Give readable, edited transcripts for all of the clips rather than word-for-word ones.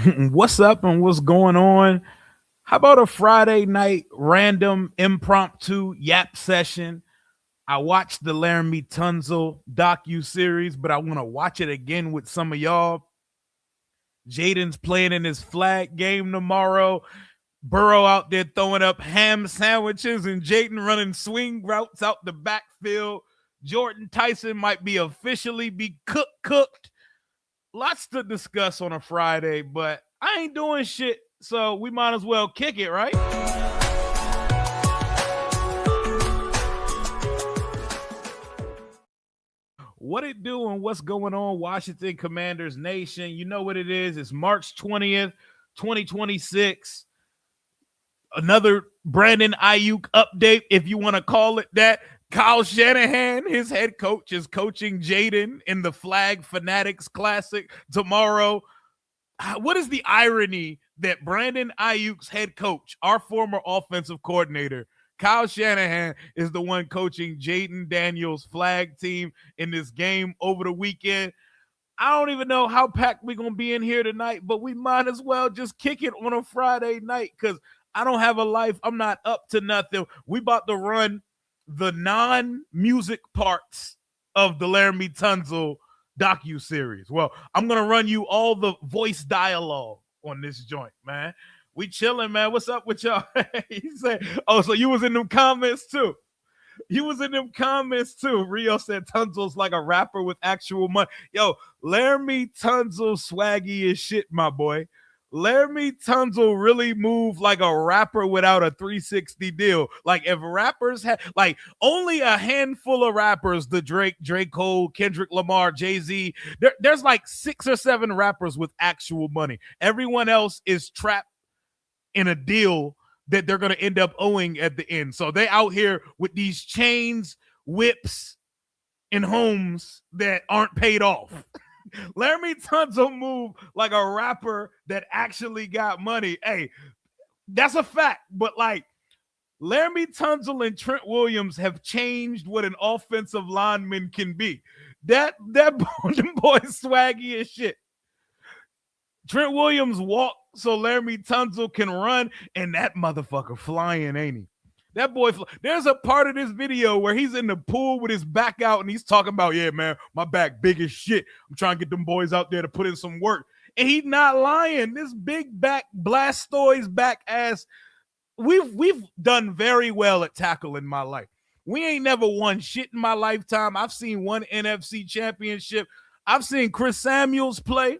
What's up and what's going on? How about a Friday night random impromptu yap session? I watched the Laramie Tunsil docu series, but I want to watch it again with some of y'all. Jaden's playing in his flag game tomorrow. Burrow out there throwing up ham sandwiches and Jayden running swing routes out the backfield. Jordan Tyson might be officially be cooked. Lots to discuss on a Friday, but I ain't doing shit, so we might as well kick it, right? What it do and what's going on, Washington Commanders Nation? You know what it is. It's March 20th, 2026. Another Brandon Aiyuk update, if you want to call it that. Kyle Shanahan, his head coach, is coaching Jayden in the Flag Fanatics Classic tomorrow. What is the irony that Brandon Aiyuk's head coach, our former offensive coordinator, Kyle Shanahan, is the one coaching Jaden Daniels' flag team in this game over the weekend? I don't even know how packed we're going to be in here tonight, but we might as well just kick it on a Friday night because I don't have a life. I'm not up to nothing. We about to run the non-music parts of the Laramie Tunsil docu-series. Well, I'm going to run you all the voice dialogue on this joint, man. We chilling, man. What's up with y'all? He said, oh, so you was in them comments too. You was in them comments too. Rio said Tunsil's like a rapper with actual money. Yo, Laramie Tunsil swaggy as shit, my boy. Laramie Tunsil really moved like a rapper without a 360 deal. Like if rappers had, like only a handful of rappers, the Drake, J. Cole, Kendrick Lamar, Jay-Z, there's like 6 or 7 rappers with actual money. Everyone else is trapped in a deal that they're going to end up owing at the end. So they out here with these chains, whips, and homes that aren't paid off. Laramie Tunsil move like a rapper that actually got money. Hey, that's a fact. But like Laramie Tunsil and Trent Williams have changed what an offensive lineman can be. That them boys swaggy as shit. Trent Williams walk so Laramie Tunsil can run, and that motherfucker flying, ain't he? That boy, there's a part of this video where he's in the pool with his back out and he's talking about, yeah, man, my back big as shit. I'm trying to get them boys out there to put in some work. And he's not lying. This big back, Blastoise back ass, we've done very well at tackle in my life. We ain't never won shit in my lifetime. I've seen one NFC championship. I've seen Chris Samuels play.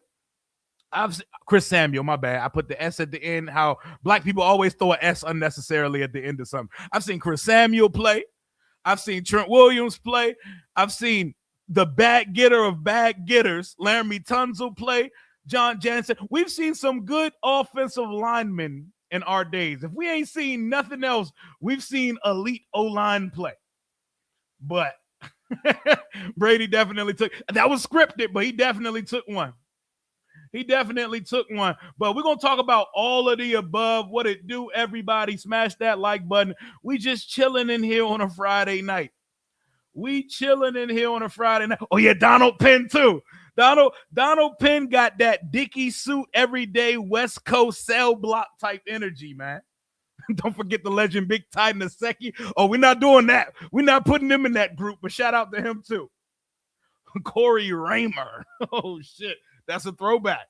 Chris Samuel, my bad. I put the S at the end. How black people always throw an S unnecessarily at the end of something. I've seen Chris Samuel play. I've seen Trent Williams play. I've seen the bag getter of bag getters, Laramie Tunsil play. John Jansen. We've seen some good offensive linemen in our days. If we ain't seen nothing else, we've seen elite O-line play. But Brady definitely took. That was scripted, but he definitely took one. He definitely took one. But we're going to talk about all of the above. What it do, everybody. Smash that like button. We just chilling in here on a Friday night. We chilling in here on a Friday night. Oh, yeah, Donald Penn, too. Donald Penn got that Dickie suit everyday West Coast cell block type energy, man. Don't forget the legend Big Ty Nasecki. Oh, we're not doing that. We're not putting him in that group, but shout out to him, too. Corey Raymer. Oh, shit. That's a throwback.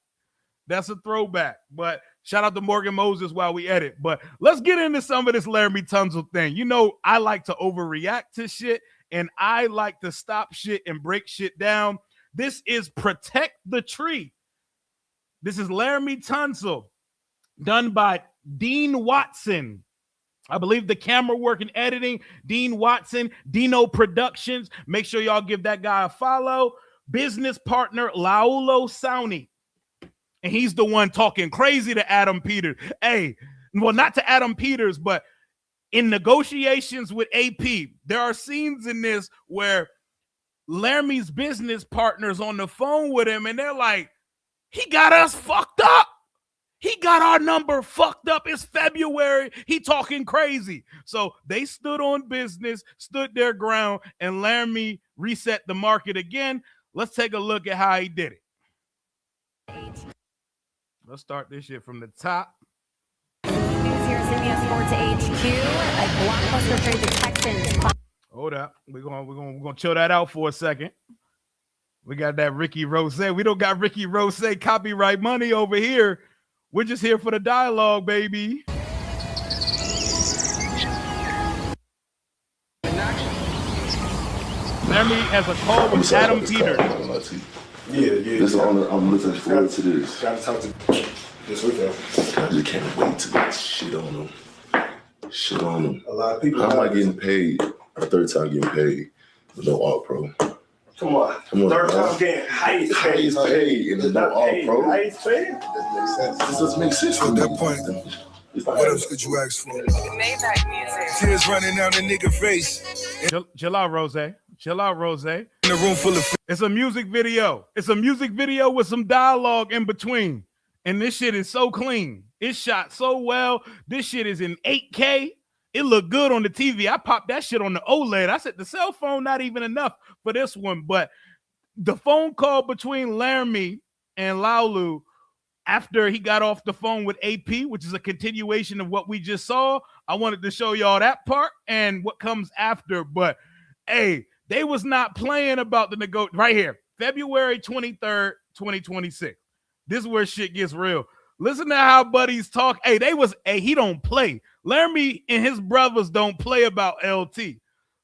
That's a throwback. But shout out to Morgan Moses while we edit. But let's get into some of this Laramie Tunsil thing. You know, I like to overreact to shit, and I like to stop shit and break shit down. This is Protect the Tree. This is Laramie Tunsil, done by Dean Watson. I believe the camera work and editing, Dean Watson, Dino Productions. Make sure y'all give that guy a follow. Business partner Laulo Sauni, and he's the one talking crazy to Adam Peters. Hey, well, not to Adam Peters, but in negotiations with AP, there are scenes in this where Laramie's business partners on the phone with him, and they're like, he got us fucked up. He got our number fucked up. It's February. He talking crazy. So they stood on business, stood their ground, and Laramie reset the market again. Let's take a look at how he did it. Let's start this shit from the top. News here, CBS Sports HQ. A blockbuster trade the Texans. Hold up. We're gonna chill that out for a second. We got that Ricky Rose. We don't got Ricky Rose copyright money over here. We're just here for the dialogue, baby. Laremy has a call with Adam Peters. Yeah. This is I'm looking forward to this. Gotta talk to this weekend. I just can't wait to get shit on them. Shit on them. A lot of people. How am I getting paid? Our third time getting paid with no all pro. Come on. Third time getting highest paid and there's no all pro. Highest paid? That makes sense. This doesn't make sense. At that point, what else could you ask for? Made that music. Tears running down the nigga face. Chill out, Rose. Chill out, Rose. In a room full of. It's a music video. It's a music video with some dialogue in between. And this shit is so clean. It's shot so well. This shit is in 8K. It looked good on the TV. I popped that shit on the OLED. I said the cell phone not even enough for this one. But the phone call between Laremy and Laulu after he got off the phone with AP, which is a continuation of what we just saw. I wanted to show y'all that part and what comes after. But, hey, they was not playing about the right here, February 23rd, 2026. This is where shit gets real. Listen to how buddies talk. Hey, he don't play. Laremy and his brothers don't play about LT.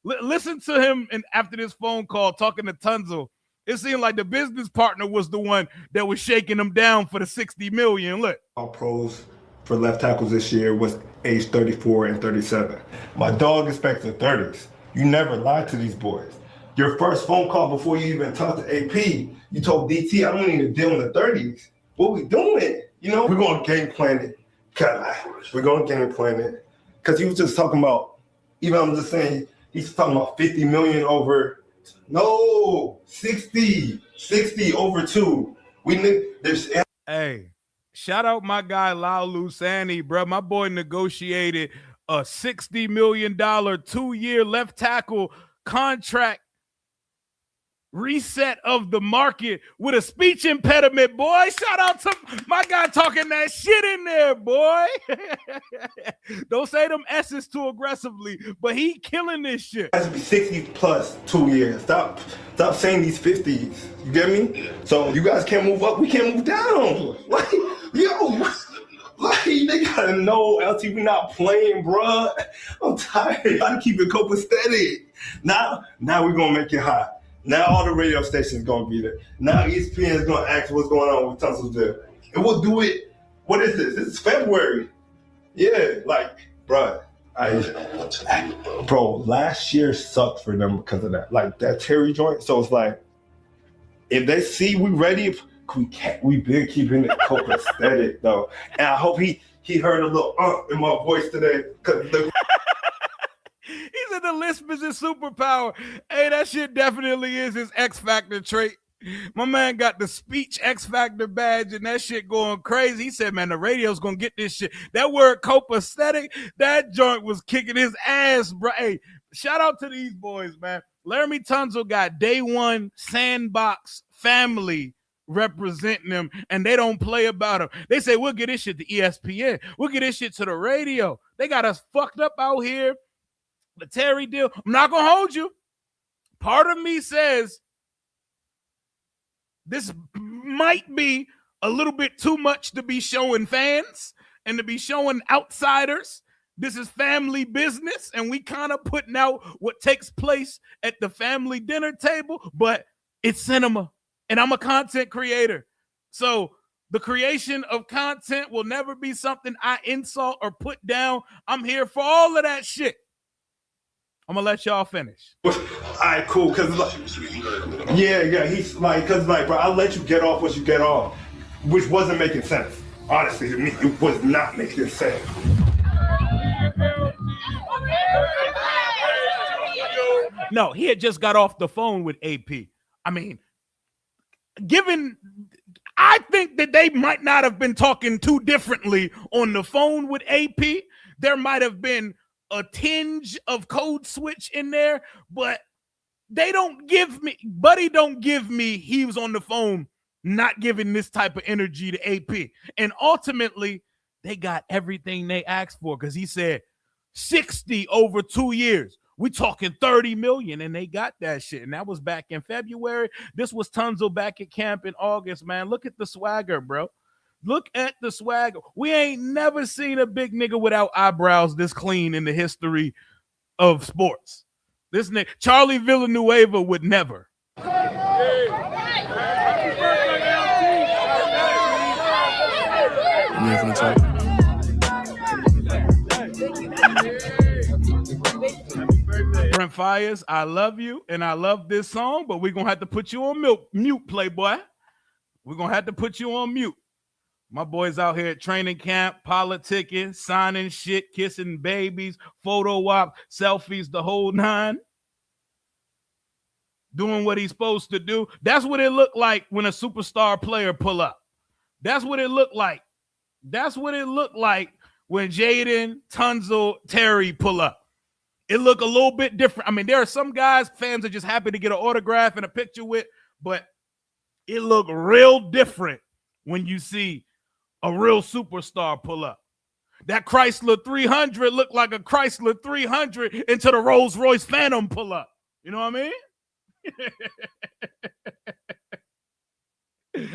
Listen to him and after this phone call talking to Tunsil. It seemed like the business partner was the one that was shaking him down for the $60 million. Look. All pros for left tackles this year was age 34 and 37. My dog expects the 30s. You never lied to these boys. Your first phone call before you even talked to AP, you told DT, I don't need to deal in the 30s. What we doing? You know, we're going to game plan it. We're going to game plan it. Because he was just talking about, even I'm just saying, he's talking about 50 million over, no, 60 over 2. Hey, shout out my guy, Laulu Sani, bro. My boy negotiated a $60 million 2-year left tackle contract reset of the market with a speech impediment, boy. Shout out to my guy talking that shit in there, boy. Don't say them S's too aggressively, but he killing this shit. It has to be 60 plus 2 years. Stop saying these 50s. You get me? So you guys can't move up, we can't move down. Like, yo, like they gotta know LT, we not playing, bruh. I'm tired. Gotta keep it copacetic. Now we're gonna make it hot. Now all the radio stations gonna be there. Now ESPN is gonna ask what's going on with Tunsil's there. And we'll do it. What is this? This is February. Yeah, like, bro, last year sucked for them because of that. Like that Terry joint. So it's like, if they see we ready, we've been keeping it copacetic though. And I hope he heard a little in my voice today. He said the lisp is his superpower. Hey, that shit definitely is his X Factor trait. My man got the speech X Factor badge and that shit going crazy. He said, man, the radio's gonna get this shit. That word copacetic, that joint was kicking his ass, bro. Hey, shout out to these boys, man. Laramie Tunsil got day one sandbox family representing them, and they don't play about them. They say, we'll get this shit to ESPN. We'll get this shit to the radio. They got us fucked up out here. The Terry deal, I'm not going to hold you. Part of me says this might be a little bit too much to be showing fans and to be showing outsiders. This is family business, and we kind of putting out what takes place at the family dinner table, but it's cinema, and I'm a content creator. So the creation of content will never be something I insult or put down. I'm here for all of that shit. I'm gonna let y'all finish. All right, cool. Cause yeah, he's like, cause like, bro, I'll let you get off what you get off, which wasn't making sense. Honestly, to me, it was not making sense. No, he had just got off the phone with AP. I mean, I think that they might not have been talking too differently on the phone with AP. There might have been a tinge of code switch in there, but Buddy don't give me he was on the phone not giving this type of energy to AP. And ultimately, they got everything they asked for because he said 60 over 2 years. We talking 30 million, and they got that shit. And that was back in February. This was Tunsil back at camp in August, man. Look at the swagger, bro. Look at the swagger. We ain't never seen a big nigga without eyebrows this clean in the history of sports. This nigga, Charlie Villanueva would never. Brent Fires, I love you and I love this song, but we're gonna have to put you on mute, Playboy. We're gonna have to put you on mute. My boys out here at training camp, politicking, signing shit, kissing babies, photo op, selfies, the whole nine. Doing what he's supposed to do. That's what it looked like when a superstar player pull up. That's what it looked like. That's what it looked like when Jaden, Tunsil, Terry pull up. It looked a little bit different. I mean, there are some guys, fans are just happy to get an autograph and a picture with, but it looked real different when you see a real superstar pull up. That Chrysler 300 looked like a Chrysler 300 until the Rolls Royce Phantom pull up. You know what I mean?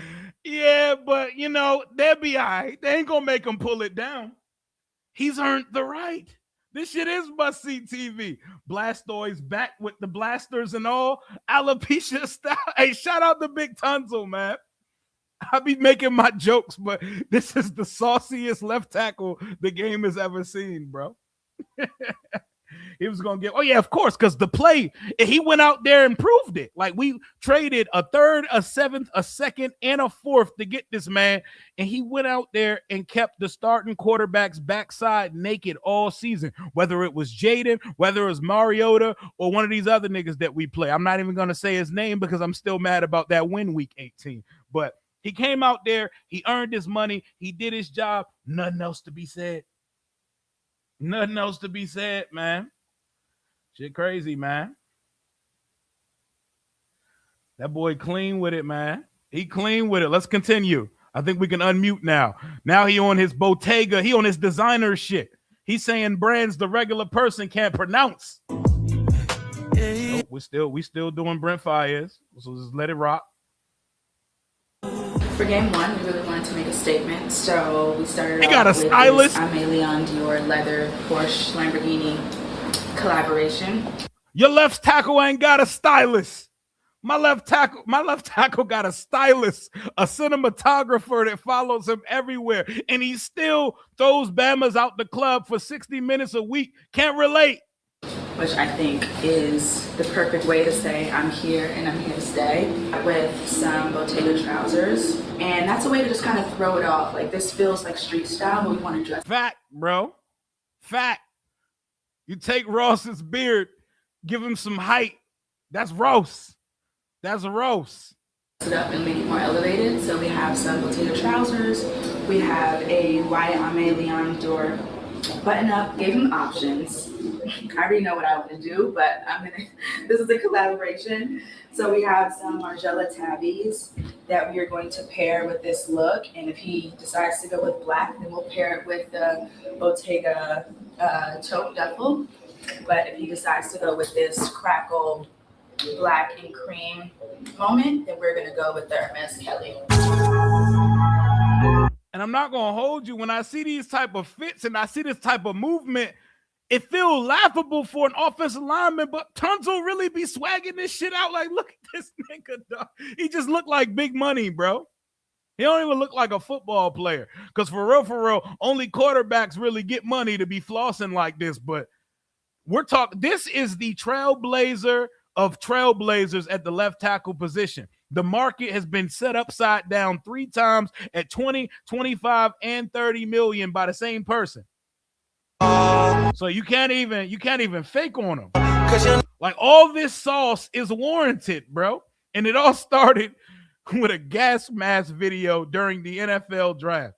Yeah, but, you know, they'll be all right. They ain't going to make him pull it down. He's earned the right. This shit is must-see TV. Blastoise back with the blasters and all. Alopecia style. Hey, shout out to Big Tunsil, man. I be making my jokes, but this is the sauciest left tackle the game has ever seen, bro. He was going to get, oh yeah, of course, because the play, he went out there and proved it. Like, we traded a third, a seventh, a second, and a fourth to get this man, and he went out there and kept the starting quarterback's backside naked all season, whether it was Jayden, whether it was Mariota, or one of these other niggas that we play. I'm not even going to say his name because I'm still mad about that win week 18, but he came out there, he earned his money, he did his job, nothing else to be said. Nothing else to be said, man. Shit crazy, man. That boy clean with it, man. He clean with it. Let's continue. I think we can unmute now. Now he on his Bottega. He on his designer shit. He's saying brands the regular person can't pronounce. Oh, we still doing Brent Fires. So just let it rock. For game one, we really wanted to make a statement, so we started got a stylist. I'm a Leon Dior leather Porsche Lamborghini collaboration. Your left tackle ain't got a stylist. My left tackle got a stylist, a cinematographer that follows him everywhere, and he still throws Bamas out the club for 60 minutes a week. Can't relate. Which I think is the perfect way to say I'm here and I'm here to stay, with some Bottega trousers. And that's a way to just kind of throw it off. Like, this feels like street style, but we want to dress. Fact, bro. Fact. You take Ross's beard, give him some height. That's Ross. That's Ross. It up and make it more elevated. So we have some Bottega trousers. We have a white Ame Leon Dior button up. Gave him options. I already know what I want to do, but this is a collaboration. So we have some Margiela tabbies that we are going to pair with this look. And if he decides to go with black, then we'll pair it with the Bottega tote duffel. But if he decides to go with this crackle black and cream moment, then we're going to go with the Hermes Kelly. And I'm not going to hold you. When I see these type of fits and I see this type of movement, it feels laughable for an offensive lineman, but Tunsil really be swagging this shit out. Like, look at this nigga, dog. He just looked like big money, bro. He don't even look like a football player. Because for real, only quarterbacks really get money to be flossing like this. But we're talking, this is the trailblazer of trailblazers at the left tackle position. The market has been set upside down 3 times at 20, 25, and 30 million by the same person. So you can't even fake on them. Like, all this sauce is warranted, bro. And it all started with a gas mask video during the NFL draft.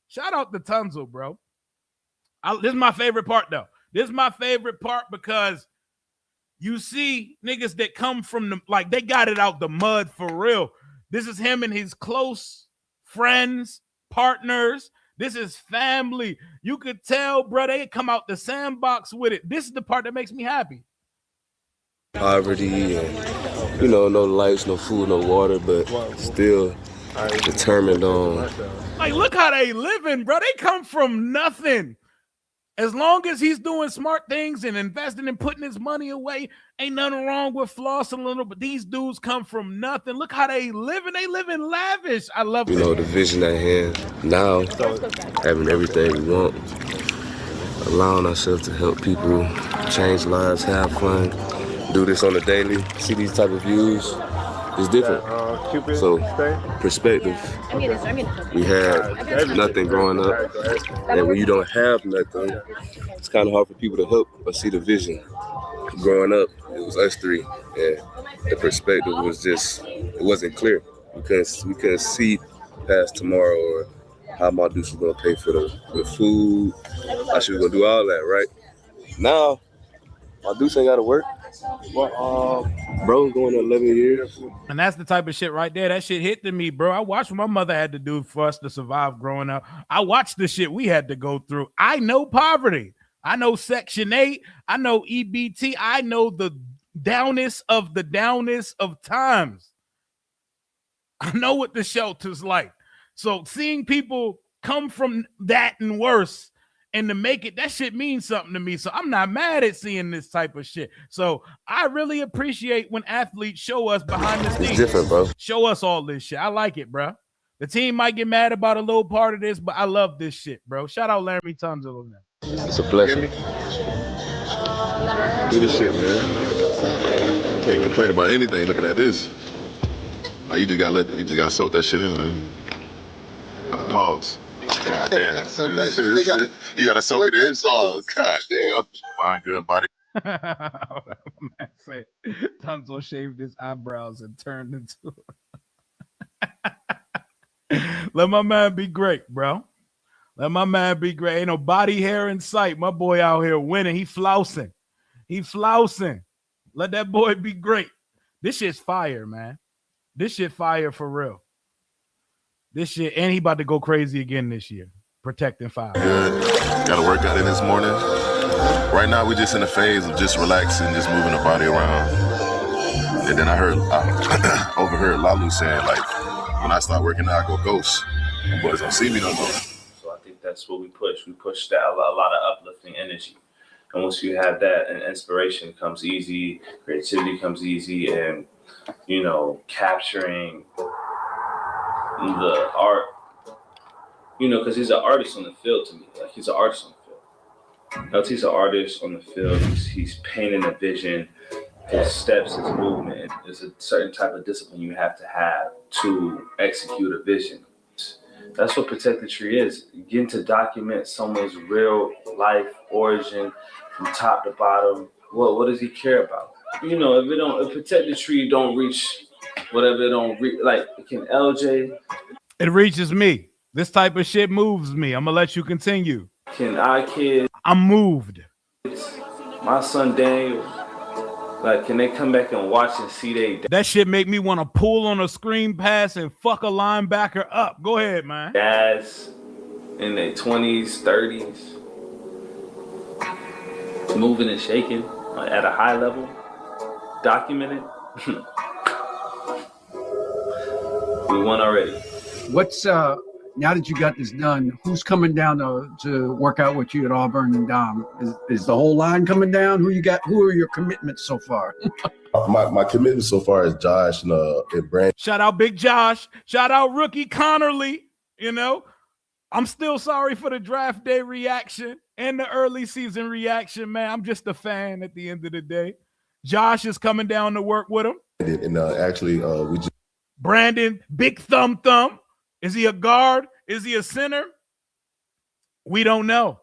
Shout out to Tunsil, bro. This is my favorite part, though. This is my favorite part because you see niggas that come from the, like, they got it out the mud for real. This is him and his close friends, partners. This is family. You could tell, bro, they come out the sandbox with it. This is the part that makes me happy. Poverty and, no lights, no food, no water, but still determined on. Like, look how they living, bro. They come from nothing. As long as he's doing smart things and investing and putting his money away, ain't nothing wrong with flossing a little, but these dudes come from nothing. Look how they living. They live in lavish. I love it. The vision at hand. Now, having everything we want, allowing ourselves to help people, change lives, have fun, do this on the daily, see these type of views. It's different. So, perspective. We had nothing growing up, and when you don't have nothing, it's kind of hard for people to help or see the vision. Growing up, it was us three, and the perspective was just, it wasn't clear. We couldn't see past tomorrow or how my dudes was gonna pay for the food, how she was gonna do all that, right? Now, my dudes ain't gotta work. Bro, going on 11 years. And that's the type of shit right there. That shit hit to me, bro. I watched what my mother had to do for us to survive growing up. I watched the shit we had to go through. I know poverty. I know Section 8. I know EBT. I know the downest of times. I know what the shelter's like. So seeing people come from that and worse and to make it, that shit means something to me. So I'm not mad at seeing this type of shit. So I really appreciate when athletes show us behind the scenes. It's different, bro. Show us all this shit. I like it, bro. The team might get mad about a little part of this, but I love this shit, bro. Shout out Laramie Tunsil on that. It's a blessing. Do this shit, man. Can't complain about anything looking at this. You just gotta soak that shit in, man. Pause. God damn. You gotta soak it in. Oh, God damn. Fine, good body. Tunsil shaved his eyebrows and turned into. Let my man be great, bro. Let my man be great. Ain't no body hair in sight. My boy out here winning. He flousing. Let that boy be great. This shit's fire, man. This shit fire for real. This shit, and he about to go crazy again this year. Protecting fire. Good. Got to work out in this morning. Right now, we're just in a phase of just relaxing, just moving the body around. And then I overheard Lalu saying, like, when I start working out, I go ghost. The boys don't see me no more. So I think that's what we push. We push that a lot of uplifting energy. And once you have that, and inspiration comes easy, creativity comes easy, and, capturing the art, because he's an artist on the field to me. Like, he's an artist on the field. He's an artist on the field. He's painting a vision. His steps, his movement. There's a certain type of discipline you have to execute a vision. That's what Protect the Tree is. Getting to document someone's real life origin from top to bottom. What does he care about? If Protect the Tree don't reach whatever it don't reach, like, can LJ? It reaches me. This type of shit moves me. I'm gonna let you continue. Can our kids? I'm moved. My son Daniel. Like, can they come back and watch and see that shit make me want to pull on a screen pass and fuck a linebacker up. Go ahead, man. Dads in their 20s, 30s, moving and shaking at a high level, documented. We won already. What's now that you got this done, who's coming down to work out with you at Auburn and Dom? Is the whole line coming down? Who you got? Who are your commitments so far? My commitment so far is Josh and Brandon. Shout out Big Josh. Shout out Rookie Connerly. I'm still sorry for the draft day reaction and the early season reaction, man. I'm just a fan at the end of the day. Josh is coming down to work with him. And actually, we just. Brandon, big thumb. Is he a guard? Is he a center? We don't know.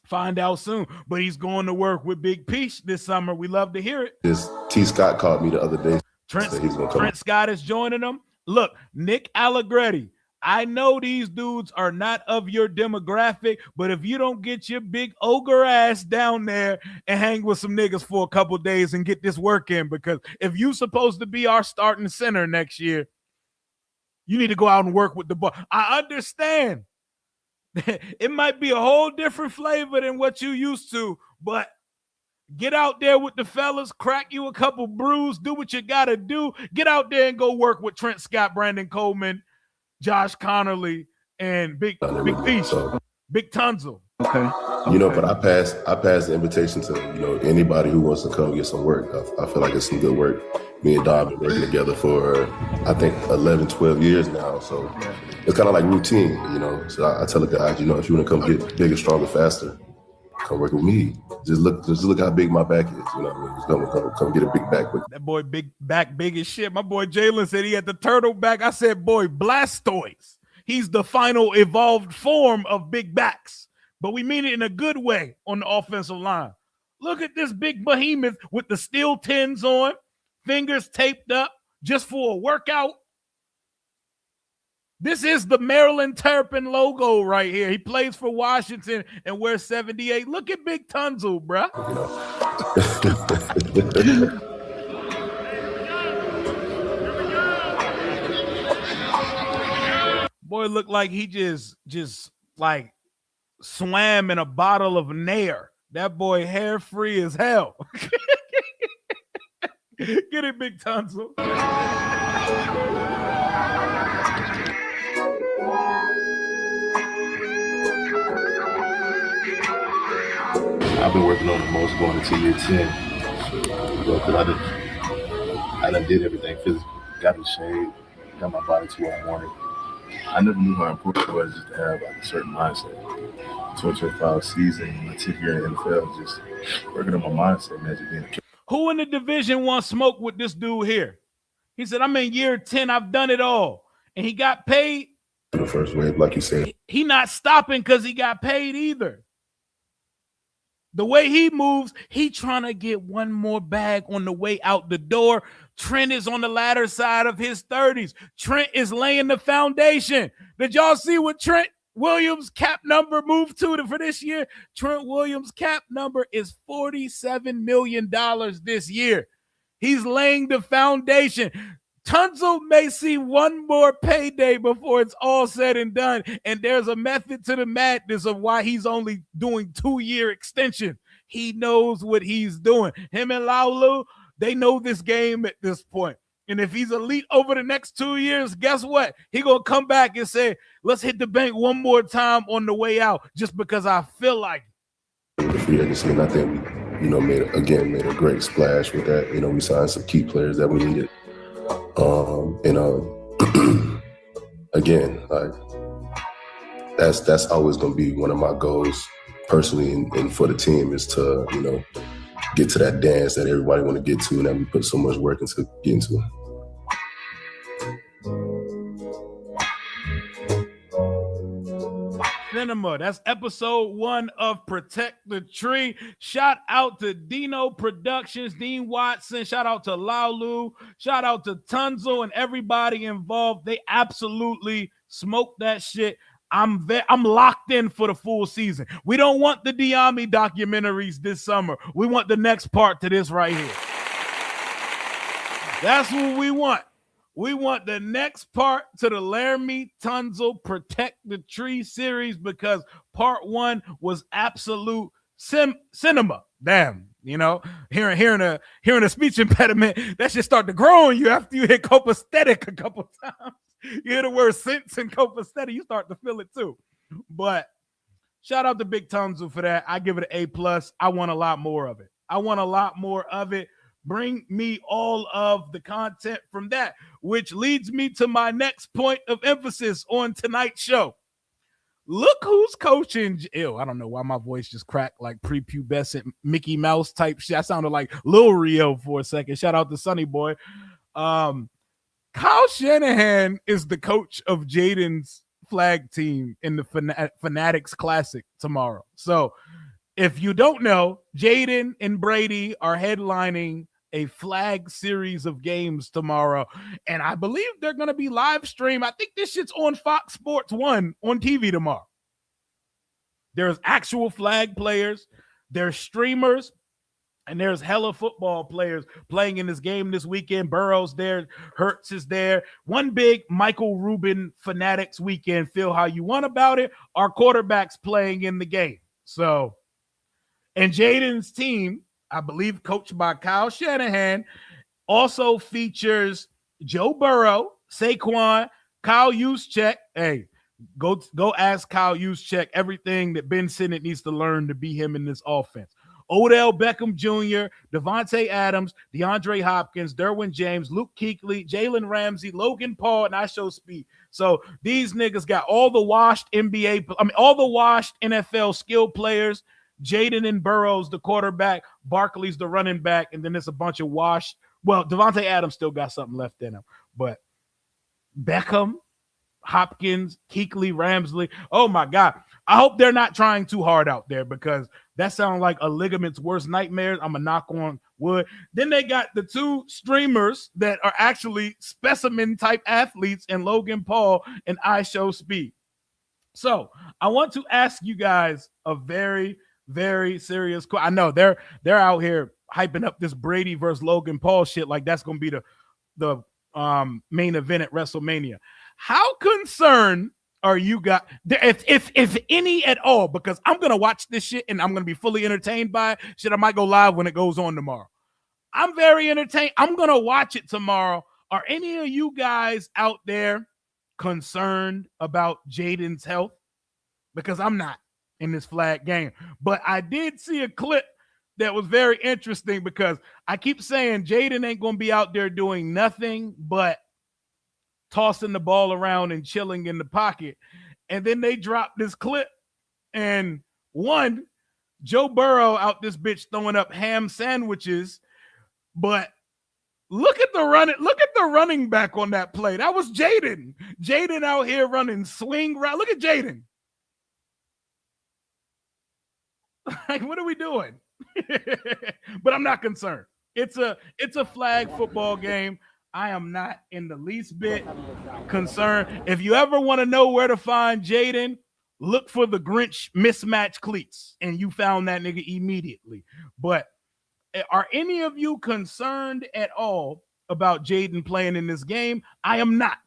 Find out soon. But he's going to work with Big Peach this summer. We love to hear it. T. Scott called me the other day. Trent Scott is joining them. Look, Nick Allegretti. I know these dudes are not of your demographic, but if you don't get your big ogre ass down there and hang with some niggas for a couple days and get this work in, because if you supposed to be our starting center next year, You need to go out and work with the ball. I understand. It might be a whole different flavor than what you used to, but get out there with the fellas, crack you a couple brews, do what you got to do. Get out there and go work with Trent Scott, Brandon Coleman, Josh Connerly, and Big Fish, Big Tunsil. Okay. You know, but I passed the invitation to, you know, anybody who wants to come get some work. I feel like it's some good work. Me and Dom been working together for, I think, 11, 12 years now. So it's kind of like routine, you know. So I tell the guys, you know, if you want to come get bigger, stronger, faster, come work with me. Just look how big my back is. You know what I mean? Just come get a big back with me. That boy big back, big as shit. My boy Jalen said he had the turtle back. I said, boy, Blastoise. He's the final evolved form of big backs. But we mean it in a good way on the offensive line. Look at this big behemoth with the steel tins on, fingers taped up just for a workout. This is the Maryland Terrapin logo right here. He plays for Washington and wears 78. Look at Big Tunsil, bruh. Boy, looked like he just like swam in a bottle of Nair. That boy hair free as hell. Get it, Big Tunsil. I've been working on the most going into year 10. Because I done did everything physically. Got in shape, got my body to where I wanted. I never knew how important it was just to have like a certain mindset. 2025 season, my 10th year in the NFL, just working on my mindset, man, just being a kid. Who in the division wants smoke with this dude here? He said, I'm in year 10. I've done it all. And he got paid. The first wave, like you said. He not stopping because he got paid either. The way he moves, he trying to get one more bag on the way out the door. Trent is on the latter side of his 30s. Trent is laying the foundation. Did y'all see what Trent Williams' cap number moved to for this year? Trent Williams' cap number is $47 million this year. He's laying the foundation. Tunsil may see one more payday before it's all said and done, and there's a method to the madness of why he's only doing 2-year extension. He knows what he's doing. Him and Laulu, they know this game at this point. And if he's elite over the next 2 years, guess what? He gonna come back and say, let's hit the bank one more time on the way out, just because I feel like it. The free agency, and I think we, made a great splash with that. We signed some key players that we needed. Again, like that's always gonna be one of my goals personally and for the team is to, get to that dance that everybody want to get to and that we put so much work into getting to. Cinema. That's episode 1 of Protect the Tree. Shout out to Dino Productions, Dean Watson. Shout out to Laulu. Shout out to Tunsil and everybody involved. They absolutely smoked that shit. I'm locked in for the full season. We don't want the Diami documentaries this summer. We want the next part to this right here. That's what we want. We want the next part to the Laramie Tunsil Protect the Tree series because part 1 was absolute cinema. Damn, hearing a speech impediment, that should start to grow on you after you hit copacetic a couple times. You hear the word sense and copacetic, you start to feel it too. But shout out to Big Tunsil for that. I give it an A+. I want a lot more of it. Bring me all of the content from that, which leads me to my next point of emphasis on tonight's show. Look who's coaching. Ew, I don't know why my voice just cracked like prepubescent Mickey Mouse type shit. I sounded like Lil Rio for a second. Shout out to Sonny Boy. Kyle Shanahan is the coach of Jaden's flag team in the Fanatics Classic tomorrow. So if you don't know, Jayden and Brady are headlining a flag series of games tomorrow. And I believe they're going to be live stream. I think this shit's on Fox Sports 1 on TV tomorrow. There's actual flag players. There's streamers. And there's hella football players playing in this game this weekend. Burrow's there. Hurts is there. One big Michael Rubin Fanatics weekend. Feel how you want about it. Our quarterback's playing in the game. So, and Jaden's team, I believe coached by Kyle Shanahan, also features Joe Burrow, Saquon, Kyle Juszczyk. Hey, go ask Kyle Juszczyk everything that Ben Sinnott needs to learn to be him in this offense. Odell Beckham Jr., Devontae Adams, DeAndre Hopkins, Derwin James, Luke Kuechly, Jalen Ramsey, Logan Paul, and I show speed. So these niggas got all the washed all the washed NFL skill players. Jayden and Burrow's the quarterback, Barkley's the running back, and then there's a bunch of washed. Well, Devontae Adams still got something left in him, but Beckham, Hopkins, Kuechly, Ramsey. Oh my God. I hope they're not trying too hard out there because that sounds like a ligament's worst nightmares. I'm going to knock on wood. Then they got the two streamers that are actually specimen type athletes in Logan Paul and I Show Speed. So I want to ask you guys a very, very serious question. I know they're out here hyping up this Brady versus Logan Paul shit like that's going to be the main event at WrestleMania. How concerned are you guys, if any at all, because I'm going to watch this shit and I'm going to be fully entertained by it. Shit, I might go live when it goes on tomorrow. I'm very entertained. I'm going to watch it tomorrow. Are any of you guys out there concerned about Jaden's health? Because I'm not in this flag game. But I did see a clip that was very interesting because I keep saying Jayden ain't going to be out there doing nothing but tossing the ball around and chilling in the pocket. And then they dropped this clip and Joe Burrow out this bitch throwing up ham sandwiches. But look at the running back on that play. That was Jayden. Jayden out here running swing route. Look at Jayden. Like, what are we doing? But I'm not concerned. It's a flag football game. I am not in the least bit concerned. If you ever want to know where to find Jayden, look for the Grinch mismatched cleats, and you found that nigga immediately. But are any of you concerned at all about Jayden playing in this game? I am not,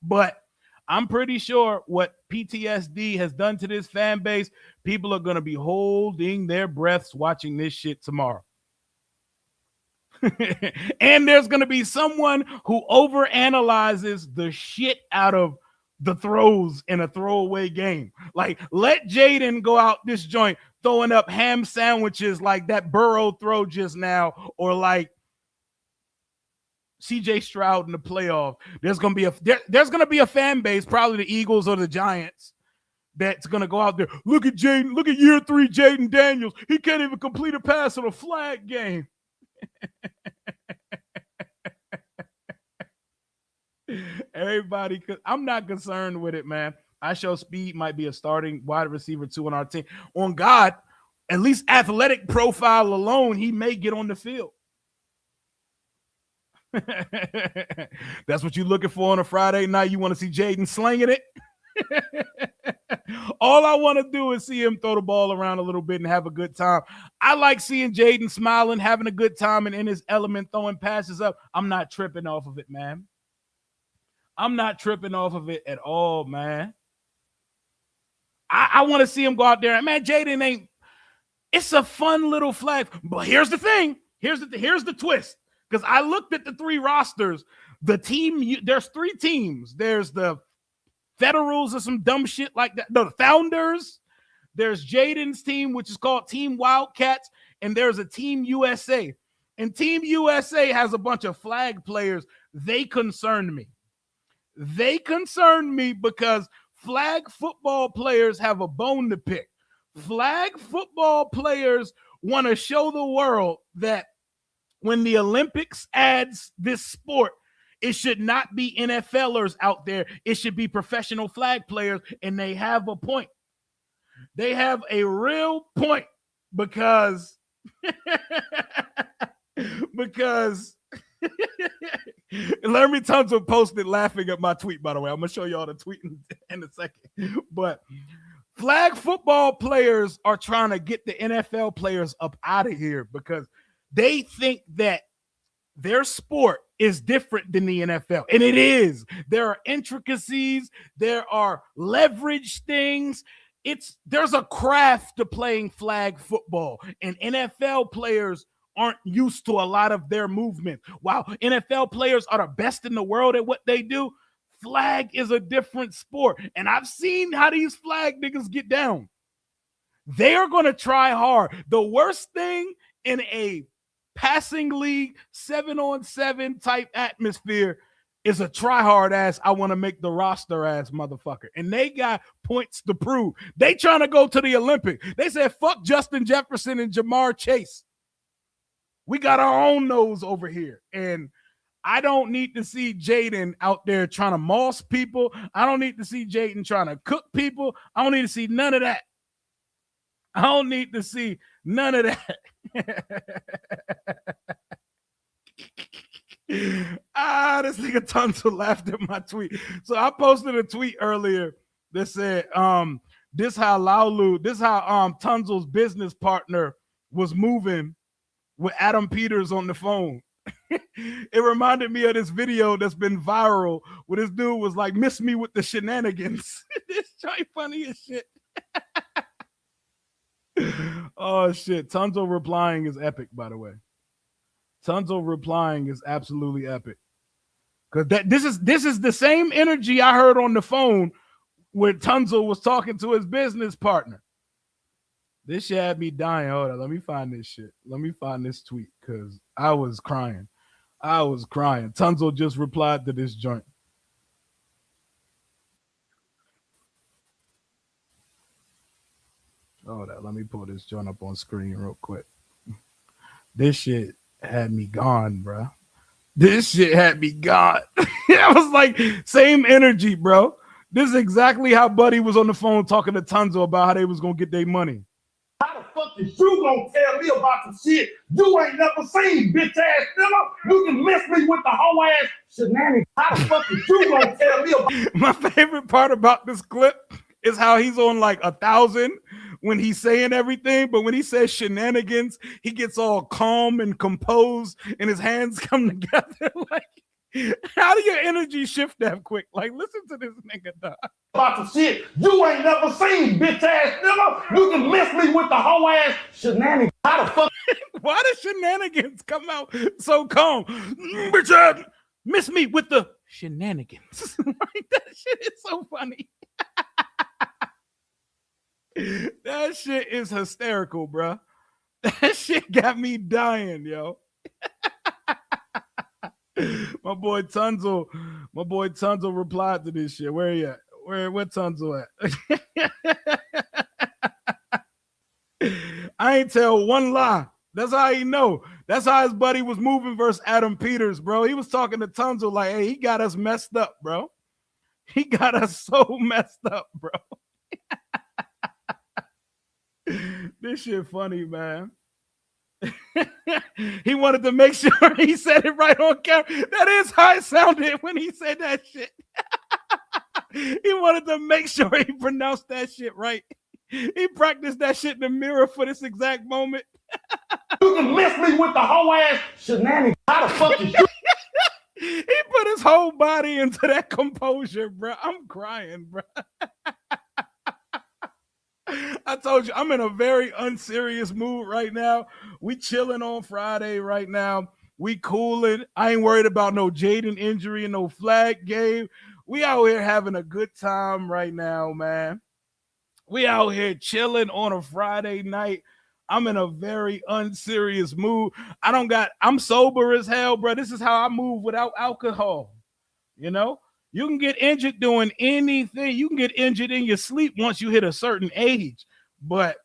but I'm pretty sure what PTSD has done to this fan base, people are going to be holding their breaths watching this shit tomorrow. And there's going to be someone who overanalyzes the shit out of the throws in a throwaway game. Like, let Jayden go out this joint throwing up ham sandwiches like that Burrow throw just now, or like CJ Stroud in the playoff. There's going to be a fan base, probably the Eagles or the Giants, that's going to go out there. Look at Jayden. Look at year 3 Jaden Daniels. He can't even complete a pass on a flag game. Everybody, I'm not concerned with it, man. I Show Speed might be a starting wide receiver 2 on our team. On God, at least athletic profile alone, he may get on the field. That's what you're looking for on a Friday night. You want to see Jayden slinging it? All I want to do is see him throw the ball around a little bit and have a good time. I like seeing Jayden smiling, having a good time, and in his element, throwing passes up. I'm not tripping off of it, man. I'm not tripping off of it at all, man. I want to see him go out there. Man, Jayden ain't. It's a fun little flag. But here's the thing. Here's the twist. Because I looked at the 3 rosters. The team, there's 3 teams. There's the Federals or some dumb shit like that. No, the Founders. There's Jaden's team, which is called Team Wildcats. And there's a Team USA. And Team USA has a bunch of flag players. They concern me. They concern me because flag football players have a bone to pick. Flag football players want to show the world that when the Olympics adds this sport, it should not be NFLers out there. It should be professional flag players, and they have a point. They have a real point because Laramie Tunsil posted laughing at my tweet, by the way. I'm going to show y'all the tweet in a second. But flag football players are trying to get the NFL players up out of here because they think that their sport is different than the NFL. And it is. There are intricacies. There are leverage things. There's a craft to playing flag football. And NFL players aren't used to a lot of their movement. While NFL players are the best in the world at what they do, flag is a different sport. And I've seen how these flag niggas get down. They are going to try hard. The worst thing in a passing league 7-on-7 type atmosphere is a try hard ass, I want to make the roster ass motherfucker. And they got points to prove. They trying to go to the Olympics. They said, fuck Justin Jefferson and Jamar Chase. We got our own nose over here. And I don't need to see Jayden out there trying to moss people. I don't need to see Jayden trying to cook people. I don't need to see none of that. I don't need to see none of that. This nigga Tunsil laughed at my tweet. So I posted a tweet earlier that said, this how Tunsil's business partner was moving with Adam Peters on the phone. It reminded me of this video that's been viral where this dude was like, miss me with the shenanigans. This joint funny as shit. Oh shit. Tunsil replying is epic, by the way. Tunsil replying is absolutely epic. Because this is the same energy I heard on the phone when Tunsil was talking to his business partner. This shit had me dying. Hold on, let me find this shit. Let me find this tweet because I was crying. Tunsil just replied to this joint. Hold on, let me pull this joint up on screen real quick. This shit had me gone, bro. This shit had me gone. I was like, same energy, bro. This is exactly how Buddy was on the phone talking to Tunsil about how they was gonna get their money. How the fuck is you gonna tell me about some shit you ain't never seen, bitch ass nigga? You can miss me with the whole ass shenanigans. How the fuck is you gonna tell me about? My favorite part about this clip is how he's on like 1,000 when he's saying everything, but when he says shenanigans, he gets all calm and composed and his hands come together. Like, how do your energy shift that quick? Like, listen to this nigga, dog. About some shit you ain't never seen, bitch ass nigga. You can miss me with the whole ass shenanigans. How the fuck? Why does shenanigans come out so calm? Bitch ass, miss me with the shenanigans. Like, that shit is so funny. That shit is hysterical, bro. That shit got me dying, yo. My boy Tunsil replied to this shit. Where he at? Where Tunsil at? I ain't tell one lie. That's how he know. That's how his buddy was moving versus Adam Peters, bro. He was talking to Tunsil like, hey, he got us messed up, bro. He got us so messed up, bro. This shit funny, man. He wanted to make sure he said it right on camera. That is how it sounded when he said that shit. He wanted to make sure he pronounced that shit right. He practiced that shit in the mirror for this exact moment. You can miss me with the whole ass shenanigans. How the fuck is you? He put his whole body into that composure, bro. I'm crying, bro. I told you, I'm in a very unserious mood right now. We chilling on Friday right now. We cooling. I ain't worried about no Jayden injury and no flag game. We out here having a good time right now, man. We out here chilling on a Friday night. I'm in a very unserious mood. I'm sober as hell, bro. This is how I move without alcohol. You know? You can get injured doing anything. You can get injured in your sleep once you hit a certain age. But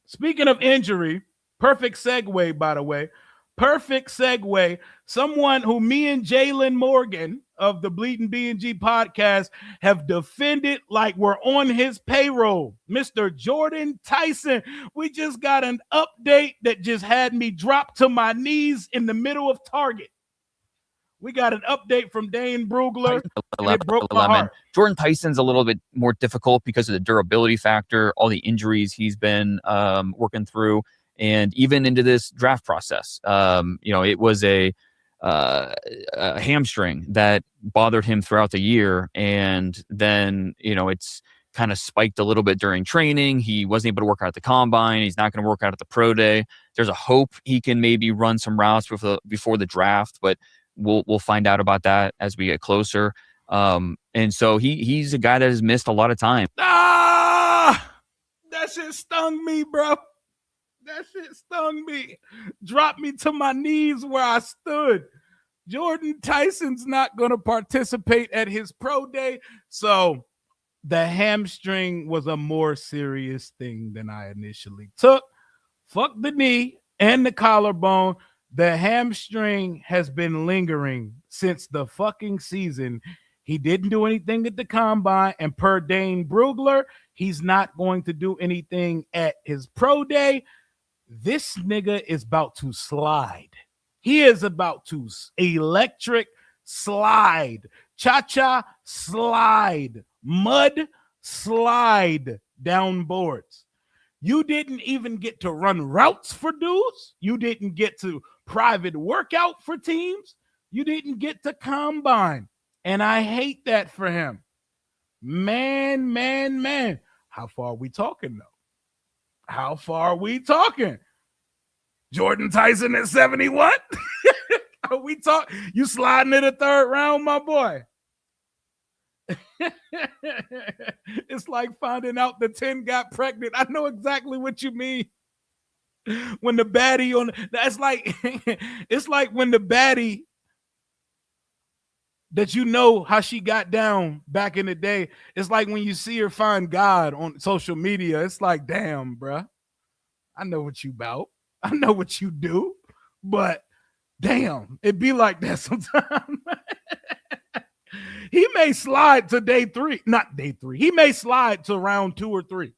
speaking of injury, perfect segue, by the way. Perfect segue. Someone who me and Jalen Morgan of the Bleeding B&G podcast have defended like we're on his payroll. Mr. Jordan Tyson. We just got an update that just had me drop to my knees in the middle of Target. We got an update from Dane Brugler. And 11, it broke my 11. heart. Jordan Tyson's a little bit more difficult because of the durability factor, all the injuries he's been working through, and even into this draft process. It was a hamstring that bothered him throughout the year, and then it's kind of spiked a little bit during training. He wasn't able to work out at the combine. He's not going to work out at the pro day. There's a hope he can maybe run some routes before the draft, but we'll find out about that as we get closer. And so he's a guy that has missed a lot of time. That shit stung me, bro. That shit stung me. Dropped me to my knees where I stood. Jordan Tyson's not going to participate at his pro day. So the hamstring was a more serious thing than I initially took. Fuck the knee and the collarbone. The hamstring has been lingering since the fucking season. He didn't do anything at the combine, and per Dane Brugler, he's not going to do anything at his pro day. This nigga is about to slide. He is about to electric slide, cha-cha slide, mud slide down boards. You didn't even get to run routes for dudes. You didn't get to private workout for teams. You didn't get to combine. And I hate that for him. Man. How far are we talking, though? How far are we talking? Jordan Tyson at 71? Are we talking? You sliding in the third round, my boy? It's like finding out the 10 got pregnant. I know exactly what you mean. When the baddie that's like it's like when the baddie that you know how she got down back in the day. It's like when you see her find God on social media. It's like, damn, bruh. I know what you about. I know what you do, but damn, it be like that sometimes. He may slide to day 3, not day 3. He may slide to round 2 or 3.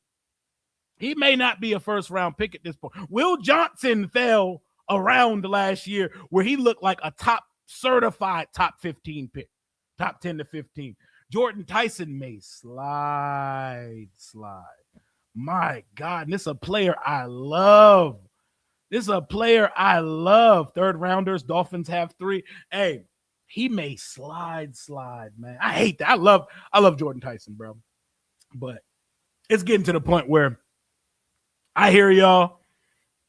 He may not be a first round pick at this point. Will Johnson fell around last year where he looked like a certified top 15 pick, top 10 to 15. Jordan Tyson may slide. My God, this is a player I love. Third rounders, Dolphins have 3. Hey, he may slide, man. I hate that. I love Jordan Tyson, bro. But it's getting to the point where I hear y'all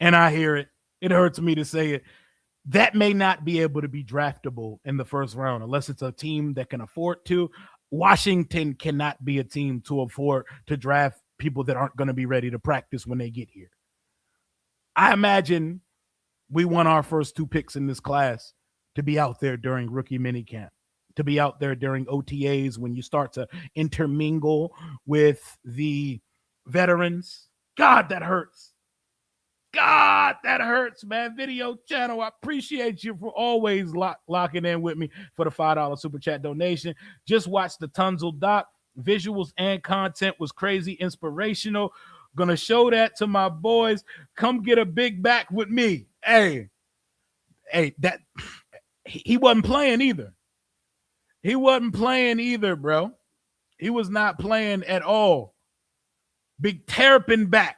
and I hear it. It hurts me to say it. That may not be able to be draftable in the first round unless it's a team that can afford to. Washington cannot be a team to afford to draft people that aren't going to be ready to practice when they get here. I imagine we want our first 2 picks in this class to be out there during rookie minicamp, to be out there during OTAs when you start to intermingle with the veterans. God, that hurts. God, that hurts, man. Video channel, I appreciate you for always locking in with me for the $5 super chat donation. Just watch the Tunsil doc. Visuals and content was crazy inspirational. Gonna show that to my boys. Come get a big back with me. Hey, that he wasn't playing either. He wasn't playing either, bro. He was not playing at all. Big Terrapin back.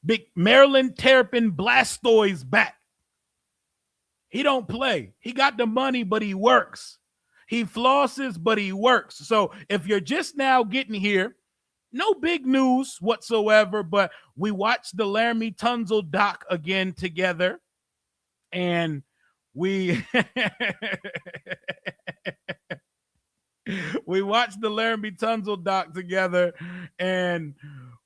Big Maryland Terrapin Blastoise back. He don't play. He got the money, but he works. He flosses, but he works. So if you're just now getting here, no big news whatsoever, but we watched the Laramie Tunsil doc again together, and we watched the Laramie Tunsil doc together, and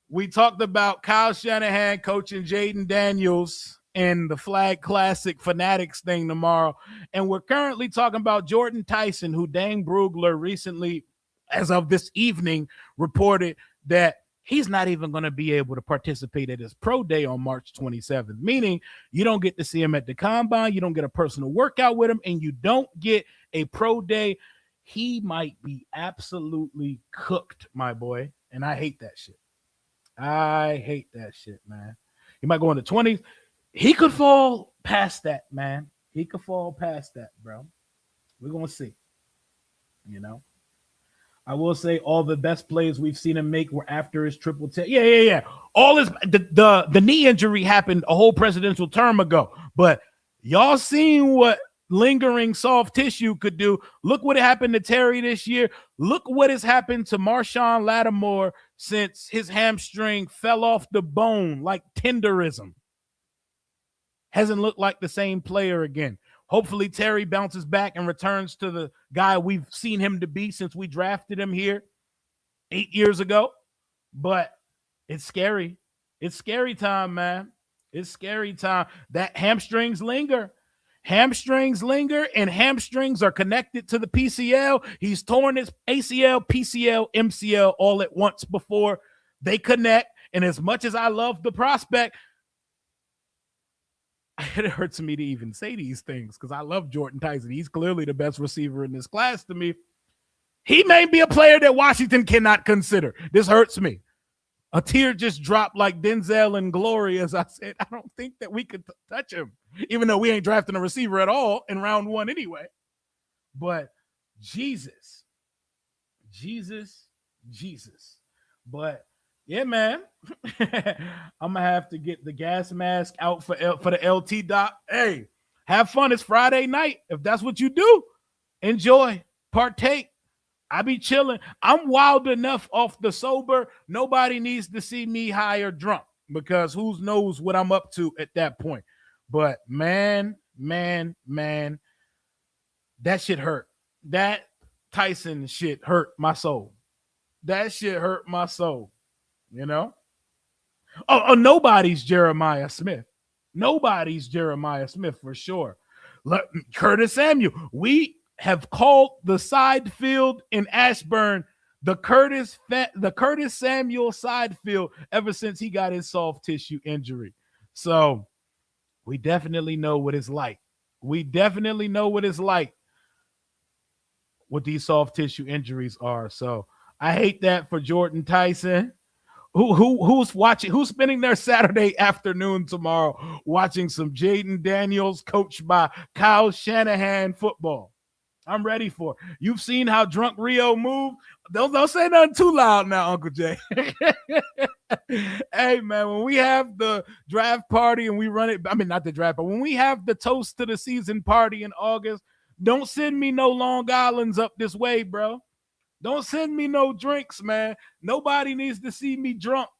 we talked about Kyle Shanahan coaching Jaden Daniels and the Flag Classic Fanatics thing tomorrow. And we're currently talking about Jordan Tyson, who Dane Brugler recently, as of this evening, reported that he's not even going to be able to participate at his pro day on March 27th, meaning you don't get to see him at the combine, you don't get a personal workout with him, and you don't get a pro day. He might be absolutely cooked, my boy, and I hate that shit. I hate that shit, man. He might go in the 20s. He could fall past that, man. He could fall past that, bro. We're going to see. You know, I will say all the best plays we've seen him make were after his triple team. Yeah. All his the knee injury happened a whole presidential term ago, but y'all seen what lingering soft tissue could do. Look what happened to Terry this year. Look what has happened to Marshawn Lattimore since his hamstring fell off the bone like tenderism. Hasn't looked like the same player again. Hopefully Terry bounces back and returns to the guy we've seen him to be since we drafted him here 8 years ago. But it's scary. It's scary time, man. It's scary time. That hamstrings linger. Hamstrings linger, and hamstrings are connected to the PCL. He's torn his ACL, PCL, MCL all at once before they connect. And as much as I love the prospect, it hurts me to even say these things because I love Jordan Tyson. He's clearly the best receiver in this class to me. He may be a player that Washington cannot consider. This hurts me. A tear just dropped like Denzel and Glory as I said, I don't think that we could touch him, even though we ain't drafting a receiver at all in round one anyway. But Jesus. But yeah, man, I'm going to have to get the gas mask out for the LT doc. Hey, have fun. It's Friday night. If that's what you do, enjoy, partake. I be chilling. I'm wild enough off the sober. Nobody needs to see me high or drunk because who knows what I'm up to at that point. But man, that shit hurt. That Tyson shit hurt my soul. That shit hurt my soul. You know? Oh, nobody's Jeremiah Smith. Nobody's Jeremiah Smith for sure. Curtis Samuel. We have called the side field in Ashburn the Curtis Samuel side field ever since he got his soft tissue injury. So we definitely know what it's like. We definitely know what it's like what these soft tissue injuries are. So I hate that for Jordan Tyson. Who's watching? Who's spending their Saturday afternoon tomorrow watching some Jaden Daniels coached by Kyle Shanahan football? I'm ready for it. You've seen how drunk Rio moved. Don't say nothing too loud now, Uncle Jay. Hey, man, when we have the draft party and we run it, I mean, not the draft, but when we have the toast to the season party in August, don't send me no Long Islands up this way, bro. Don't send me no drinks, man. Nobody needs to see me drunk.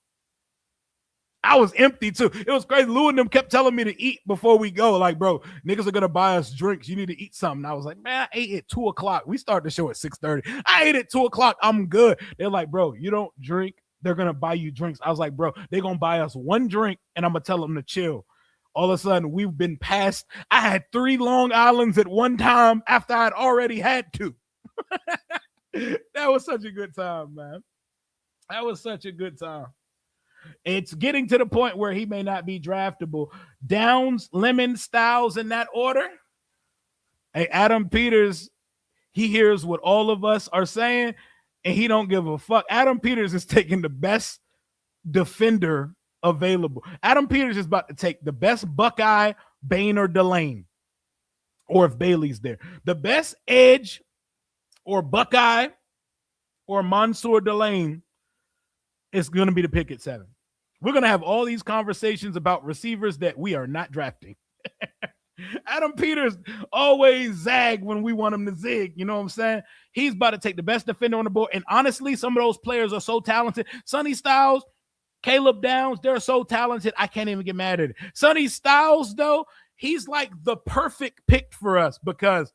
I was empty, too. It was crazy. Lou and them kept telling me to eat before we go. Like, bro, niggas are going to buy us drinks. You need to eat something. I was like, man, I ate at 2 o'clock. We started the show at 6:30. I ate at 2 o'clock. I'm good. They're like, bro, you don't drink. They're going to buy you drinks. I was like, bro, they're going to buy us one drink, and I'm going to tell them to chill. All of a sudden, we've been past. I had 3 Long Islands at one time after I'd already had 2. That was such a good time, man. That was such a good time. It's getting to the point where he may not be draftable. Downs, Lemon, Styles in that order. Hey, Adam Peters, he hears what all of us are saying, and he don't give a fuck. Adam Peters is taking the best defender available. Adam Peters is about to take the best Buckeye, Bain, or Delane, or if Bailey's there. The best edge or Buckeye or Mansour Delane is going to be the pick at 7. We're going to have all these conversations about receivers that we are not drafting. Adam Peters always zag when we want him to zig. You know what I'm saying? He's about to take the best defender on the board. And honestly, some of those players are so talented. Sonny Styles, Caleb Downs, they're so talented. I can't even get mad at it. Sonny Styles, though, he's like the perfect pick for us because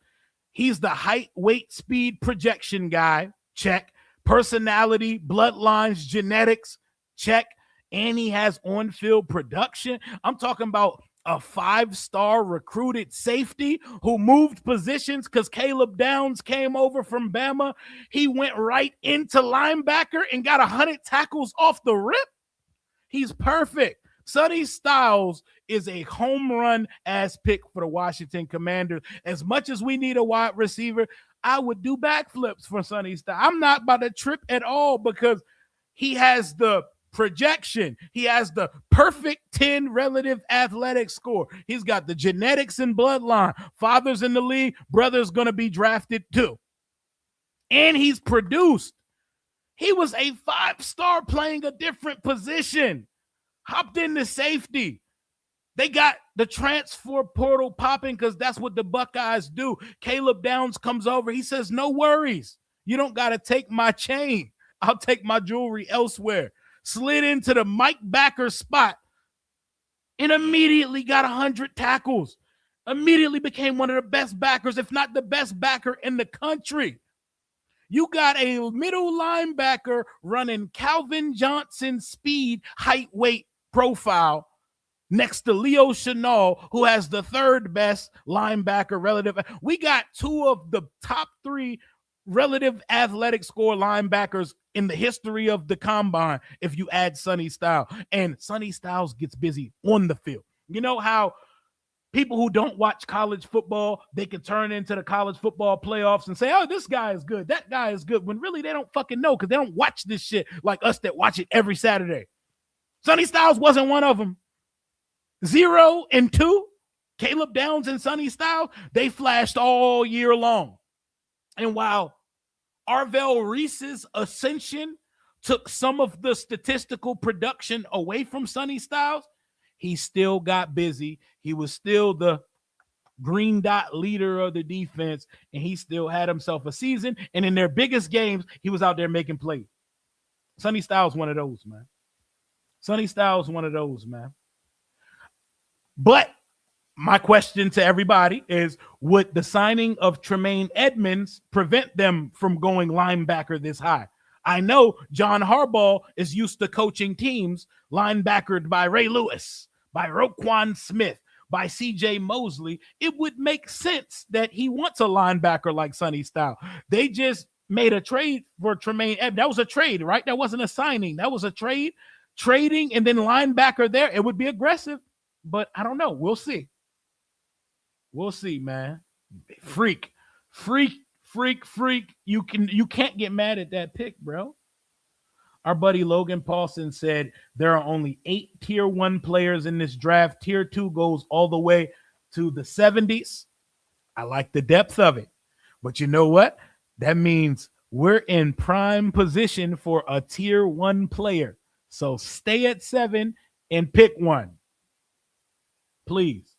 he's the height, weight, speed, projection guy. Check. Personality, bloodlines, genetics. Check. And he has on-field production. I'm talking about a 5-star recruited safety who moved positions because Caleb Downs came over from Bama. He went right into linebacker and got 100 tackles off the rip. He's perfect. Sonny Styles is a home run ass pick for the Washington Commanders. As much as we need a wide receiver, I would do backflips for Sonny Styles. I'm not about to trip at all because he has the projection. He has the perfect 10 relative athletic score. He's got the genetics and bloodline. Father's in the league. Brother's going to be drafted too. And he's produced. He was a 5-star playing a different position. Hopped into safety. They got the transfer portal popping because that's what the Buckeyes do. Caleb Downs comes over. He says, no worries. You don't got to take my chain. I'll take my jewelry elsewhere. Slid into the Mike Backer spot and immediately got 100 tackles. Immediately became one of the best backers, if not the best backer in the country. You got a middle linebacker running Calvin Johnson speed, height, weight profile next to Leo Chenal, who has the third best linebacker relative. We got 2 of the top 3 relative athletic score linebackers in the history of the combine if you add Sonny Styles. And Sonny Styles gets busy on the field. You know how people who don't watch college football, they can turn into the college football playoffs and say, oh, this guy is good, that guy is good, when really they don't fucking know because they don't watch this shit like us that watch it every Saturday. Sonny Styles wasn't one of them. 0 and 2, Caleb Downs and Sonny Styles, they flashed all year long. And while Arvell Reese's ascension took some of the statistical production away from Sonny Styles, he still got busy. He was still the green dot leader of the defense, and he still had himself a season. And in their biggest games, he was out there making plays. Sonny Styles, one of those, man. Sonny Styles, one of those, man. But my question to everybody is, would the signing of Tremaine Edmonds prevent them from going linebacker this high? I know John Harbaugh is used to coaching teams linebackered by Ray Lewis, by Roquan Smith, by C.J. Mosley. It would make sense that he wants a linebacker like Sonny Styles. They just made a trade for Tremaine Edmonds. That was a trade, right? That wasn't a signing. That was a trade. Trading and then linebacker there. It would be aggressive. But I don't know. We'll see. We'll see, man. Freak. You can't get mad at that pick, bro. Our buddy Logan Paulson said there are only 8 tier 1 players in this draft. Tier 2 goes all the way to the 70s. I like the depth of it. But you know what? That means we're in prime position for a tier 1 player. So stay at 7 and pick one. Please.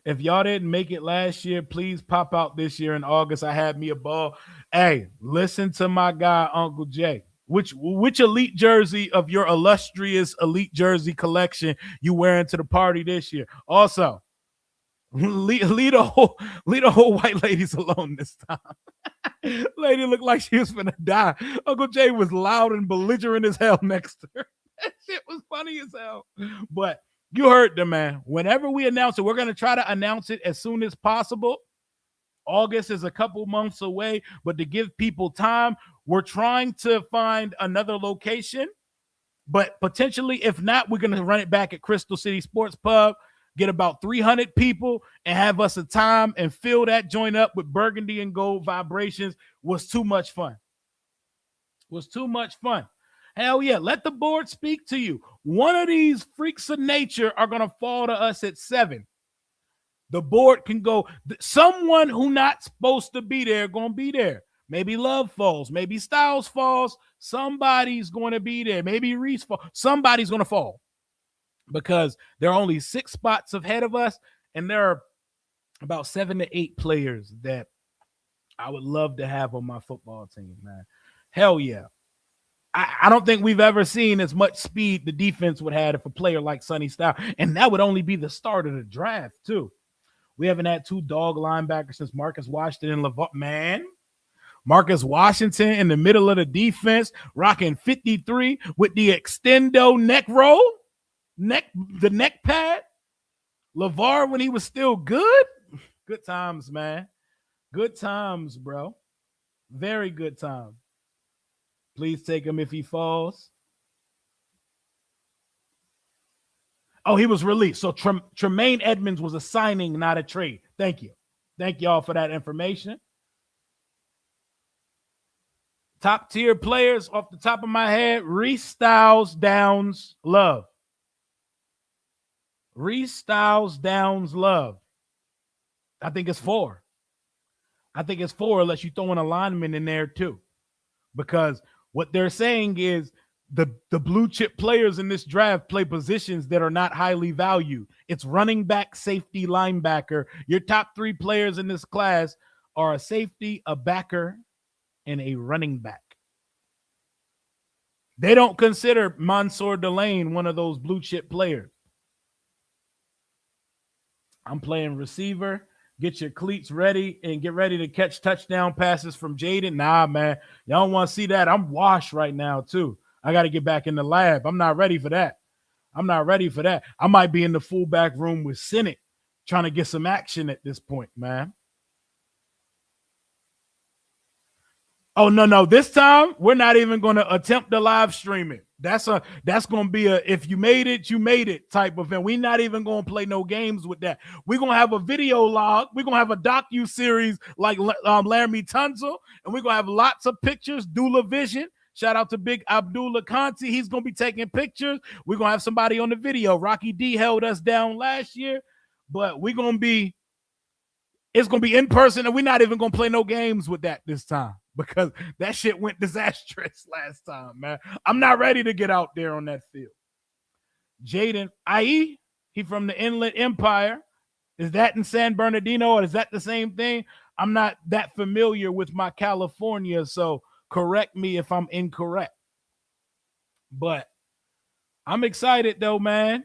If y'all didn't make it last year, please pop out this year in August. I had me a ball. Hey, listen to my guy, Uncle Jay. Which elite jersey of your illustrious elite jersey collection you wearing to the party this year? Also, leave the whole white ladies alone this time. Lady looked like she was gonna die. Uncle Jay was loud and belligerent as hell next to her. That shit was funny as hell. But you heard the man. Whenever we announce it, we're going to try to announce it as soon as possible. August is a couple months away, but to give people time, we're trying to find another location. But potentially, if not, we're going to run it back at Crystal City Sports Pub, get about 300 people, and have us a time and fill that joint up with burgundy and gold vibrations. Was too much fun. Was too much fun. Hell yeah, let the board speak to you. One of these freaks of nature are going to fall to us at 7. The board can go, someone who not supposed to be there going to be there. Maybe Love falls. Maybe Styles falls. Somebody's going to be there. Maybe Reese falls. Somebody's going to fall because there are only 6 spots ahead of us, and there are about 7 to 8 players that I would love to have on my football team, man. Hell yeah. I don't think we've ever seen as much speed the defense would have if a player like Sonny Styles, and that would only be the start of the draft, too. We haven't had 2 dog linebackers since Marcus Washington and LeVar. Man, Marcus Washington in the middle of the defense, rocking 53 with the extendo neck roll, the neck pad. LeVar when he was still good. Good times, man. Good times, bro. Very good times. Please take him if he falls. Oh, he was released. So Tremaine Edmonds was a signing, not a trade. Thank you. Thank y'all for that information. Top tier players off the top of my head, Reese Styles, Downs, Love. Reese Styles, Downs, Love. I think it's 4. I think it's 4 unless you throw an alignment in there too. Because what they're saying is the blue chip players in this draft play positions that are not highly valued. It's running back, safety, linebacker. Your top 3 players in this class are a safety, a backer, and a running back. They don't consider Mansour Delane one of those blue chip players. I'm playing receiver. Get your cleats ready and get ready to catch touchdown passes from Jayden. Nah, man. Y'all don't want to see that. I'm washed right now, too. I got to get back in the lab. I'm not ready for that. I might be in the fullback room with Senate trying to get some action at this point, man. Oh, no. This time, we're not even going to attempt to live stream it. That's going to be a if you made it, you made it type of event. We're not even going to play no games with that. We're going to have a video log. We're going to have a docu-series like Laramie Tunsil, and we're going to have lots of pictures, Dula Vision. Shout out to Big Abdullah Kanti. He's going to be taking pictures. We're going to have somebody on the video. Rocky D held us down last year, but it's going to be in person, and we're not even going to play no games with that this time. Because that shit went disastrous last time, man. I'm not ready to get out there on that field. Jaden, i.e., he from the Inland Empire. Is that in San Bernardino, or is that the same thing? I'm not that familiar with my California, so correct me if I'm incorrect. But I'm excited, though, man.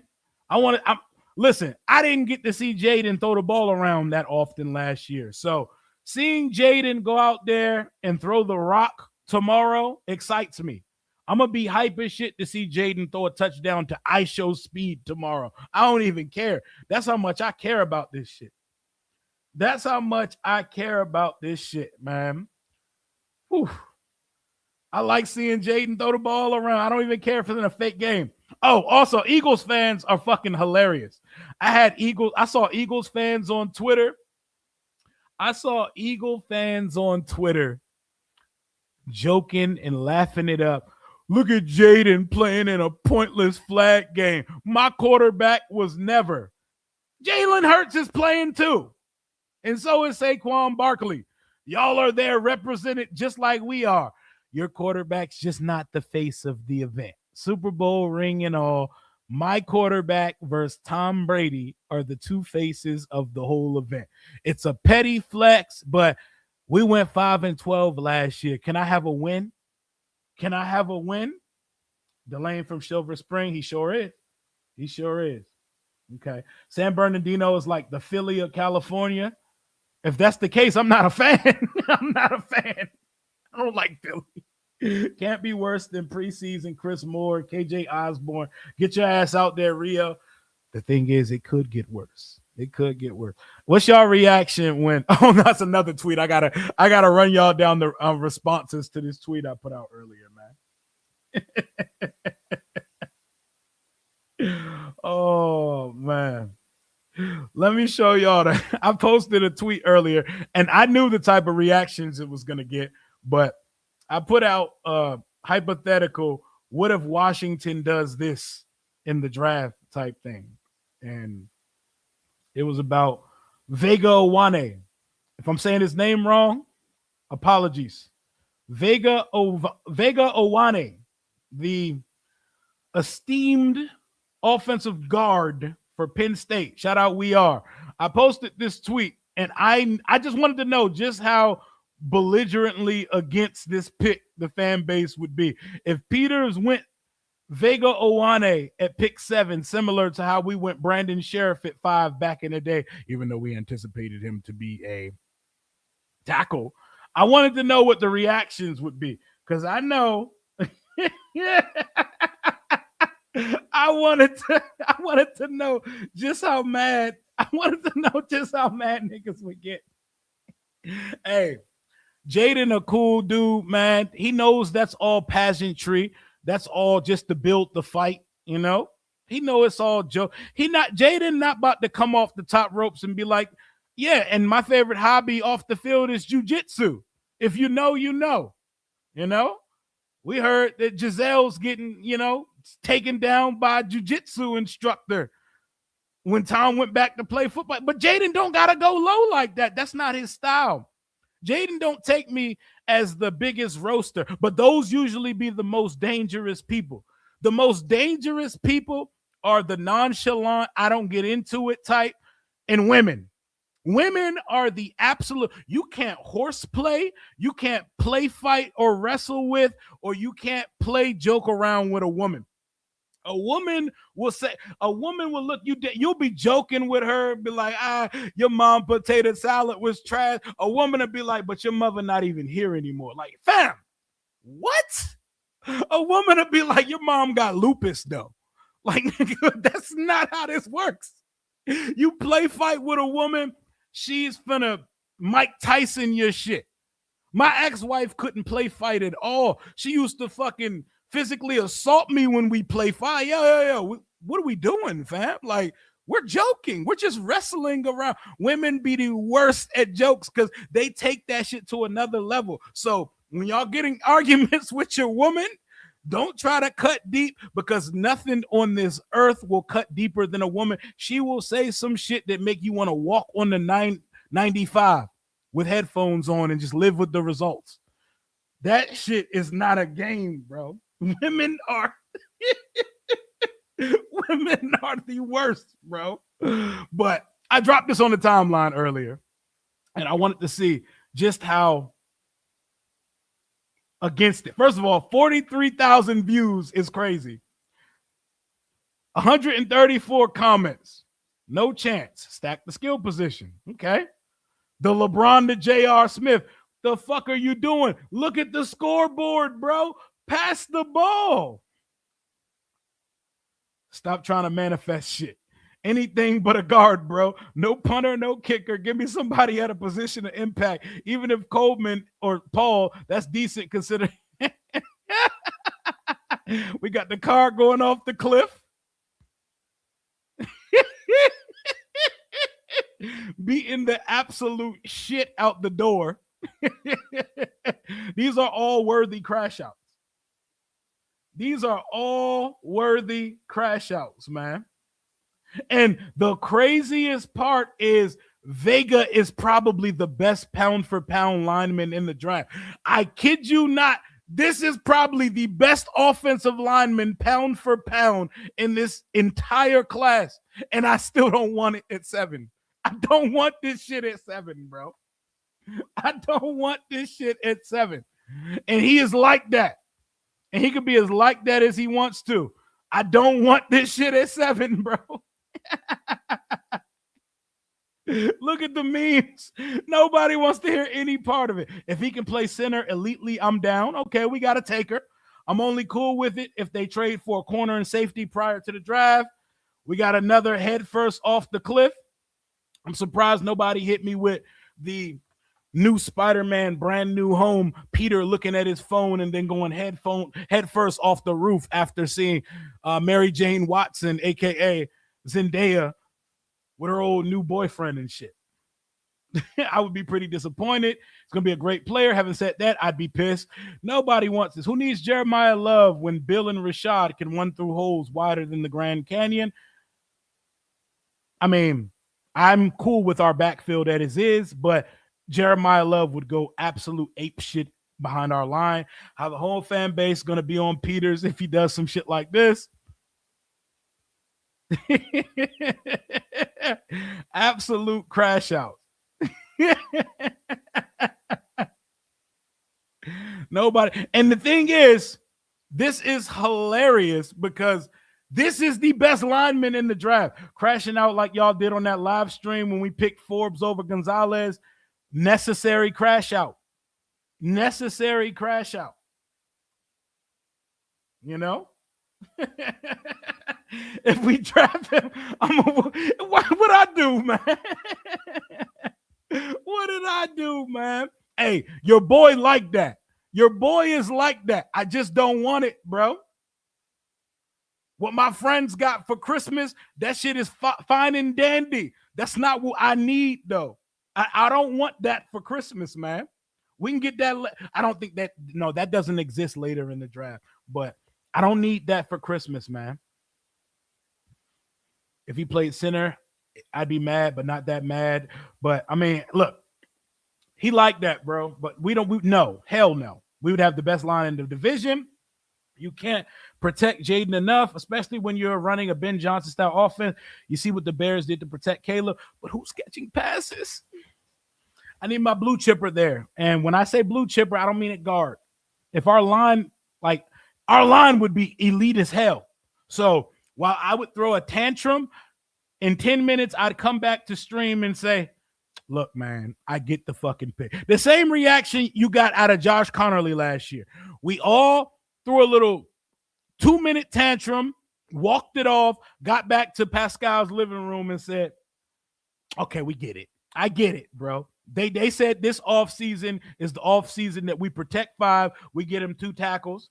Listen, I didn't get to see Jayden throw the ball around that often last year, so seeing Jayden go out there and throw the rock tomorrow excites me. I'm going to be hype as shit to see Jayden throw a touchdown to ISO speed tomorrow. I don't even care. That's how much I care about this shit. Man. Whew. I like seeing Jayden throw the ball around. I don't even care if it's in a fake game. Oh, also, Eagles fans are fucking hilarious. I saw Eagles fans on Twitter. Joking and laughing it up. Look at Jayden playing in a pointless flag game. My quarterback was never. Jalen Hurts is playing too. And so is Saquon Barkley. Y'all are there represented just like we are. Your quarterback's just not the face of the event. Super Bowl ring and all. My quarterback versus Tom Brady are the two faces of the whole event. It's a petty flex, but we went 5-12 last year. Can I have a win? Delane from Silver Spring, he sure is. Okay. San Bernardino is like the Philly of California. If that's the case, I'm not a fan. I don't like Philly. Can't be worse than preseason Chris Moore, KJ Osborne. Get your ass out there, Rio. The thing is, it could get worse. What's y'all reaction when? Oh, that's another tweet. I gotta run y'all down the responses to this tweet I put out earlier, man. Oh man, let me show y'all that. I posted a tweet earlier, and I knew the type of reactions it was gonna get, but I put out hypothetical, what if Washington does this in the draft type thing? And it was about Vega Owane. If I'm saying his name wrong, apologies. Vega Owane, the esteemed offensive guard for Penn State. Shout out, we are. I posted this tweet, and I just wanted to know just how belligerently against this pick the fan base would be. If Peters went Vega Owane at pick 7, similar to how we went Brandon Sheriff at 5 back in the day, even though we anticipated him to be a tackle, I wanted to know what the reactions would be, because I know I wanted to know just how mad niggas would get. Hey, Jayden a cool dude, man. He knows that's all pageantry. That's all just to build the fight, you know? He know it's all joke. Jayden not about to come off the top ropes and be like, yeah, and my favorite hobby off the field is jujitsu. If you know, you know. You know, we heard that Giselle's getting, taken down by a jiu-jitsu instructor when Tom went back to play football. But Jayden don't gotta go low like that. That's not his style. Jayden don't take me as the biggest roaster, but those usually be the most dangerous people. The most dangerous people are the nonchalant, I don't get into it type, and women. Women are the absolute, you can't horseplay, you can't play fight or wrestle with, or you can't play joke around with a woman. A woman will look you, you'll be joking with her, be like, your mom potato salad was trash. A woman will be like, but your mother not even here anymore. Like, fam, what? A woman will be like, your mom got lupus though. Like, that's not how this works. You play fight with a woman, she's finna Mike Tyson your shit. My ex-wife couldn't play fight at all. She used to fucking physically assault me when we play fight. Yo. What are we doing, fam? Like, we're joking. We're just wrestling around. Women be the worst at jokes because they take that shit to another level. So when y'all getting arguments with your woman, don't try to cut deep, because nothing on this earth will cut deeper than a woman. She will say some shit that make you want to walk on the 995 with headphones on and just live with the results. That shit is not a game, bro. Women are the worst, bro. But I dropped this on the timeline earlier, and I wanted to see just how against it. First of all, 43,000 views is crazy. 134 comments. No chance. Stack the skill position. Okay. The LeBron to J.R. Smith. The fuck are you doing? Look at the scoreboard, bro. Pass the ball. Stop trying to manifest shit. Anything but a guard, bro. No punter, no kicker. Give me somebody at a position of impact. Even if Coleman or Paul, that's decent considering. We got the car going off the cliff. Beating the absolute shit out the door. These are all worthy crash outs. These are all worthy crash outs, man. And the craziest part is Vega is probably the best pound for pound lineman in the draft. I kid you not. This is probably the best offensive lineman pound for pound in this entire class. And I still don't want it at 7. I don't want this shit at 7, bro. I don't want this shit at 7. And he is like that. And he could be as like that as he wants to. I don't want this shit at 7, bro. Look at the memes. Nobody wants to hear any part of it. If he can play center elitely, I'm down. Okay, we got a taker. I'm only cool with it if they trade for a corner and safety prior to the draft. We got another head first off the cliff. I'm surprised nobody hit me with the new Spider-Man brand new home, Peter looking at his phone and then going head first off the roof after seeing Mary Jane Watson, aka Zendaya, with her old new boyfriend and shit. I would be pretty disappointed. It's gonna be a great player. Having said that, I'd be pissed. Nobody wants this. Who needs Jeremiah Love when Bill and Rashad can run through holes wider than the Grand Canyon? I mean, I'm cool with our backfield as is, but Jeremiah Love would go absolute ape shit behind our line. How the whole fan base is going to be on Peters if he does some shit like this. Absolute crash out. Nobody. And the thing is, this is hilarious because this is the best lineman in the draft. Crashing out like y'all did on that live stream when we picked Forbes over Gonzalez. Necessary crash out. Necessary crash out. You know? If we draft him, what would I do, man? What did I do, man? Hey, your boy like that. Your boy is like that. I just don't want it, bro. What my friends got for Christmas, that shit is fine and dandy. That's not what I need, though. I don't want that for Christmas, man. We can get that. I don't think that, no, that doesn't exist later in the draft, but I don't need that for Christmas, man. If he played center, I'd be mad, but not that mad. But I mean, look, he liked that, bro. But no, hell no. We would have the best line in the division. You can't protect Jayden enough, especially when you're running a Ben Johnson style offense. You see what the Bears did to protect Caleb, but who's catching passes? I need my blue chipper there. And when I say blue chipper, I don't mean at guard. If our line would be elite as hell. So while I would throw a tantrum, in 10 minutes, I'd come back to stream and say, look, man, I get the fucking pick. The same reaction you got out of Josh Connerly last year. We all threw a little 2-minute tantrum, walked it off, got back to Pascal's living room and said, okay, we get it. I get it, bro. They said this offseason is the offseason that we protect 5. We get him 2 tackles.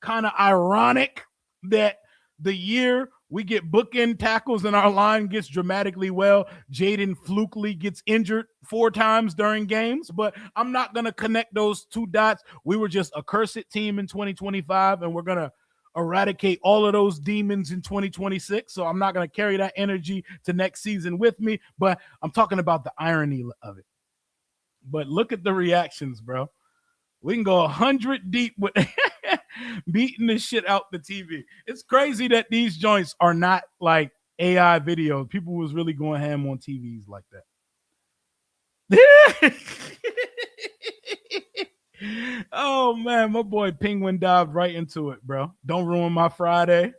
Kind of ironic that the year we get bookend tackles and our line gets dramatically well, Jayden flukely gets injured 4 times during games, but I'm not going to connect those 2 dots. We were just a cursed team in 2025, and we're going to eradicate all of those demons in 2026, so I'm not going to carry that energy to next season with me, but I'm talking about the irony of it. But look at the reactions, bro. We can go 100 deep with beating the shit out the TV. It's crazy that these joints are not like AI videos. People was really going ham on TVs like that. Oh, man, my boy Penguin dived right into it, bro. Don't ruin my Friday.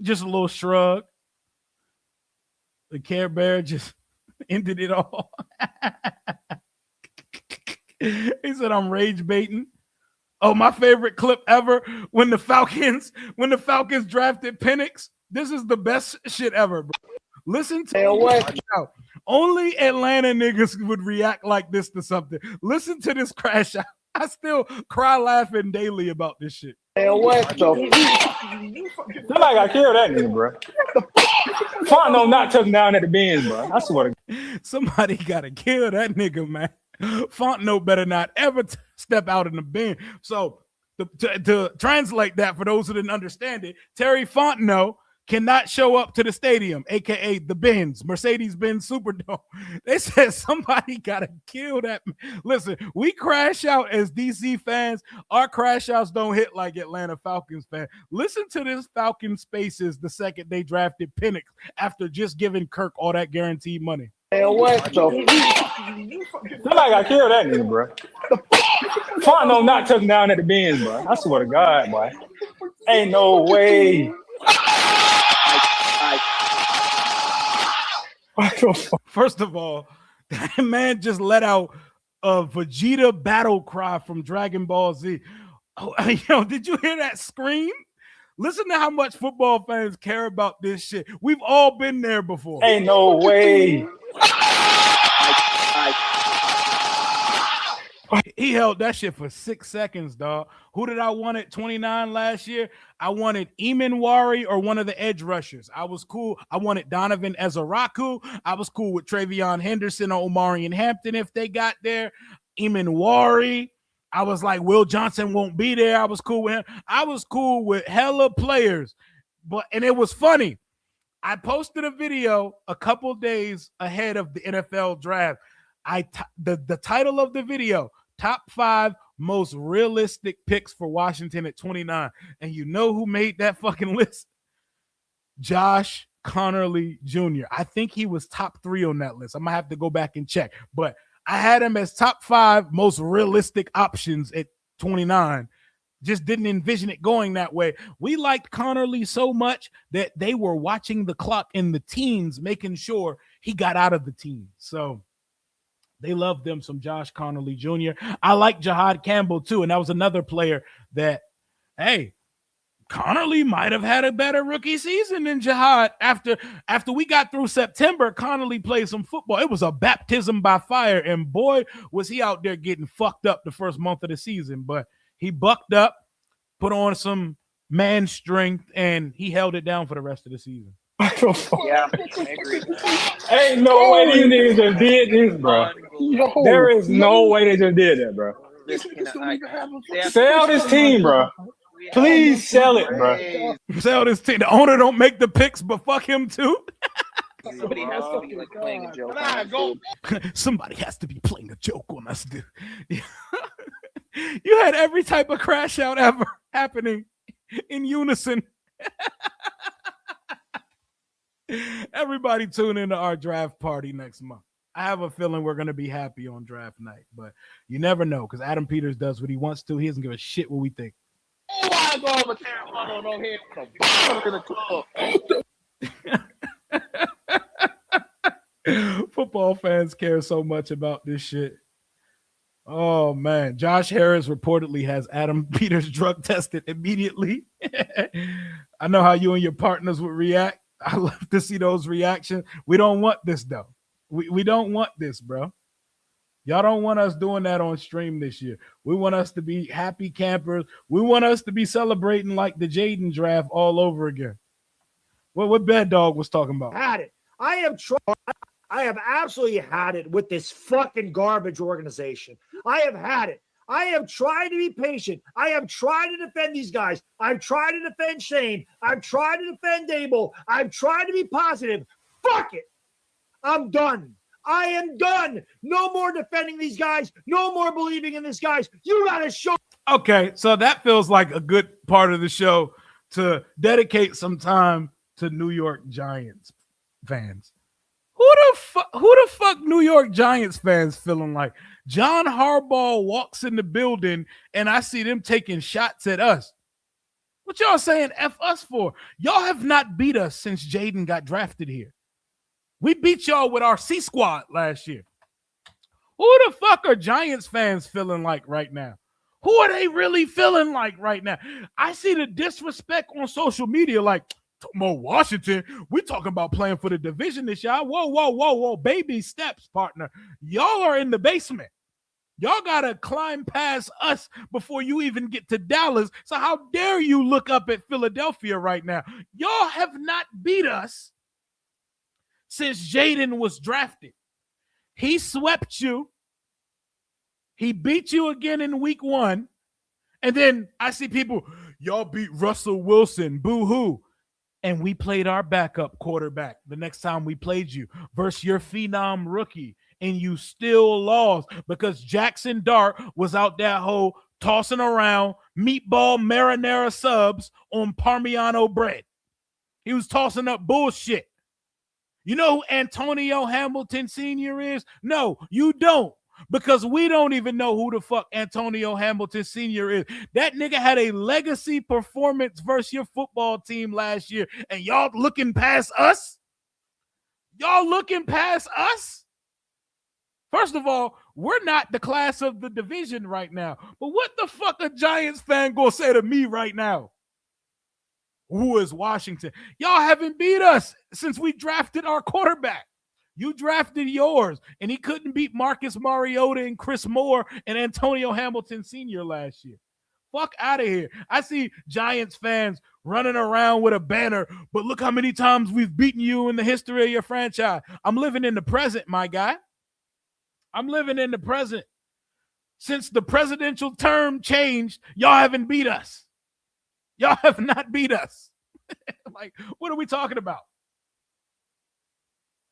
Just a little shrug. The Care Bear just ended it all. He said, I'm rage baiting. Oh, my favorite clip ever, when the Falcons drafted Penix. This is the best shit ever, bro. Listen to only Atlanta niggas would react like this to something. Listen to this crash out. I still cry laughing daily about this shit. Somebody got killed that nigga, bro. Fontenot not touching down at the Benz, bro. I swear to God. Somebody gotta kill that nigga, man. Fontenot better not ever step out in the bin. So to translate that for those who didn't understand it, Terry Fontenot cannot show up to the stadium, aka the Benz, Mercedes-Benz Superdome. They said somebody gotta kill that. Listen, we crash out as DC fans. Our crash outs don't hit like Atlanta Falcons fans. Listen to this Falcon Spaces the second they drafted Penix after just giving Kirk all that guaranteed money. Somebody got killed that nigga, bro. Fontenot not touching down at the Benz, bro. I swear to God, boy. Ain't no way. First of all, that man just let out a Vegeta battle cry from Dragon Ball Z. Oh, yo, did you hear that scream? Listen to how much football fans care about this shit. We've all been there before. Ain't no way. He held that shit for 6 seconds, dog. Who did I want at 29 last year? I wanted Eamon or one of the edge rushers. I was cool. I wanted Donovan Ezaraku. I was cool with Travion Henderson or Omarion Hampton if they got there. Eamon I was like, Will Johnson won't be there. I was cool with him. I was cool with hella players. And it was funny. I posted a video a couple days ahead of the NFL draft. The title of the video, Top 5 Most Realistic Picks for Washington at 29. And you know who made that fucking list? Josh Connerly Jr. I think he was top 3 on that list. I'm going to have to go back and check. But I had him as top 5 most realistic options at 29. Just didn't envision it going that way. We liked Connerly so much that they were watching the clock in the teens, making sure he got out of the teens. So they loved them some Josh Connerly Jr. I like Jahad Campbell too, and that was another player that, hey, Connerly might have had a better rookie season than Jahad. After we got through September, Connerly played some football. It was a baptism by fire, and boy, was he out there getting fucked up the first month of the season. But he bucked up, put on some man strength, and he held it down for the rest of the season. Yeah, I agree. Ain't no way these niggas just did this, bro. There is no way they just did that, bro. Sell this team, bro. Please sell it, bro. Sell this team. The owner don't make the picks, but fuck him too. Somebody has to be like playing a joke. Somebody has to be playing a joke on us, dude. You had every type of crash out ever happening in unison. Everybody tune into our draft party next month. I have a feeling we're going to be happy on draft night, but you never know because Adam Peters does what he wants to. He doesn't give a shit what we think. Football fans care so much about this shit. Oh, man. Josh Harris reportedly has Adam Peters drug tested immediately. I know how you and your partners would react. I love to see those reactions. We don't want this, though. We don't want this, bro. Y'all don't want us doing that on stream this year. We want us to be happy campers. We want us to be celebrating like the Jayden draft all over again. What Bad Dog was talking about? Had it. I have absolutely had it with this fucking garbage organization. I have had it. I am trying to be patient. I am trying to defend these guys. I'm trying to defend Shane. I'm trying to defend Abel. I'm trying to be positive. Fuck it. I'm done. I am done. No more defending these guys. No more believing in these guys. You got to show. Okay, so that feels like a good part of the show to dedicate some time to New York Giants fans. Who the fuck New York Giants fans feeling like? John Harbaugh walks in the building and I see them taking shots at us. What y'all saying F us for? Y'all have not beat us since Jayden got drafted here. We beat y'all with our C squad last year. Who the fuck are Giants fans feeling like right now? Who are they really feeling like right now? I see the disrespect on social media like, Mo Washington, we talking about playing for the division this year. Whoa. Baby steps, partner. Y'all are in the basement. Y'all got to climb past us before you even get to Dallas. So how dare you look up at Philadelphia right now? Y'all have not beat us since Jayden was drafted. He swept you. He beat you again in week 1. And then I see people, y'all beat Russell Wilson. Boo-hoo. And we played our backup quarterback the next time we played you versus your phenom rookie. And you still lost because Jackson Dart was out that hole tossing around meatball marinara subs on Parmigiano bread. He was tossing up bullshit. You know who Antonio Hamilton Sr. is? No, you don't. Because we don't even know who the fuck Antonio Hamilton Sr. is. That nigga had a legacy performance versus your football team last year. And y'all looking past us? Y'all looking past us? First of all, we're not the class of the division right now. But what the fuck a Giants fan gonna say to me right now? Who is Washington? Y'all haven't beat us since we drafted our quarterback. You drafted yours, and he couldn't beat Marcus Mariota and Chris Moore and Antonio Hamilton Sr. last year. Fuck out of here. I see Giants fans running around with a banner, but look how many times we've beaten you in the history of your franchise. I'm living in the present, my guy. I'm living in the present. Since the presidential term changed, y'all haven't beat us. Y'all have not beat us. Like, what are we talking about?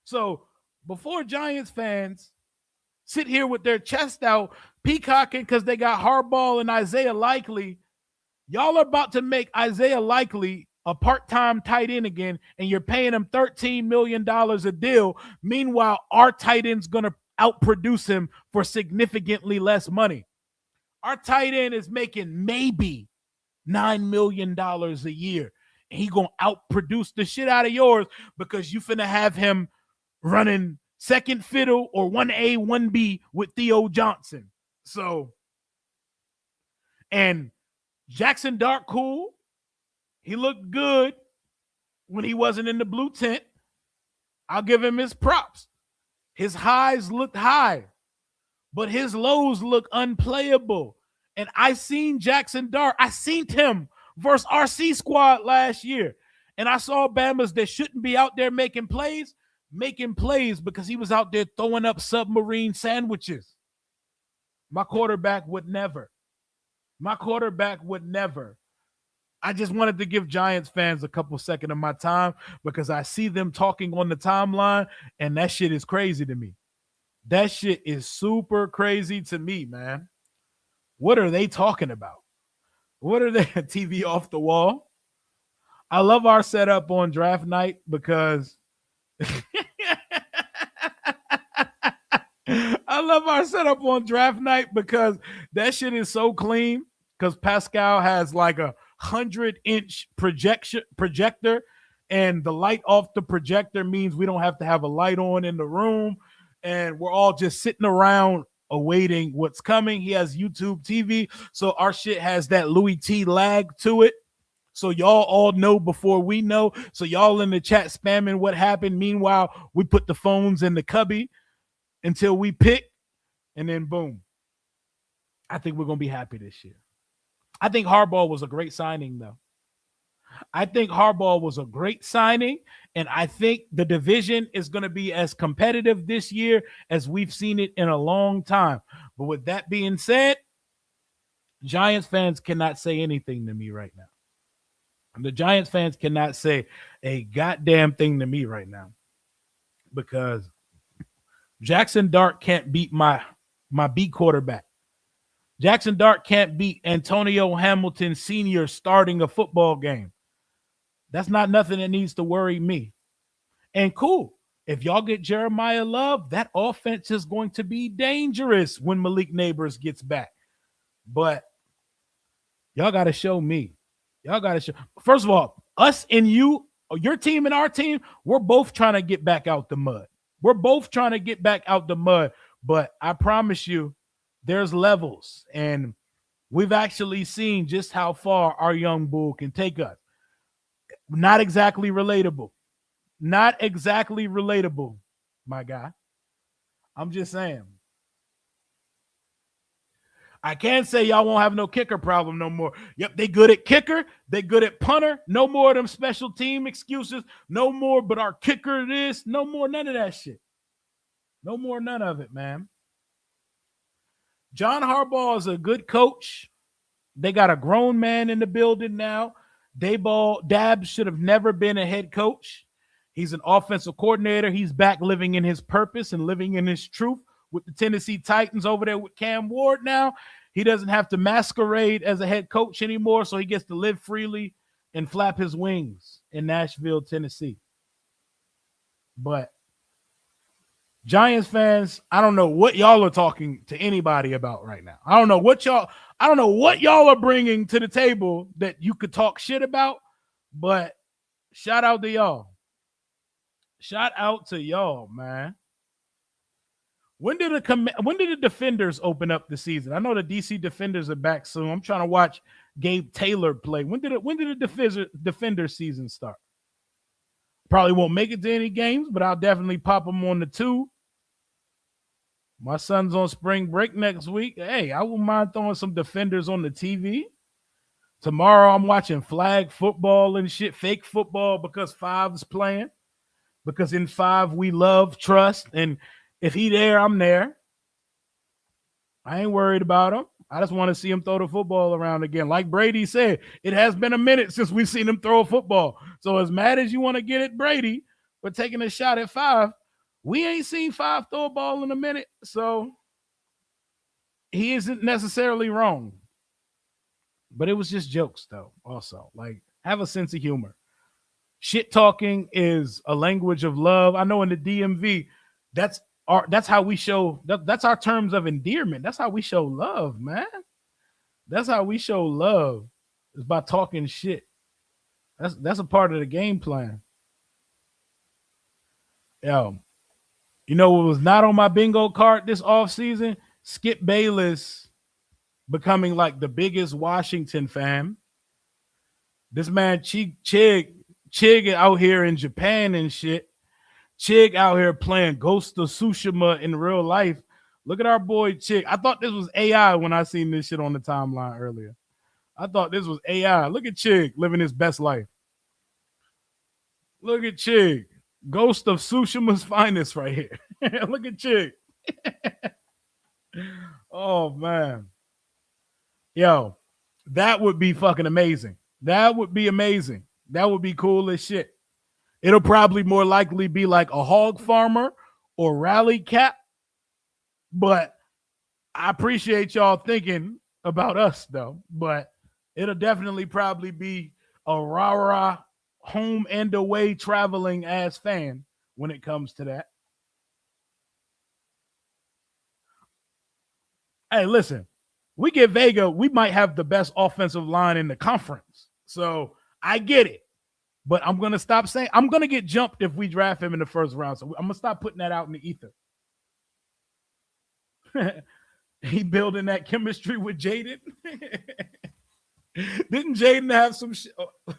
So, before Giants fans sit here with their chest out, peacocking because they got Harbaugh and Isaiah Likely, y'all are about to make Isaiah Likely a part-time tight end again, and you're paying him $13 million a deal. Meanwhile, our tight end's going to outproduce him for significantly less money. Our tight end is making maybe $9 million a year. And he going to outproduce the shit out of yours because you finna have him running second fiddle or 1A, 1B with Theo Johnson. So, and Jackson Dart, cool. He looked good when he wasn't in the blue tent. I'll give him his props. His highs looked high, but his lows look unplayable. And I seen Jackson Dart. I seen him versus RC squad last year. And I saw Bamas that shouldn't be out there making plays because he was out there throwing up submarine sandwiches. My quarterback would never. I just wanted to give Giants fans a couple seconds of my time because I see them talking on the timeline, and that shit is crazy to me. That shit is super crazy to me, man. What are they talking about? What are they? TV off the wall? I love our setup on draft night because that shit is so clean because Pascal has like a 100-inch projector, and the light off the projector means we don't have to have a light on in the room, and we're all just sitting around awaiting what's coming. He has YouTube TV, so our shit has that Louis T lag to it. So y'all all know before we know. So y'all in the chat spamming what happened. Meanwhile, we put the phones in the cubby until we pick, and then boom. I think we're going to be happy this year. I think Harbaugh was a great signing, though. I think Harbaugh was a great signing, and I think the division is going to be as competitive this year as we've seen it in a long time. But with that being said, Giants fans cannot say anything to me right now. The Giants fans cannot say a goddamn thing to me right now because Jackson Dart can't beat my B quarterback. Jackson Dart can't beat Antonio Hamilton Sr. starting a football game. That's not nothing that needs to worry me. And cool, if y'all get Jeremiah Love, that offense is going to be dangerous when Malik Neighbors gets back. But y'all got to show me. First of all, us and you, your team and our team, we're both trying to get back out the mud. But I promise you, there's levels, and we've actually seen just how far our young bull can take us. Not exactly relatable, my guy. I'm just saying. I can't say y'all won't have no kicker problem no more. Yep, they good at kicker. They good at punter. No more of them special team excuses. No more, but our kicker this. No more, none of that shit. No more, none of it, man. John Harbaugh is a good coach. They got a grown man in the building now. Dabbs should have never been a head coach. He's an offensive coordinator. He's back living in his purpose and living in his truth with the Tennessee Titans over there with Cam Ward now. He doesn't have to masquerade as a head coach anymore, so he gets to live freely and flap his wings in Nashville, Tennessee. But Giants fans, I don't know what y'all are talking to anybody about right now. I don't know what y'all are bringing to the table that you could talk shit about, but shout out to y'all. Shout out to y'all, man. When did the Defenders open up the season? I know the DC Defenders are back soon. I'm trying to watch Gabe Taylor play. When did the Defender season start? Probably won't make it to any games, but I'll definitely pop them on the 2. My son's on spring break next week. Hey, I wouldn't mind throwing some Defenders on the TV. Tomorrow I'm watching flag football and shit, fake football because 5's playing. Because in 5 we love, trust, and if he there, I'm there. I ain't worried about him. I just want to see him throw the football around again. Like Brady said, it has been a minute since we've seen him throw a football. So as mad as you want to get at Brady for taking a shot at 5, we ain't seen 5 throw a ball in a minute. So he isn't necessarily wrong. But it was just jokes, though, also. Like, have a sense of humor. Shit talking is a language of love. I know in the DMV, that's how we show, that's our terms of endearment. That's how we show love, man. That's how we show love, is by talking shit. That's a part of the game plan. Yo, you know what was not on my bingo card this offseason? Skip Bayless becoming like the biggest Washington fan. This man, Chig out here in Japan and shit. Chig out here playing Ghost of Tsushima in real life. Look at our boy Chig. I thought this was AI when I seen this shit on the timeline earlier. I thought this was AI. Look at Chig living his best life. Look at Chig. Ghost of Tsushima's finest right here. Look at Chig. Oh, man. Yo, that would be fucking amazing. That would be amazing. That would be cool as shit. It'll probably more likely be like a hog farmer or rally cap. But I appreciate y'all thinking about us, though. But it'll definitely probably be a rah-rah home and away traveling ass fan when it comes to that. Hey, listen, we get Vega, we might have the best offensive line in the conference. So I get it. But I'm going to stop saying, I'm going to get jumped if we draft him in the first round. So I'm going to stop putting that out in the ether. He building that chemistry with Jayden. Didn't Jayden have some shit?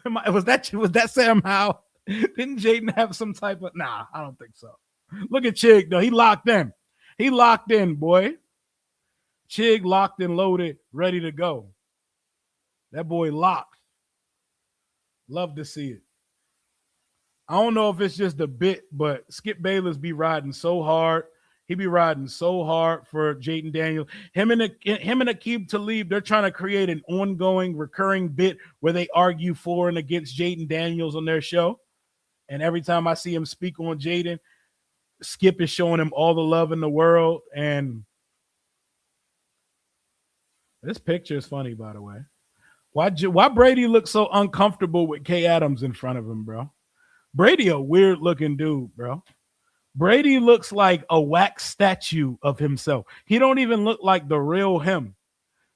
Was that Sam Howell? Didn't Jayden have some type of? Nah, I don't think so. Look at Chig though. He locked in. He locked in, boy. Chig locked and loaded, ready to go. That boy locked. Love to see it. I don't know if it's just a bit, but Skip Bayless be riding so hard. He be riding so hard for Jaden Daniels. Him and Aqib Talib, they're trying to create an ongoing, recurring bit where they argue for and against Jaden Daniels on their show. And every time I see him speak on Jayden, Skip is showing him all the love in the world. And this picture is funny, by the way. Why Brady looks so uncomfortable with Kay Adams in front of him, bro? Brady a weird looking dude, bro. Brady looks like a wax statue of himself. He don't even look like the real him.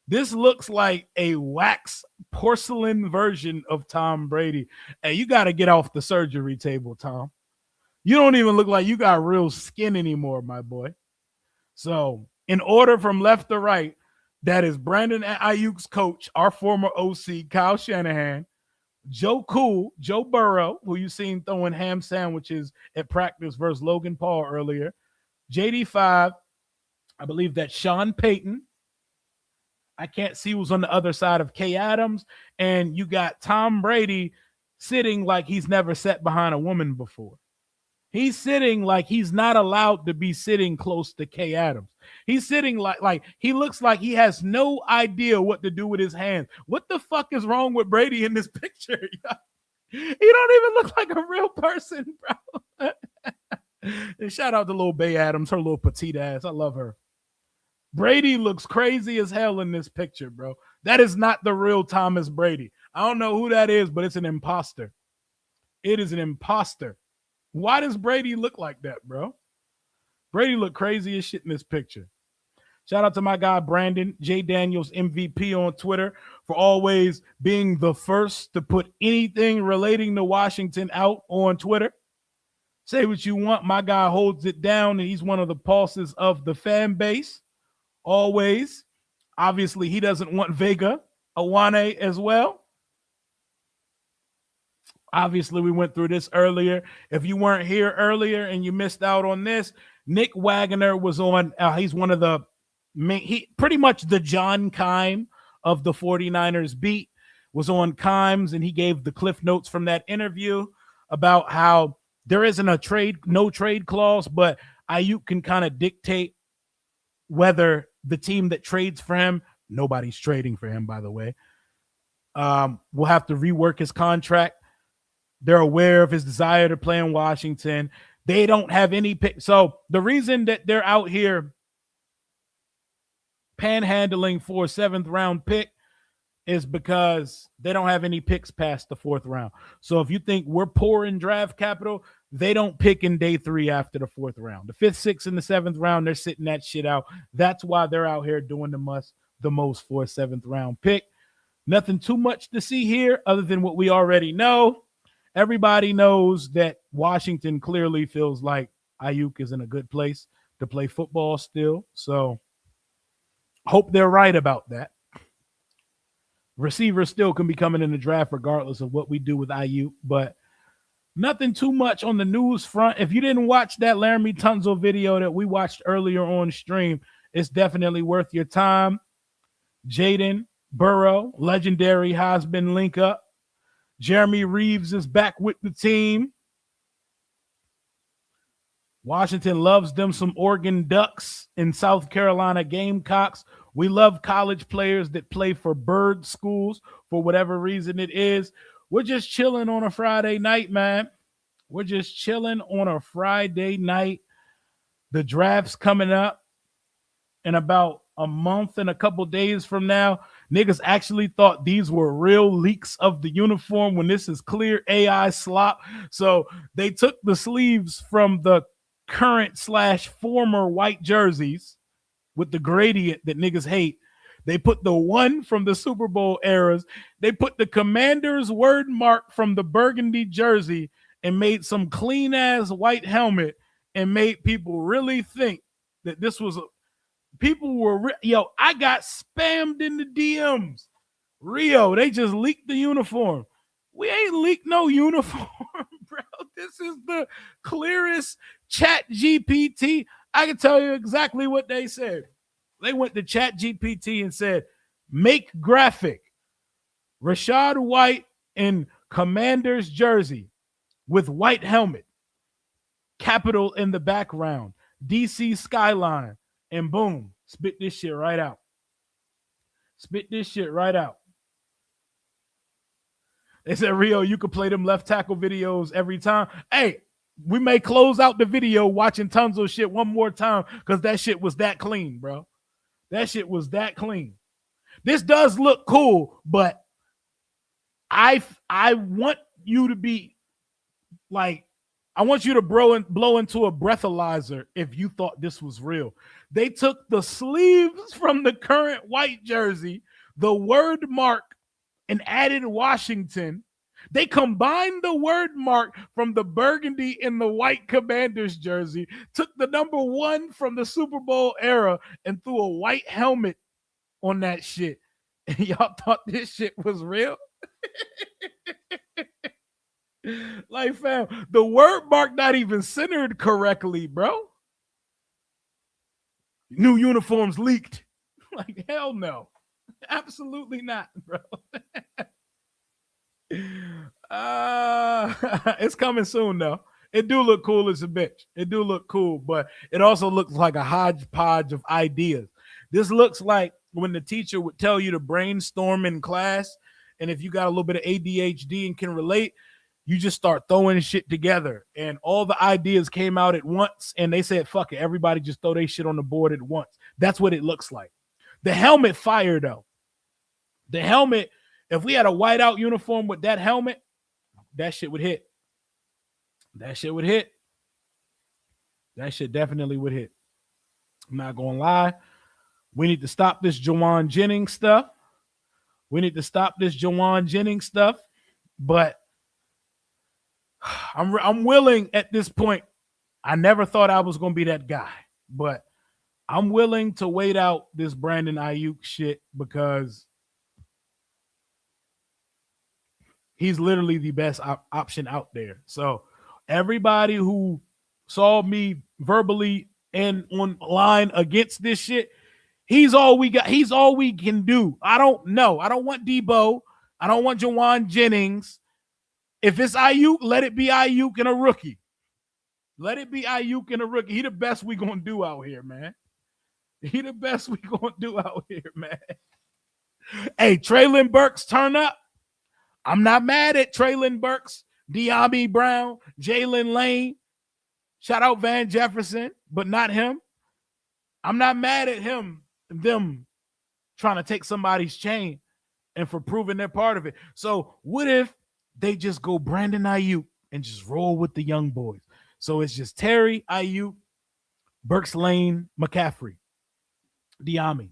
This looks like a wax porcelain version of Tom Brady. Hey, you got to get off the surgery table, Tom. You don't even look like you got real skin anymore, my boy. So, in order from left to right, that is Brandon Aiyuk's coach, our former OC, Kyle Shanahan, Joe Burrow, who you seen throwing ham sandwiches at practice versus Logan Paul earlier. JD5, I believe that's Sean Payton. I can't see who's on the other side of Kay Adams. And you got Tom Brady sitting like he's never sat behind a woman before. He's sitting like he's not allowed to be sitting close to Kay Adams. He's sitting like he looks like he has no idea what to do with his hands. What the fuck is wrong with Brady in this picture? He don't even look like a real person, bro. And shout out to little Bay Adams, her little petite ass. I love her. Brady looks crazy as hell in this picture, bro. That is not the real Thomas Brady. I don't know who that is, but it's an imposter. It is an imposter. Why does Brady look like that, bro? Brady look crazy as shit in this picture. Shout out to my guy, Brandon, J. Daniels MVP on Twitter, for always being the first to put anything relating to Washington out on Twitter. Say what you want. My guy holds it down, and he's one of the pulses of the fan base. Always. Obviously, he doesn't want Vega Awane as well. Obviously, we went through this earlier. If you weren't here earlier and you missed out on this, Nick Wagner was on. He's one of the pretty much the John Keim of the 49ers beat, was on Keims, and he gave the cliff notes from that interview about how there isn't a no trade clause, but Aiyuk can kind of dictate whether the team that trades for him, nobody's trading for him, by the way, will have to rework his contract. They're aware of his desire to play in Washington. They don't have any pick. So the reason that they're out here panhandling for a 7th round pick is because they don't have any picks past the 4th round. So if you think we're poor in draft capital, they don't pick in day 3 after the 4th round. The 5th, 6th, and the 7th round, they're sitting that shit out. That's why they're out here doing the most for a 7th round pick. Nothing too much to see here other than what we already know. Everybody knows that Washington clearly feels like Aiyuk is in a good place to play football still. So hope they're right about that. Receivers still can be coming in the draft regardless of what we do with Aiyuk, but nothing too much on the news front. If you didn't watch that Laramie Tunsil video that we watched earlier on stream, it's definitely worth your time. Jaden, Burrow, legendary Heisman link up. Jeremy Reeves is back with the team. Washington loves them some Oregon Ducks and South Carolina Gamecocks. We love college players that play for bird schools for whatever reason it is. We're just chilling on a Friday night, man. We're just chilling on a Friday night. The draft's coming up in about a month and a couple days from now. Niggas actually thought these were real leaks of the uniform when this is clear AI slop. So they took the sleeves from the current / former white jerseys with the gradient that niggas hate. They put the one from the Super Bowl eras. They put the Commanders word mark from the burgundy jersey and made some clean ass white helmet and made people really think that this was people were I got spammed in the DMs. Rio, they just leaked the uniform. We ain't leaked no uniform, bro. This is the clearest Chat GPT. I can tell you exactly what they said. They went to Chat GPT and said, make graphic Rachaad White in Commander's jersey with white helmet, capital in the background, DC skyline, and boom, spit this shit right out. Spit this shit right out. They said, Rio, you could play them left tackle videos every time. Hey, we may close out the video watching Tunsil shit one more time because that shit was that clean, bro. That shit was that clean. This does look cool, but I want you to be like, I want you to blow into a breathalyzer if you thought this was real. They took the sleeves from the current white jersey, the word mark, and added Washington. They combined the word mark from the burgundy in the white Commanders jersey, took the number 1 from the Super Bowl era, and threw a white helmet on that shit. And y'all thought this shit was real? Like, fam, the word mark not even centered correctly, bro. New uniforms leaked. Like, hell no. Absolutely not, bro. It's coming soon, though. It do look cool as a bitch. It do look cool, but it also looks like a hodgepodge of ideas. This looks like when the teacher would tell you to brainstorm in class, and if you got a little bit of ADHD and can relate, you just start throwing shit together, and all the ideas came out at once, and they said, fuck it, everybody just throw their shit on the board at once. That's what it looks like. The helmet fire, though. The helmet, if we had a whiteout uniform with that helmet, that shit would hit. That shit would hit. That shit definitely would hit. I'm not going to lie. We need to stop this Jawan Jennings stuff. But I'm willing at this point. I never thought I was going to be that guy, but I'm willing to wait out this Brandon Aiyuk shit because he's literally the best option out there. So everybody who saw me verbally and online against this shit, he's all we got. He's all we can do. I don't know. I don't want Debo. I don't want Jawan Jennings. If it's Aiyuk, let it be Aiyuk and a rookie. Let it be Aiyuk and a rookie. He the best we gonna do out here, man. He the best we gonna do out here, man. Hey, Traylon Burks turn up. I'm not mad at Traylon Burks, De'Ami Brown, Jalen Lane. Shout out Van Jefferson, but not him. I'm not mad at them trying to take somebody's chain and for proving they're part of it. So what if they just go Brandon Aiyuk and just roll with the young boys? So it's just Terry, Aiyuk, Burks Lane, McCaffrey, De'Ami.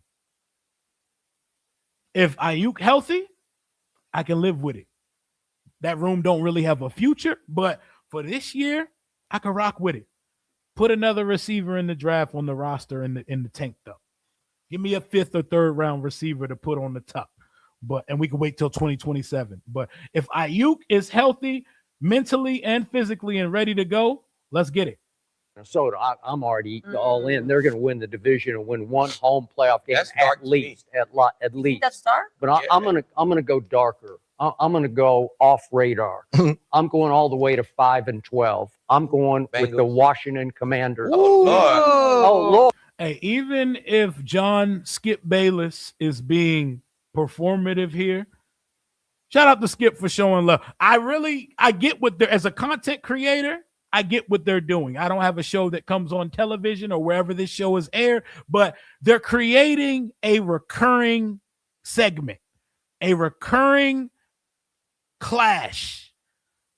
If Aiyuk healthy, I can live with it. That room don't really have a future, but for this year, I can rock with it. Put another receiver in the draft on the roster in the tank, though. Give me a 5th or 3rd round receiver to put on the top. And we can wait till 2027. But if Aiyuk is healthy mentally and physically and ready to go, let's get it. Minnesota, I'm already all in. They're going to win the division and win one home playoff game at least. At least. That's dark. But I'm gonna go darker. I'm going to go off radar. I'm going all the way to 5-12. I'm going with the Washington Commanders. Oh, Lord. Hey, even if John Skip Bayless is being performative here, shout out to Skip for showing love. I get what they're, as a content creator, I get what they're doing. I don't have a show that comes on television or wherever this show is aired, but they're creating a recurring segment, a recurring clash.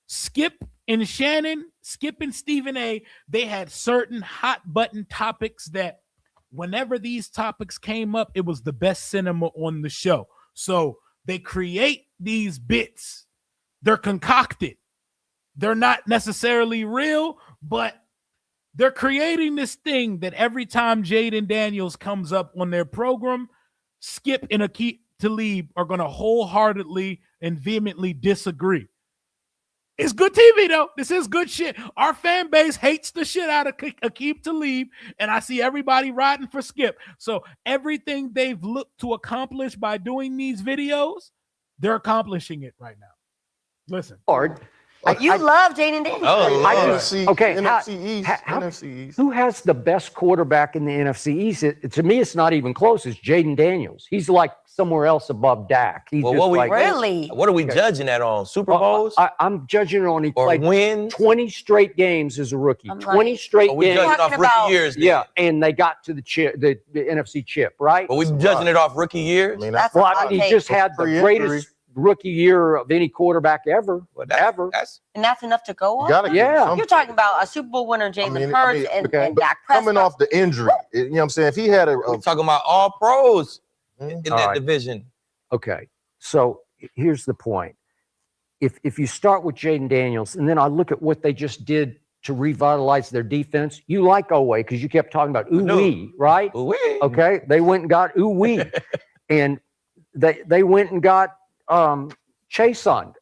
Skip and Shannon, Skip and Stephen A, they had certain hot button topics that whenever these topics came up, it was the best cinema on the show. So they create these bits. They're concocted. They're not necessarily real, but they're creating this thing that every time Jaden Daniels comes up on their program, Skip and Aqib Talib are going to wholeheartedly and vehemently disagree. It's good TV, though. This is good shit. Our fan base hates the shit out of Aqib Talib, and I see everybody riding for Skip. So everything they've looked to accomplish by doing these videos, they're accomplishing it right now. Listen. Lord. You love Jaden Daniels. NFC East. Who has the best quarterback in the NFC East? To me, it's not even close. It's Jaden Daniels. He's like somewhere else above Dak. He's Well, just what like, What are we judging that on? Super Bowls? I'm judging it on he Or played wins? 20 straight games as a rookie. 20 straight we games. judging off rookie years. Then. Yeah, and they got to the chip, the NFC chip, right? But we judging it off rookie years. He just had the greatest rookie year of any quarterback ever. And that's enough to go on? You're talking about a Super Bowl winner, Jalen Hurts, and Dak Prescott. Coming off the injury, you know what I'm saying? If he had we're talking about all pros in All that right. division. Okay, so here's the point. If you start with Jaden Daniels, and then I look at what they just did to revitalize their defense, you like Oweh because you kept talking about ooh-wee, right? Ooh-wee. Okay, they went and got ooh-wee. And they went and got Chason,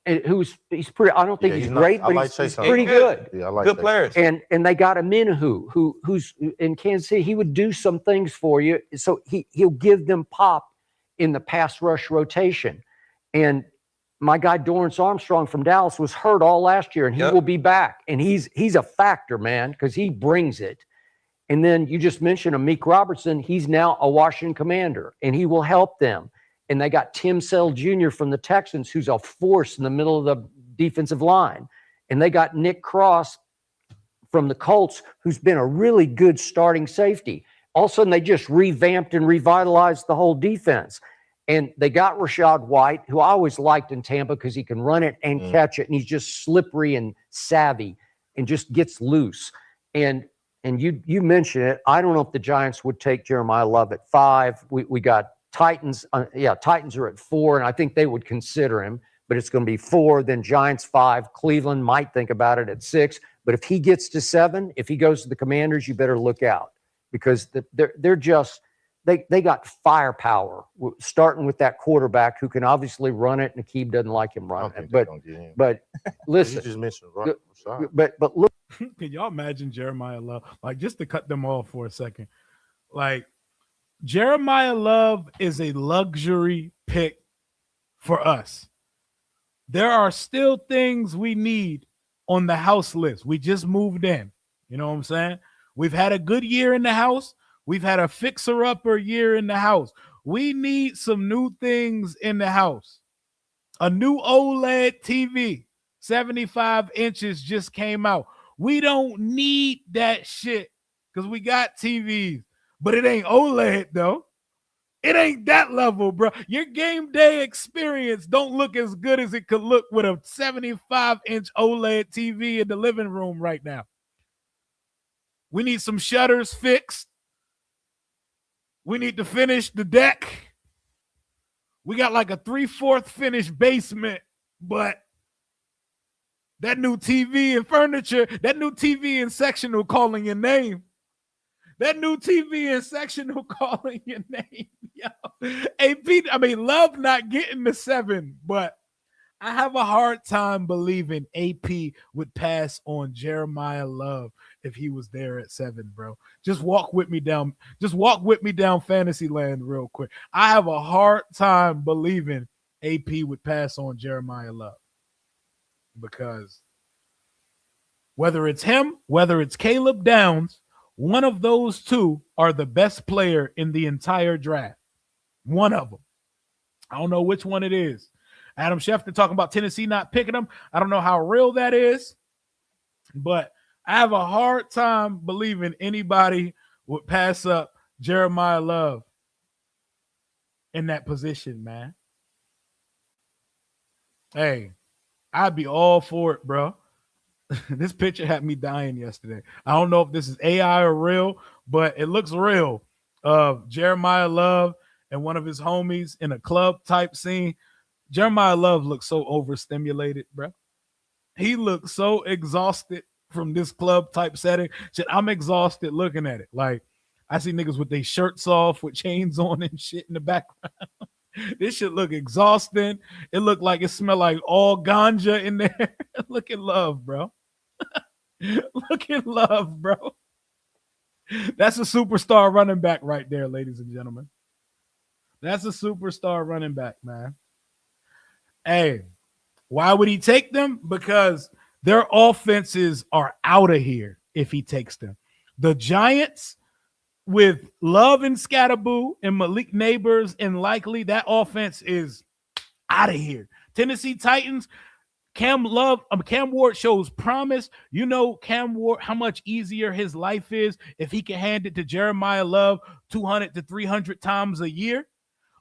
he's pretty. I don't think he's great, but he's pretty good. Yeah, I like good players. And they got a Minahu who's in Kansas City. He would do some things for you, so he'll give them pop in the pass rush rotation. And my guy Dorrance Armstrong from Dallas was hurt all last year, and he will be back. And he's a factor, man, because he brings it. And then you just mentioned Amik Robertson. He's now a Washington Commander, and he will help them. And they got Tim Sell Jr. from the Texans, who's a force in the middle of the defensive line. And they got Nick Cross from the Colts, who's been a really good starting safety. All of a sudden, they just revamped and revitalized the whole defense. And they got Rashad White, who I always liked in Tampa because he can run it and catch it. And he's just slippery and savvy and just gets loose. And you mentioned it. I don't know if the Giants would take Jeremiah Love at 5. We got Titans. Titans are at 4, and I think they would consider him. But it's going to be 4, then Giants 5. Cleveland might think about it at 6. But if he gets to 7, if he goes to the Commanders, you better look out because they're just they got firepower. Starting with that quarterback who can obviously run it, and Aqib doesn't like him running it. But listen, you just mentioned but look. Can y'all imagine Jeremiah Love? Like, just to cut them off for a second, like Jeremiah Love is a luxury pick for us. There are still things we need on the house list. We just moved in. You know what I'm saying? We've had a good year in the house. We've had a fixer-upper year in the house. We need some new things in the house. A new OLED TV, 75 inches just came out. We don't need that shit because we got TVs, but it ain't OLED though. It ain't that level, bro. Your game day experience don't look as good as it could look with a 75-inch OLED TV in the living room right now. We need some shutters fixed. We need to finish the deck. We got like a 3/4 finished basement, but that new TV and furniture, that new TV and sectional calling your name. That new TV and sectional calling your name. Yo. AP, I mean, Love not getting the 7, but I have a hard time believing AP would pass on Jeremiah Love if he was there at 7, bro. Just walk with me down Fantasyland real quick. I have a hard time believing AP would pass on Jeremiah Love. Because whether it's him, whether it's Caleb Downs, one of those two are the best player in the entire draft. One of them. I don't know which one it is. Adam Schefter talking about Tennessee not picking them. I don't know how real that is, but I have a hard time believing anybody would pass up Jeremiah Love in that position, man. Hey, I'd be all for it, bro. This picture had me dying yesterday. I don't know if this is AI or real, but it looks real. Jeremiah Love and one of his homies in a club type scene. Jeremiah Love looks so overstimulated, bro. He looks so exhausted from this club type setting. Shit, I'm exhausted looking at it. Like, I see niggas with their shirts off with chains on and shit in the background. This shit look exhausting. It looked like it smelled like all ganja in there. Look at Love, bro. Look at Love, bro. That's a superstar running back right there, ladies and gentlemen. That's a superstar running back, man. Hey, why would he take them? Because their offenses are out of here if he takes them. The Giants, with Love and Scatterboo and Malik Neighbors and Likely, that offense is out of here. Tennessee Titans, Cam Ward shows promise. You know Cam Ward, how much easier his life is if he can hand it to Jeremiah Love 200 to 300 times a year.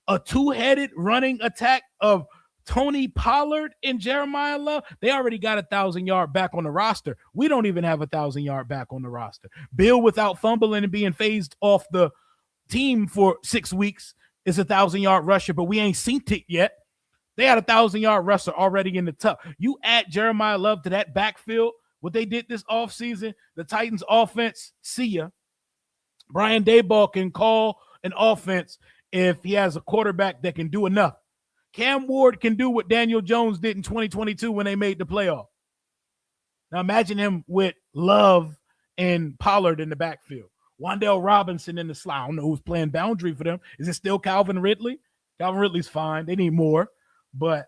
A two-headed running attack of Tony Pollard and Jeremiah Love, they already got 1,000-yard back on the roster. We don't even have 1,000-yard back on the roster. Bill, without fumbling and being phased off the team for 6 weeks, is 1,000-yard rusher, but we ain't seen it yet. They had 1,000-yard rusher already in the tuck. You add Jeremiah Love to that backfield, what they did this offseason, the Titans offense, see ya. Brian Daboll can call an offense if he has a quarterback that can do enough. Cam Ward can do what Daniel Jones did in 2022 when they made the playoff. Now imagine him with Love and Pollard in the backfield. Wan'Dale Robinson in the slot. I don't know who's playing boundary for them. Is it still Calvin Ridley? Calvin Ridley's fine. They need more. But,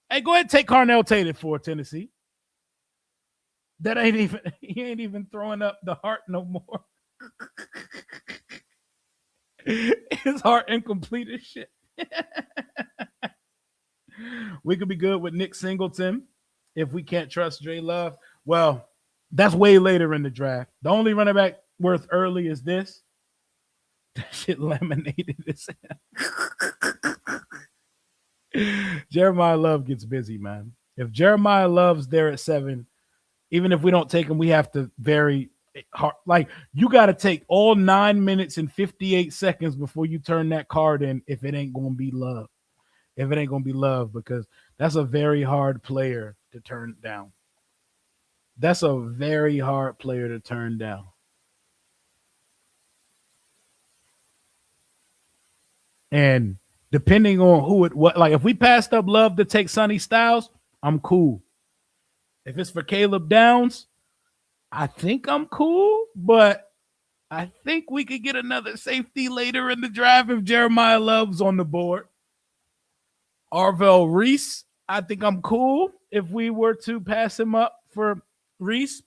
hey, go ahead and take Carnell Tate for Tennessee. That ain't even, he ain't even throwing up the heart no more. His heart incomplete as shit. We could be good with Nick Singleton if we can't trust Dre Love. Well, that's way later in the draft. The only running back worth early is this. That shit laminated as hell. Jeremiah Love gets busy, man. If Jeremiah Love's there at 7, even if we don't take him, we have to very hard. Like, you got to take all 9 minutes and 58 seconds before you turn that card in if it ain't going to be Love. If it ain't going to be Love, because that's a very hard player to turn down. That's a very hard player to turn down. And depending on who it what, like if we passed up Love to take Sonny Styles, I'm cool. If it's for Caleb Downs, I think I'm cool, but I think we could get another safety later in the draft if Jeremiah Love's on the board. Arvell Reese, I think I'm cool if we were to pass him up for Reese.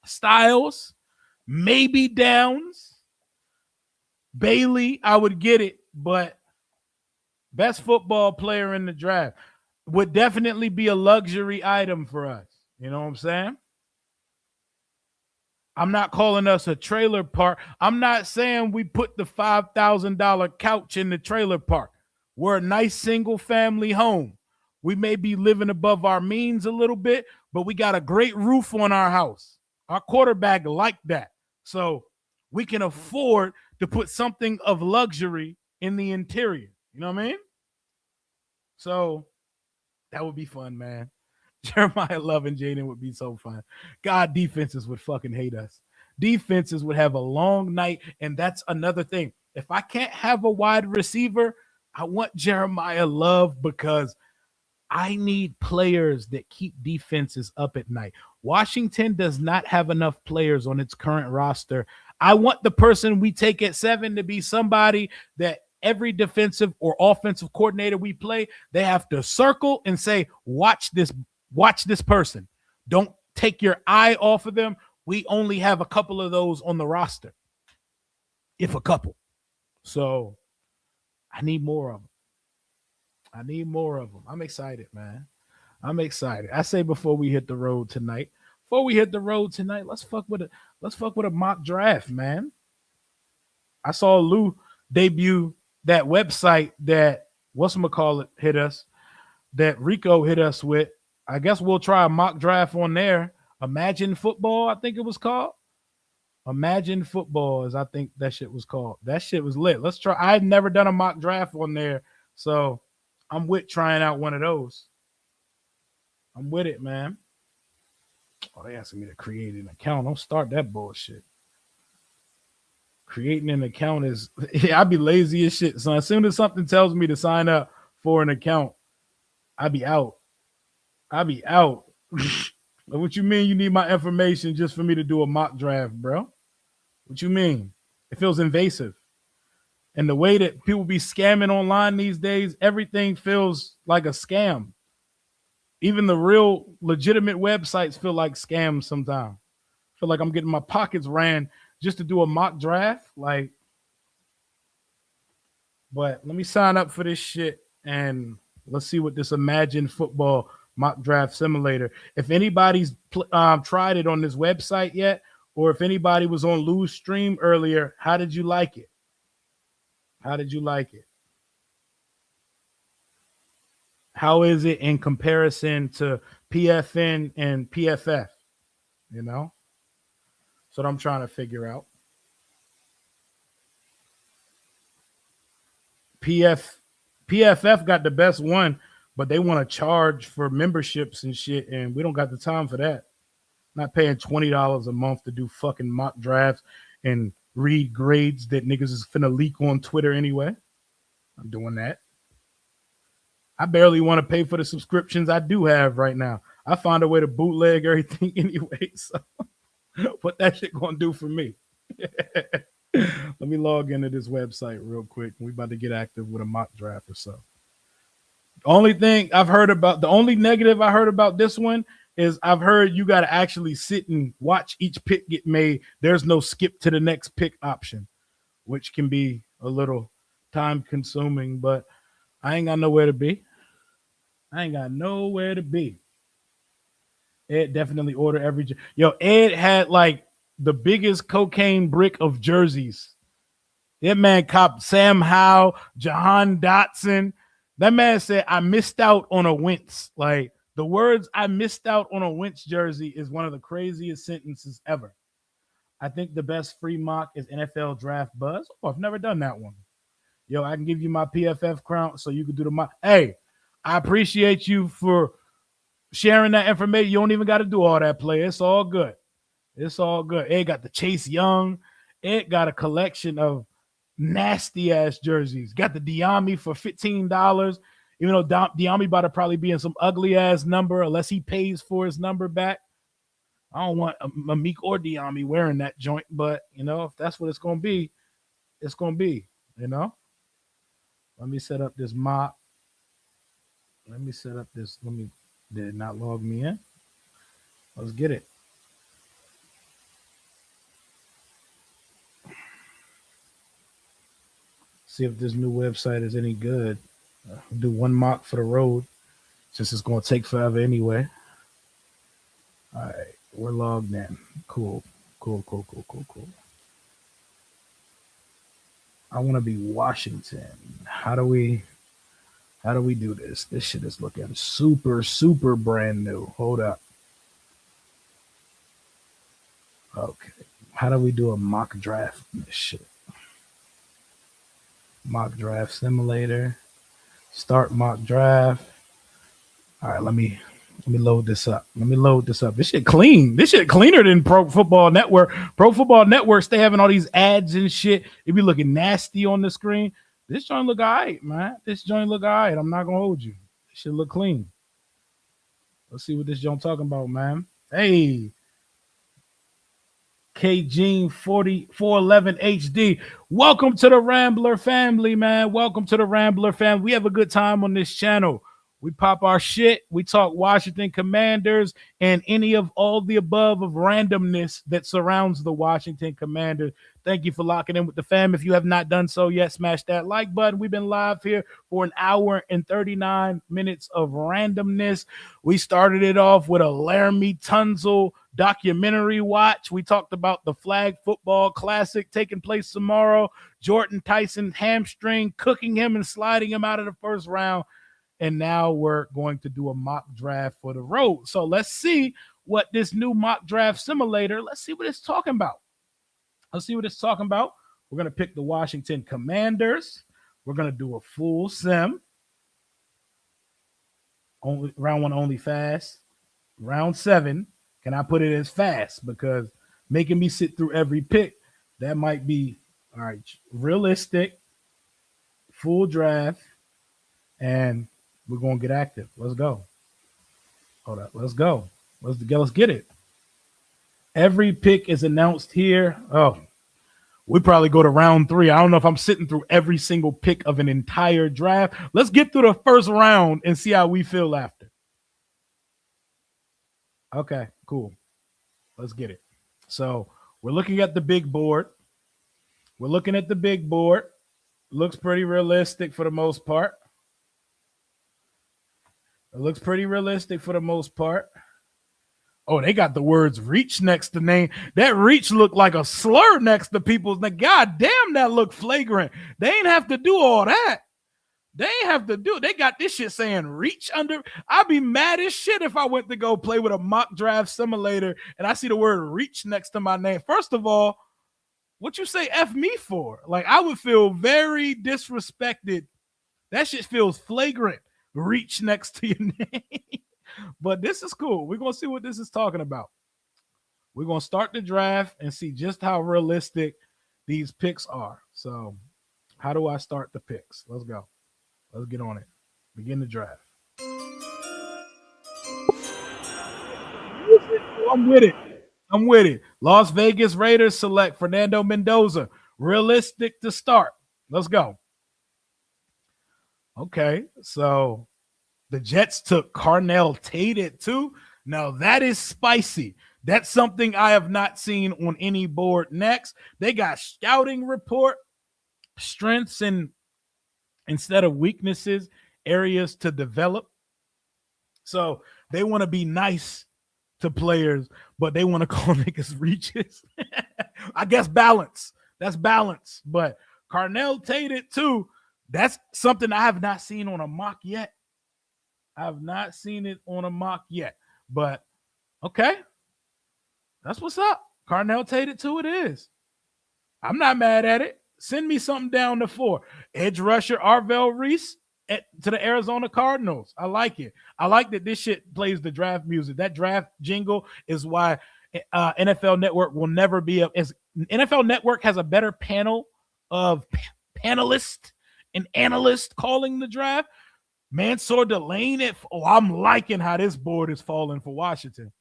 Styles, maybe Downs. Bailey, I would get it, but best football player in the draft would definitely be a luxury item for us. You know what I'm saying? I'm not calling us a trailer park. I'm not saying we put the $5,000 couch in the trailer park. We're a nice single family home. We may be living above our means a little bit, but we got a great roof on our house. Our quarterback liked that. So we can afford to put something of luxury in the interior. You know what I mean? So that would be fun, man. Jeremiah Love and Jayden would be so fun. God, defenses would fucking hate us. Defenses would have a long night, and that's another thing. If I can't have a wide receiver, I want Jeremiah Love because I need players that keep defenses up at night. Washington does not have enough players on its current roster. I want the person we take at 7 to be somebody that every defensive or offensive coordinator we play, they have to circle and say, watch this person. Don't take your eye off of them. We only have a couple of those on the roster, if a couple. So I need more of them. I'm excited, man. I'm excited. I say before we hit the road tonight, let's fuck with a mock draft, man. I saw Lou debut that website that whatchamacallit hit us, that Rico hit us with. I guess we'll try a mock draft on there. Imagine Football, I think it was called. Imagine Football, as I think that shit was called. That shit was lit. Let's try. I've never done a mock draft on there, so I'm with trying out one of those. I'm with it, man. Oh, they asking me to create an account. Don't start that bullshit. Creating an account is, I'd be lazy as shit. So as soon as something tells me to sign up for an account, I'd be out. What you mean you need my information just for me to do a mock draft, bro? What you mean? It feels invasive. And the way that people be scamming online these days, everything feels like a scam. Even the real legitimate websites feel like scams sometimes. I feel like I'm getting my pockets ran just to do a mock draft. But let me sign up for this shit and let's see what this Imagine Football mock draft simulator. If anybody's tried it on this website yet, or if anybody was on Lou's stream earlier, how did you like it? How is it in comparison to PFN and PFF? You know? That's what I'm trying to figure out. PFF got the best one, but they want to charge for memberships and shit, and we don't got the time for that. Not paying $20 a month to do fucking mock drafts and read grades that niggas is finna leak on Twitter anyway. I'm doing that. I barely want to pay for the subscriptions I do have right now. I find a way to bootleg everything anyway. So what that shit gonna do for me? Let me log into this website real quick. We about to get active with a mock draft or so. The only negative I heard about this one is I've heard you got to actually sit and watch each pick get made. There's no skip to the next pick option, which can be a little time consuming, but I ain't got nowhere to be. Ed definitely order every. Ed had like the biggest cocaine brick of jerseys. That man copped Sam Howell, Jahan Dotson. That man said, I missed out on a Wentz. Like the words I missed out on a Wentz jersey is one of the craziest sentences ever. I think the best free mock is NFL Draft Buzz. Oh, I've never done that one. I can give you my PFF crown so you can do the mock. Hey, I appreciate you for sharing that information. You don't even got to do all that play. It's all good. Ed got the Chase Young. Ed got a collection of nasty ass jerseys. Got the Diami for $15. Even though Diami about to probably be in some ugly ass number unless he pays for his number back. I don't want Malik or Diami wearing that joint, but if that's what it's gonna be, it's gonna be. Let me set up this mock. Did it not log me in? Let's get it. See if this new website is any good. Do one mock for the road since it's going to take forever anyway. All right, we're logged in. Cool. I want to be Washington. How do we do this? This shit is looking super brand new. Hold up. Okay. How do we do a mock draft on this shit? Mock draft simulator. Start mock draft. All right, let me load this up. This shit clean. This shit cleaner than Pro Football Network. Pro Football Networks, they having all these ads and shit. It be looking nasty on the screen. This joint look all right, man. I'm not gonna hold you. This shit look clean. Let's see what this joint talking about, man. Hey. K Gene 4411 HD. Welcome to the Rambler family, man. Welcome to the Rambler family. We have a good time on this channel. We pop our shit. We talk Washington Commanders and any of all the above of randomness that surrounds the Washington Commanders. Thank you for locking in with the fam. If you have not done so yet, smash that like button. We've been live here for an hour and 39 minutes of randomness. We started it off with a Laramie Tunsil documentary watch. We talked about the Flag Football Classic taking place tomorrow. Jordan Tyson hamstring, cooking him and sliding him out of the first round. And now we're going to do a mock draft for the road. So let's see what this new mock draft simulator, let's see what it's talking about. Let's see what it's talking about. We're going to pick the Washington Commanders. We're going to do a full sim. Only round one, only fast. Round 7, can I put it as fast? Because making me sit through every pick, that might be, all right, realistic, full draft, and we're going to get active. Let's go. Hold up. Let's go. Let's get it. Every pick is announced here. Oh, we probably go to round 3. I don't know if I'm sitting through every single pick of an entire draft. Let's get through the first round and see how we feel after. Okay, cool. Let's get it. So we're looking at the big board. Looks pretty realistic for the most part. Oh, they got the words reach next to name. That reach looked like a slur next to people's name. God damn, that looked flagrant. They ain't have to do all that. They got this shit saying reach under. I'd be mad as shit if I went to go play with a mock draft simulator and I see the word reach next to my name. First of all, what you say F me for? Like, I would feel very disrespected. That shit feels flagrant. Reach next to your name. But this is cool. We're going to see what this is talking about. We're going to start the draft and see just how realistic these picks are. So how do I start the picks? Let's go. Let's get on it. Begin the draft. I'm with it. Las Vegas Raiders select Fernando Mendoza. Realistic to start. Let's go. Okay, so the Jets took Carnell Tate at 2. Now that is spicy. That's something I have not seen on any board. Next, they got scouting report, strengths and instead of weaknesses, areas to develop. So they want to be nice to players, but they want to call niggas reaches. I guess balance. That's balance. But Carnell Tate at 2, that's something I have not seen on a mock yet. But okay. That's what's up. Carnell Tate at 2 it is. I'm not mad at it. Send me something down to 4. Edge rusher Arvell Reese to the Arizona Cardinals. I like it. I like that this shit plays the draft music. That draft jingle is why NFL Network will never be NFL Network has a better panel of panelists and analysts calling the draft. Mansour Delane I'm liking how this board is falling for Washington.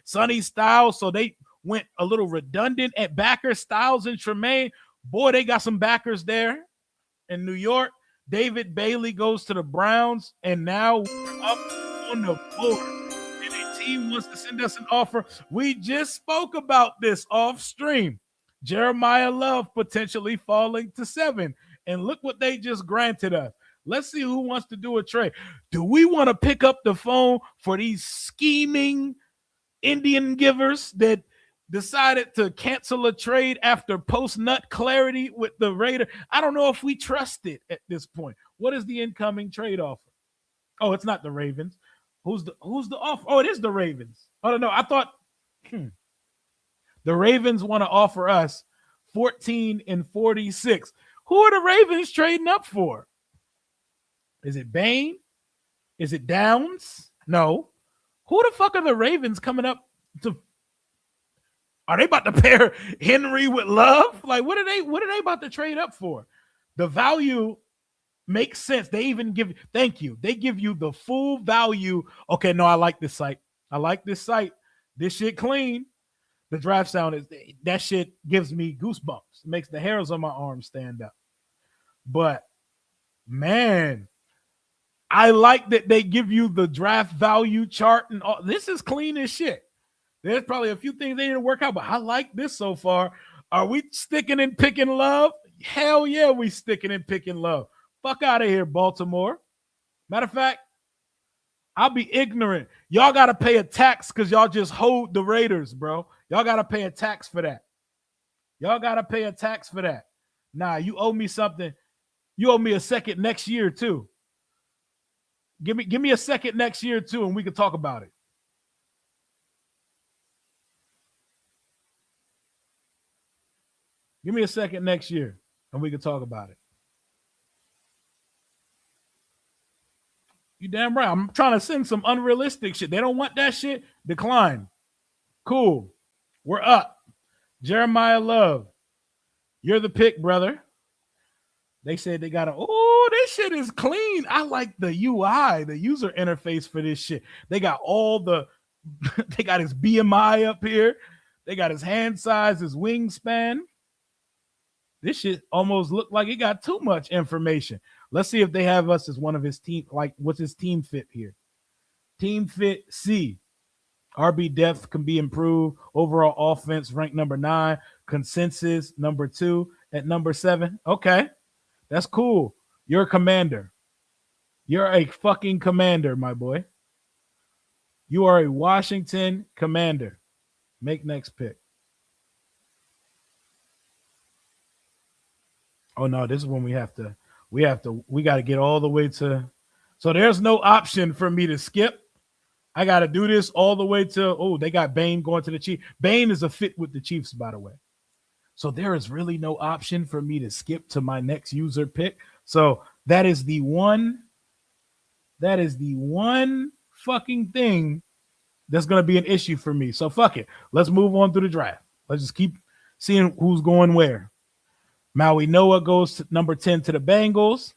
Sonny Styles, so they went a little redundant at backer. Styles and Tremaine. Boy, they got some backers there in New York. David Bailey goes to the Browns, and now we're up on the board. And a team wants to send us an offer. We just spoke about this off stream. Jeremiah Love potentially falling to 7. And look what they just granted us. Let's see who wants to do a trade. Do we want to pick up the phone for these scheming Indian givers that decided to cancel a trade after post-nut clarity with the Raider? I don't know if we trust it at this point. What is the incoming trade offer? Oh, it's not the Ravens. Who's the offer? Oh, it is the Ravens. Oh, no, I thought the Ravens want to offer us 14 and 46. Who are the Ravens trading up for? Is it Bain? Is it Downs? No. Who the fuck are the Ravens coming up to? Are they about to pair Henry with Love? Like, what are they about to trade up for? The value makes sense. They even give, thank you. They give you the full value. Okay, no, I like this site. This shit clean. The draft sound is that shit gives me goosebumps. It makes the hairs on my arms stand up. But man, I like that they give you the draft value chart and all. This is clean as shit. There's probably a few things they didn't work out, but I like this so far. Are we sticking and picking love? Hell yeah, we sticking and picking love. Fuck out of here, Baltimore. Matter of fact, I'll be ignorant. Y'all got to pay a tax because y'all just hold the Raiders, bro. Y'all got to pay a tax for that. Y'all got to pay a tax for that. Nah, you owe me something. You owe me a second next year, too. Give me a second next year, too, and we can talk about it. Give me a second next year, and we can talk about it. You damn right. I'm trying to send some unrealistic shit. They don't want that shit. Decline. Cool. We're up. Jeremiah Love. You're the pick, brother. They said they got this shit is clean. I like the UI, the user interface for this shit. They got they got his BMI up here. They got his hand size, his wingspan. This shit almost looked like it got too much information. Let's see if they have us as one of his team. Like, what's his team fit here? Team fit C. RB depth can be improved. Overall offense ranked number 9. Consensus number 2 at number 7. Okay. That's cool. You're a commander. You're a fucking commander, my boy. You are a Washington Commander. Make next pick. Oh no, this is when we got to get all the way to. So there's no option for me to skip. I got to do this all the way to, they got Bane going to the Chiefs. Bane is a fit with the Chiefs, by the way. So there is really no option for me to skip to my next user pick. So that is the one fucking thing that's going to be an issue for me. So fuck it. Let's move on through the draft. Let's just keep seeing who's going where. Maui Noah goes to number 10 to the Bengals.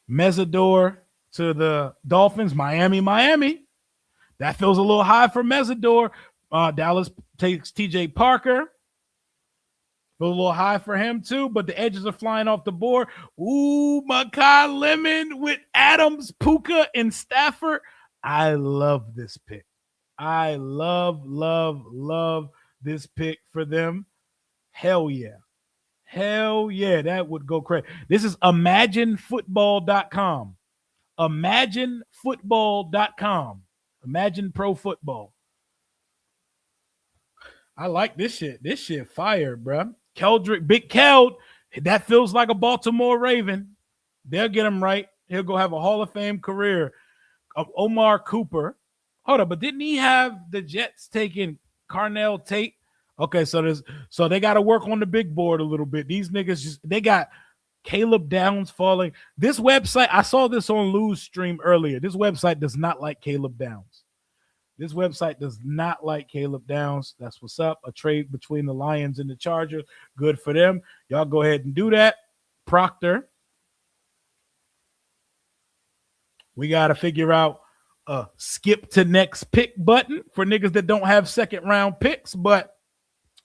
Mesidor to the Dolphins. Miami. That feels a little high for Mesidor. Dallas takes TJ Parker. Feels a little high for him too, but the edges are flying off the board. Ooh, Makai Lemon with Adams, Puka, and Stafford. I love this pick. I love this pick for them. Hell yeah. Hell yeah, that would go crazy. This is imaginefootball.com. Imaginefootball.com. Imagine Pro Football. I like this shit. This shit fire, bro. Keldrick, Big Keld, that feels like a Baltimore Raven. They'll get him right. He'll go have a Hall of Fame career. Omar Cooper. Hold up, but didn't he have the Jets taking Carnell Tate? Okay, so they got to work on the big board a little bit. These niggas they got Caleb Downs falling. This website, I saw this on Lou's stream earlier. This website does not like Caleb Downs. This website does not like Caleb Downs. That's what's up. A trade between the Lions and the Chargers. Good for them. Y'all go ahead and do that. Proctor. We got to figure out a skip to next pick button for niggas that don't have second round picks, but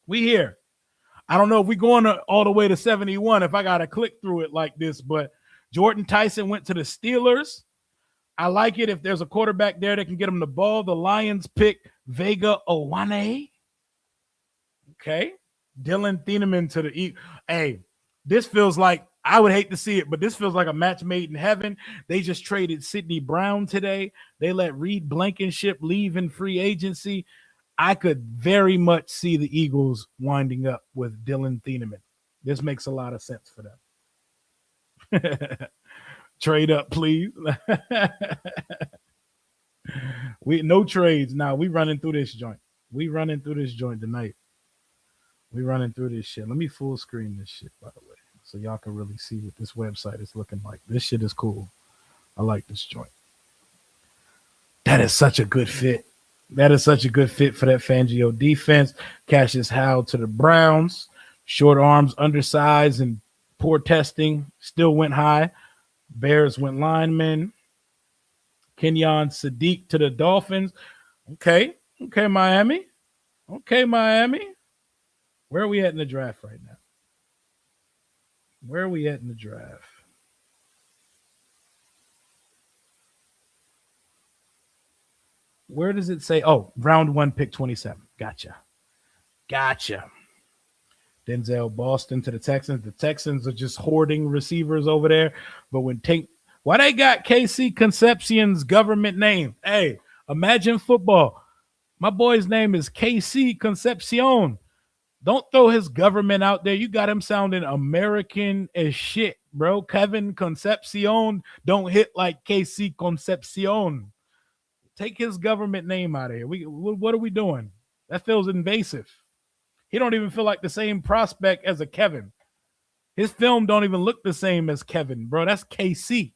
we here. I don't know if we're going all the way to 71 if I got to click through it like this, but Jordan Tyson went to the Steelers. I like it if there's a quarterback there that can get him the ball. The Lions pick Vega Owane. Okay. Dylan Thieneman to the Eagles. Hey, this feels like, I would hate to see it, but this feels like a match made in heaven. They just traded Sidney Brown today. They let Reed Blankenship leave in free agency. I could very much see the Eagles winding up with Dylan Thieneman. This makes a lot of sense for them. Trade up, please. We no trades now. We running through this joint. We running through this joint tonight. We running through this shit. Let me full screen this shit, by the way, so y'all can really see what this website is looking like. This shit is cool. I like this joint. That is such a good fit. That is such a good fit for that Fangio defense. Cassius Howe to the Browns. Short arms, undersized, and poor testing. Still went high. Bears went lineman. Kenyon Sadiq to the Dolphins. Okay. Okay, Miami. Okay, Miami. Where are we at in the draft right now? Where are we at in the draft? Where does it say? Oh, round 1, pick 27. Gotcha. Denzel Boston to the Texans. The Texans are just hoarding receivers over there. But why they got KC Concepcion's government name? Hey, imagine football. My boy's name is KC Concepcion. Don't throw his government out there. You got him sounding American as shit, bro. Kevin Concepcion don't hit like KC Concepcion. Take his government name out of here. What are we doing? That feels invasive. He don't even feel like the same prospect as a Kevin. His film don't even look the same as Kevin, bro. That's KC.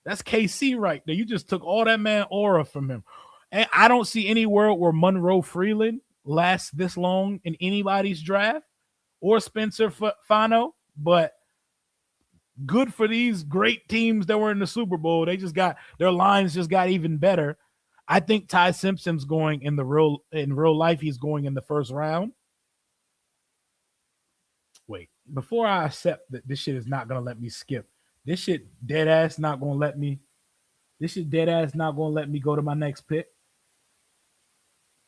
That's KC right there. You just took all that man aura from him. And I don't see any world where Monroe Freeland lasts this long in anybody's draft or Spencer Fano, but good for these great teams that were in the Super Bowl. They just got their lines just got even better. I think Ty Simpson's going in real life. He's going in the first round. Wait, before I accept that this shit is not gonna let me skip. This shit dead ass not gonna let me. This shit dead ass not gonna let me go to my next pick.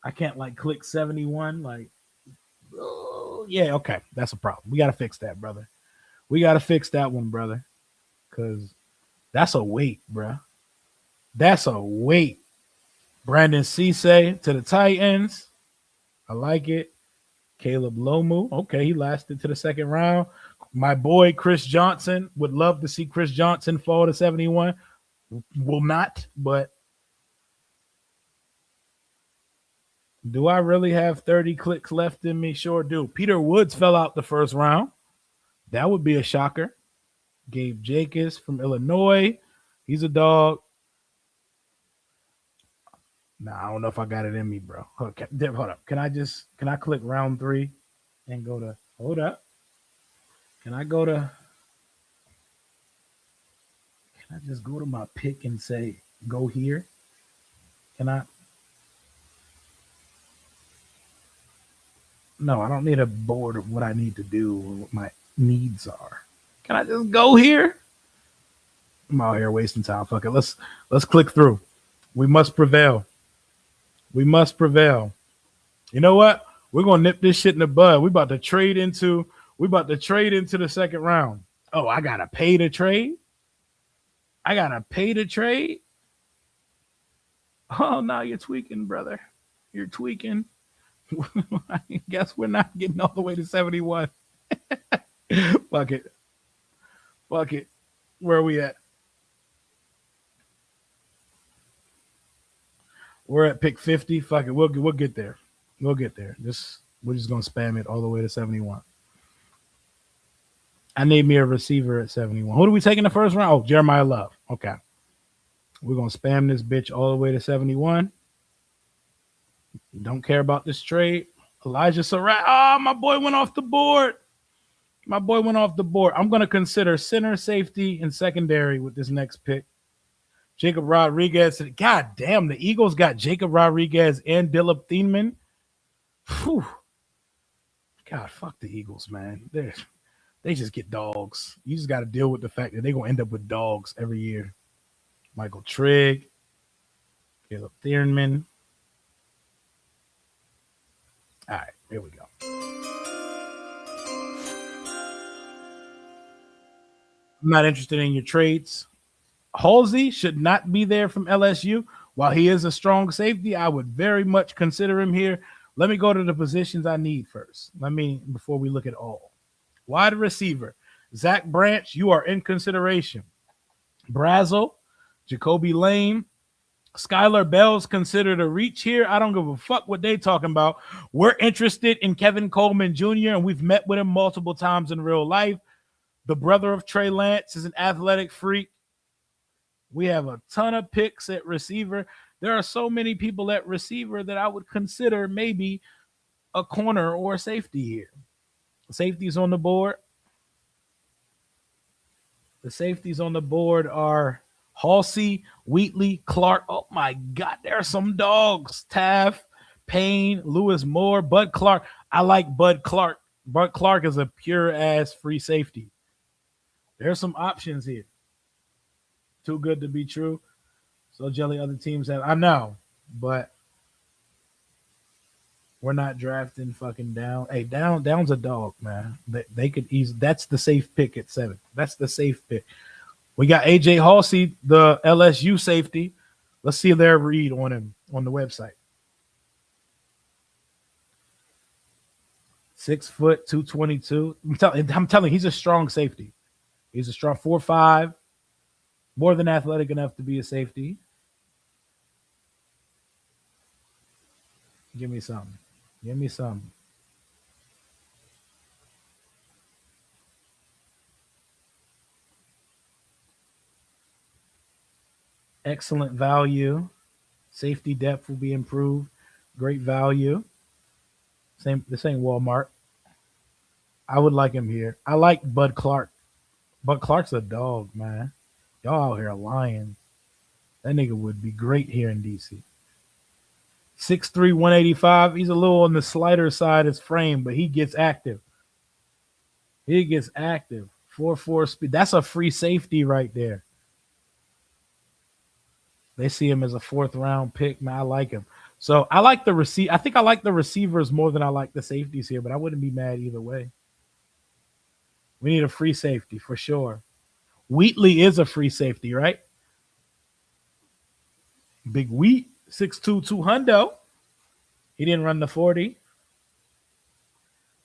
I can't like click 71. Like, oh, yeah, okay, that's a problem. We gotta fix that, brother. We gotta fix that one, brother, because that's a wait, bro. That's a wait. Brandon Cisse to the Titans. I like it. Caleb Lomu. Okay, he lasted to the second round. My boy Chris Johnson. Would love to see Chris Johnson fall to 71. Will not, but do I really have 30 clicks left in me? Sure do. Peter Woods fell out the first round. That would be a shocker. Gabe Jacobs from Illinois. He's a dog. Nah, I don't know if I got it in me, bro. Hold up. Can I click round 3 and go to, hold up. Can I just go to my pick and say, go here? Can I? No, I don't need a board of what I need to do or what my needs are. Can I just go here? I'm out here wasting time. Fuck it. Let's click through. We must prevail. We must prevail. You know what? We're gonna nip this shit in the bud. We about to trade into the second round. Oh, I gotta pay to trade. Oh no, you're tweaking, brother. You're tweaking. I guess we're not getting all the way to 71. Fuck it. Where are we at? We're at pick 50. Fuck it. We'll get there. We're just gonna spam it all the way to 71. I need me a receiver at 71. Who do we take in the first round? Oh, Jeremiah Love. Okay. We're gonna spam this bitch all the way to 71. Don't care about this trade. Elijah Surratt. Oh, my boy went off the board. I'm gonna consider center, safety, and secondary with this next pick. Jacob Rodriguez. God damn, the Eagles got Jacob Rodriguez and Dillip Thielman. Whew. God, fuck the Eagles, man. They just get dogs. You just got to deal with the fact that they're going to end up with dogs every year. Michael Trigg, Caleb Thielman. All right, here we go. I'm not interested in your trades. Halsey should not be there from LSU. While he is a strong safety, I would very much consider him here. Let me go to the positions I need first. Before we look at all. Wide receiver, Zach Branch, you are in consideration. Brazel, Jacoby Lane, Skyler Bell's considered a reach here. I don't give a fuck what they talking about. We're interested in Kevin Coleman Jr., and we've met with him multiple times in real life. The brother of Trey Lance is an athletic freak. We have a ton of picks at receiver. There are so many people at receiver that I would consider maybe a corner or a safety here. Safeties on the board. The safeties on the board are Halsey, Wheatley, Clark. Oh my God, there are some dogs. Taft, Payne, Lewis Moore, Bud Clark. I like Bud Clark. Bud Clark is a pure ass free safety. There's some options here. Too good to be true. So jelly other teams have. I know, but we're not drafting fucking down. Hey, down's a dog, man. They could easily. That's the safe pick at 7. That's the safe pick. We got AJ Halsey, the LSU safety. Let's see their read on him on the website. 6 foot, 222. I'm telling you, he's a strong safety. He's a strong 4'5", more than athletic enough to be a safety. Give me some. Give me some. Excellent value. Safety depth will be improved. Great value. This ain't Walmart. I would like him here. I like Bud Clark. Bud Clark's a dog, man. Y'all out here lying. That nigga would be great here in DC. 6'3", 185. He's a little on the slighter side of his frame, but he gets active. He gets active. 4.4 speed. That's a free safety right there. They see him as a 4th round pick. Man, I like him. So I like the receiver. I think I like the receivers more than I like the safeties here, but I wouldn't be mad either way. We need a free safety for sure. Wheatley is a free safety, right? Big Wheat, 6'2", 200. He didn't run the 40.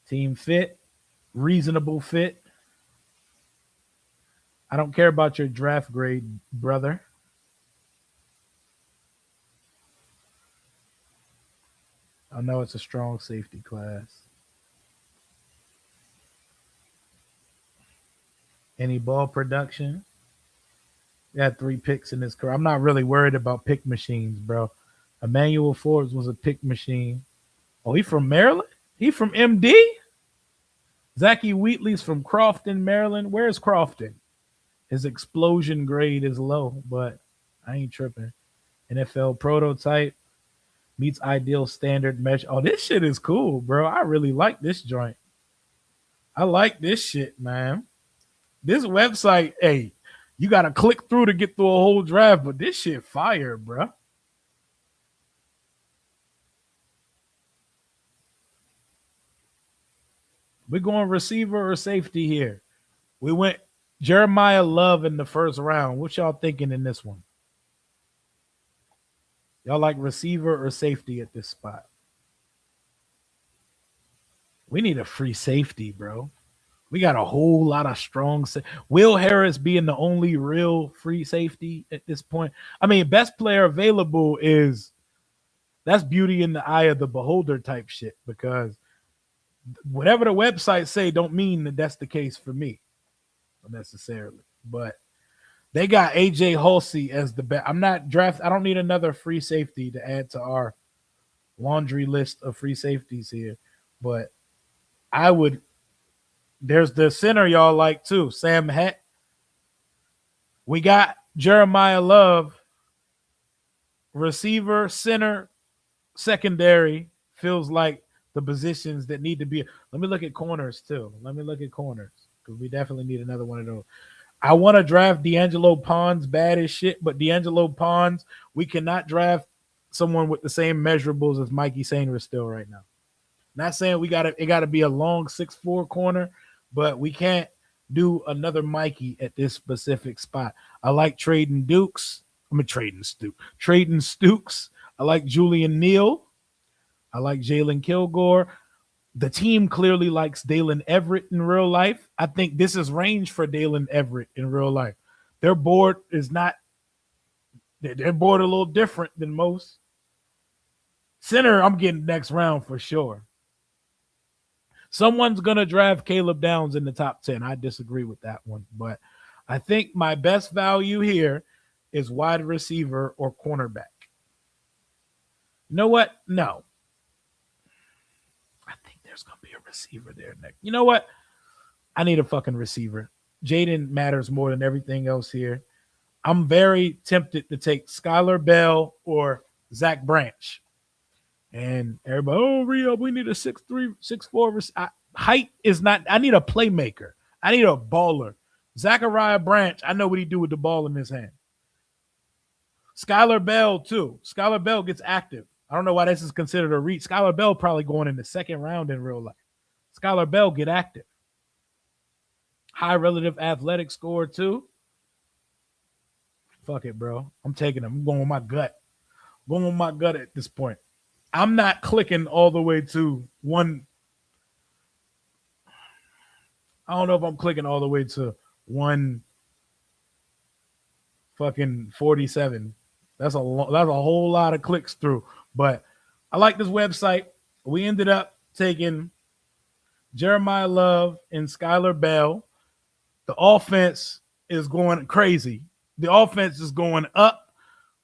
Team fit, reasonable fit. I don't care about your draft grade, brother. I know it's a strong safety class. Any ball production? He had 3 picks in his career. I'm not really worried about pick machines, bro. Emmanuel Forbes was a pick machine. Oh, he from Maryland? He from MD? Zachy Wheatley's from Crofton, Maryland. Where's Crofton? His explosion grade is low, but I ain't tripping. NFL prototype. Meets ideal standard measure. Oh, this shit is cool, bro. I really like this joint. I like this shit, man. This website, hey, you got to click through to get through a whole draft, but this shit fire, bro. We're going receiver or safety here. We went Jeremiah Love in the first round. What y'all thinking in this one? Y'all like receiver or safety at this spot? We need a free safety, bro. We got a whole lot of strong. Will Harris being the only real free safety at this point. I mean, best player available is that's beauty in the eye of the beholder type shit, because whatever the websites say don't mean that that's the case for me necessarily. But they got AJ Halsey as the best. I'm not draft. I don't need another free safety to add to our laundry list of free safeties here. But I would. There's the center y'all like too, Sam Heck. We got Jeremiah Love, receiver, center, secondary. Feels like the positions that need to be. Let me look at corners too. Let me look at corners because we definitely need another one of those. I want to draft D'Angelo Pons bad as shit, but D'Angelo Pons, we cannot draft someone with the same measurables as Mikey Sainer still right now. Not saying it got to be a long 6'4" corner, but we can't do another Mikey at this specific spot. I like Trading Stukes. I like Julian Neal. I like Jalen Kilgore. The team clearly likes Dalen Everett in real life. I think this is range for Dalen Everett in real life. Their board is not – their board a little different than most. Center, I'm getting next round for sure. Someone's going to draft Caleb Downs in the top 10. I disagree with that one. But I think my best value here is wide receiver or cornerback. You know what? No. I think there's going to be a receiver there next. You know what? I need a fucking receiver. Jayden matters more than everything else here. I'm very tempted to take Skyler Bell or Zach Branch. And everybody, oh, Rio, we need a 6'3", 6'4". Height is not, I need a playmaker. I need a baller. Zachariah Branch, I know what he do with the ball in his hand. Skyler Bell, too. Skyler Bell gets active. I don't know why this is considered a reach. Skyler Bell probably going in the second round in real life. Skyler Bell get active. High relative athletic score, too. Fuck it, bro. I'm taking him. I'm going with my gut. I'm going with my gut at this point. I'm not clicking all the way to one. I don't know if I'm clicking all the way to 147. That's a whole lot of clicks through. But I like this website. We ended up taking Jeremiah Love and Skyler Bell. The offense is going crazy. The offense is going up.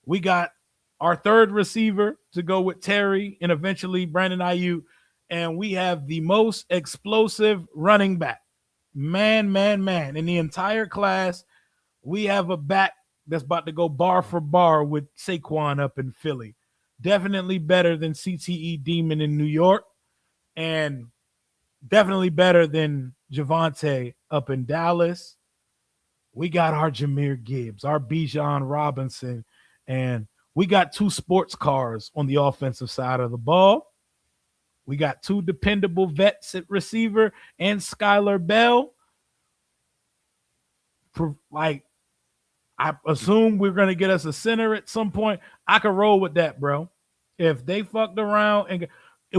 We got our third receiver to go with Terry and eventually Brandon Aiyuk. And we have the most explosive running back. Man. In the entire class, we have a back that's about to go bar for bar with Saquon up in Philly. Definitely better than CTE Demon in New York. And definitely better than Javonte up in Dallas. We got our Jahmyr Gibbs, our Bijan Robinson, and we got 2 sports cars on the offensive side of the ball. We got 2 dependable vets at receiver and Skyler Bell. Like, I assume we're going to get us a center at some point. I could roll with that, bro. If they fucked around, and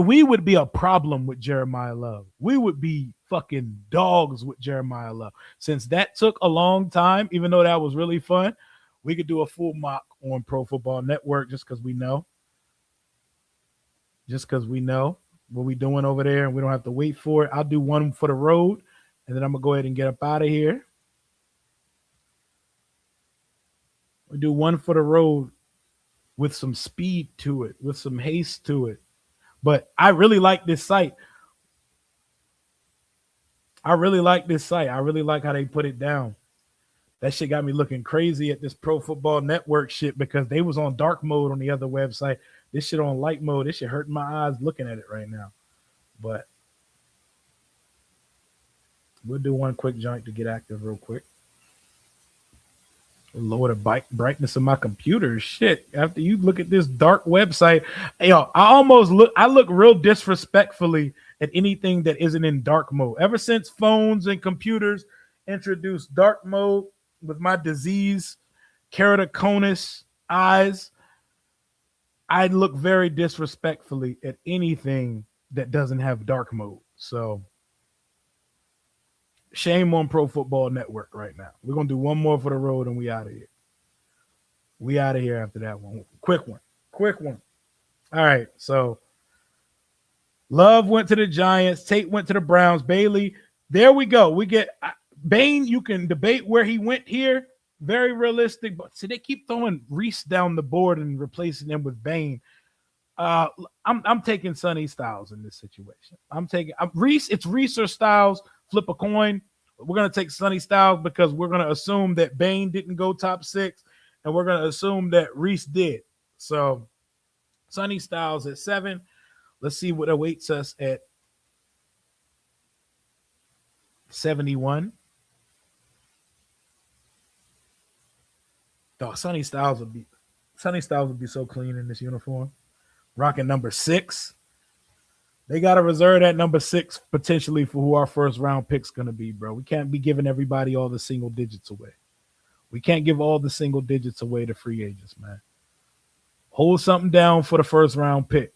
we would be a problem with Jeremiah Love. We would be fucking dogs with Jeremiah Love. Since that took a long time, even though that was really fun, we could do a full mock on Pro Football Network just because we know. Just because we know what we're doing over there and we don't have to wait for it. I'll do one for the road, and then I'm going to go ahead and get up out of here. We do one for the road with some speed to it, with some haste to it. But I really like this site. I really like how they put it down. That shit got me looking crazy at this Pro Football Network shit because they was on dark mode on the other website. This shit on light mode. This shit hurting my eyes looking at it right now. But we'll do one quick joint to get active real quick. Lower the brightness of my computer. Shit. After you look at this dark website, I look real disrespectfully at anything that isn't in dark mode. Ever since phones and computers introduced dark mode with my disease, keratoconus eyes, I look very disrespectfully at anything that doesn't have dark mode. So shame on Pro Football Network right now. We're going to do one more for the road and we out of here. We out of here after that one. Quick one. All right. So Love went to the Giants. Tate went to the Browns. Bailey. There we go. We get Bain. You can debate where he went here. Very realistic. But so they keep throwing Reese down the board and replacing him with Bain. I'm taking Sonny Styles in this situation. I'm taking Reese. It's Reese or Styles. Flip a coin. We're going to take Sonny Styles because we're going to assume that Bain didn't go top 6, and we're going to assume that Reese did. So Sonny Styles at 7. Let's see what awaits us at 71. Oh, Sonny Styles would be so clean in this uniform. Rocking number 6. They got to reserve that number 6 potentially for who our first round pick's going to be, bro. We can't be giving everybody all the single digits away. We can't give all the single digits away to free agents, man. Hold something down for the first round pick.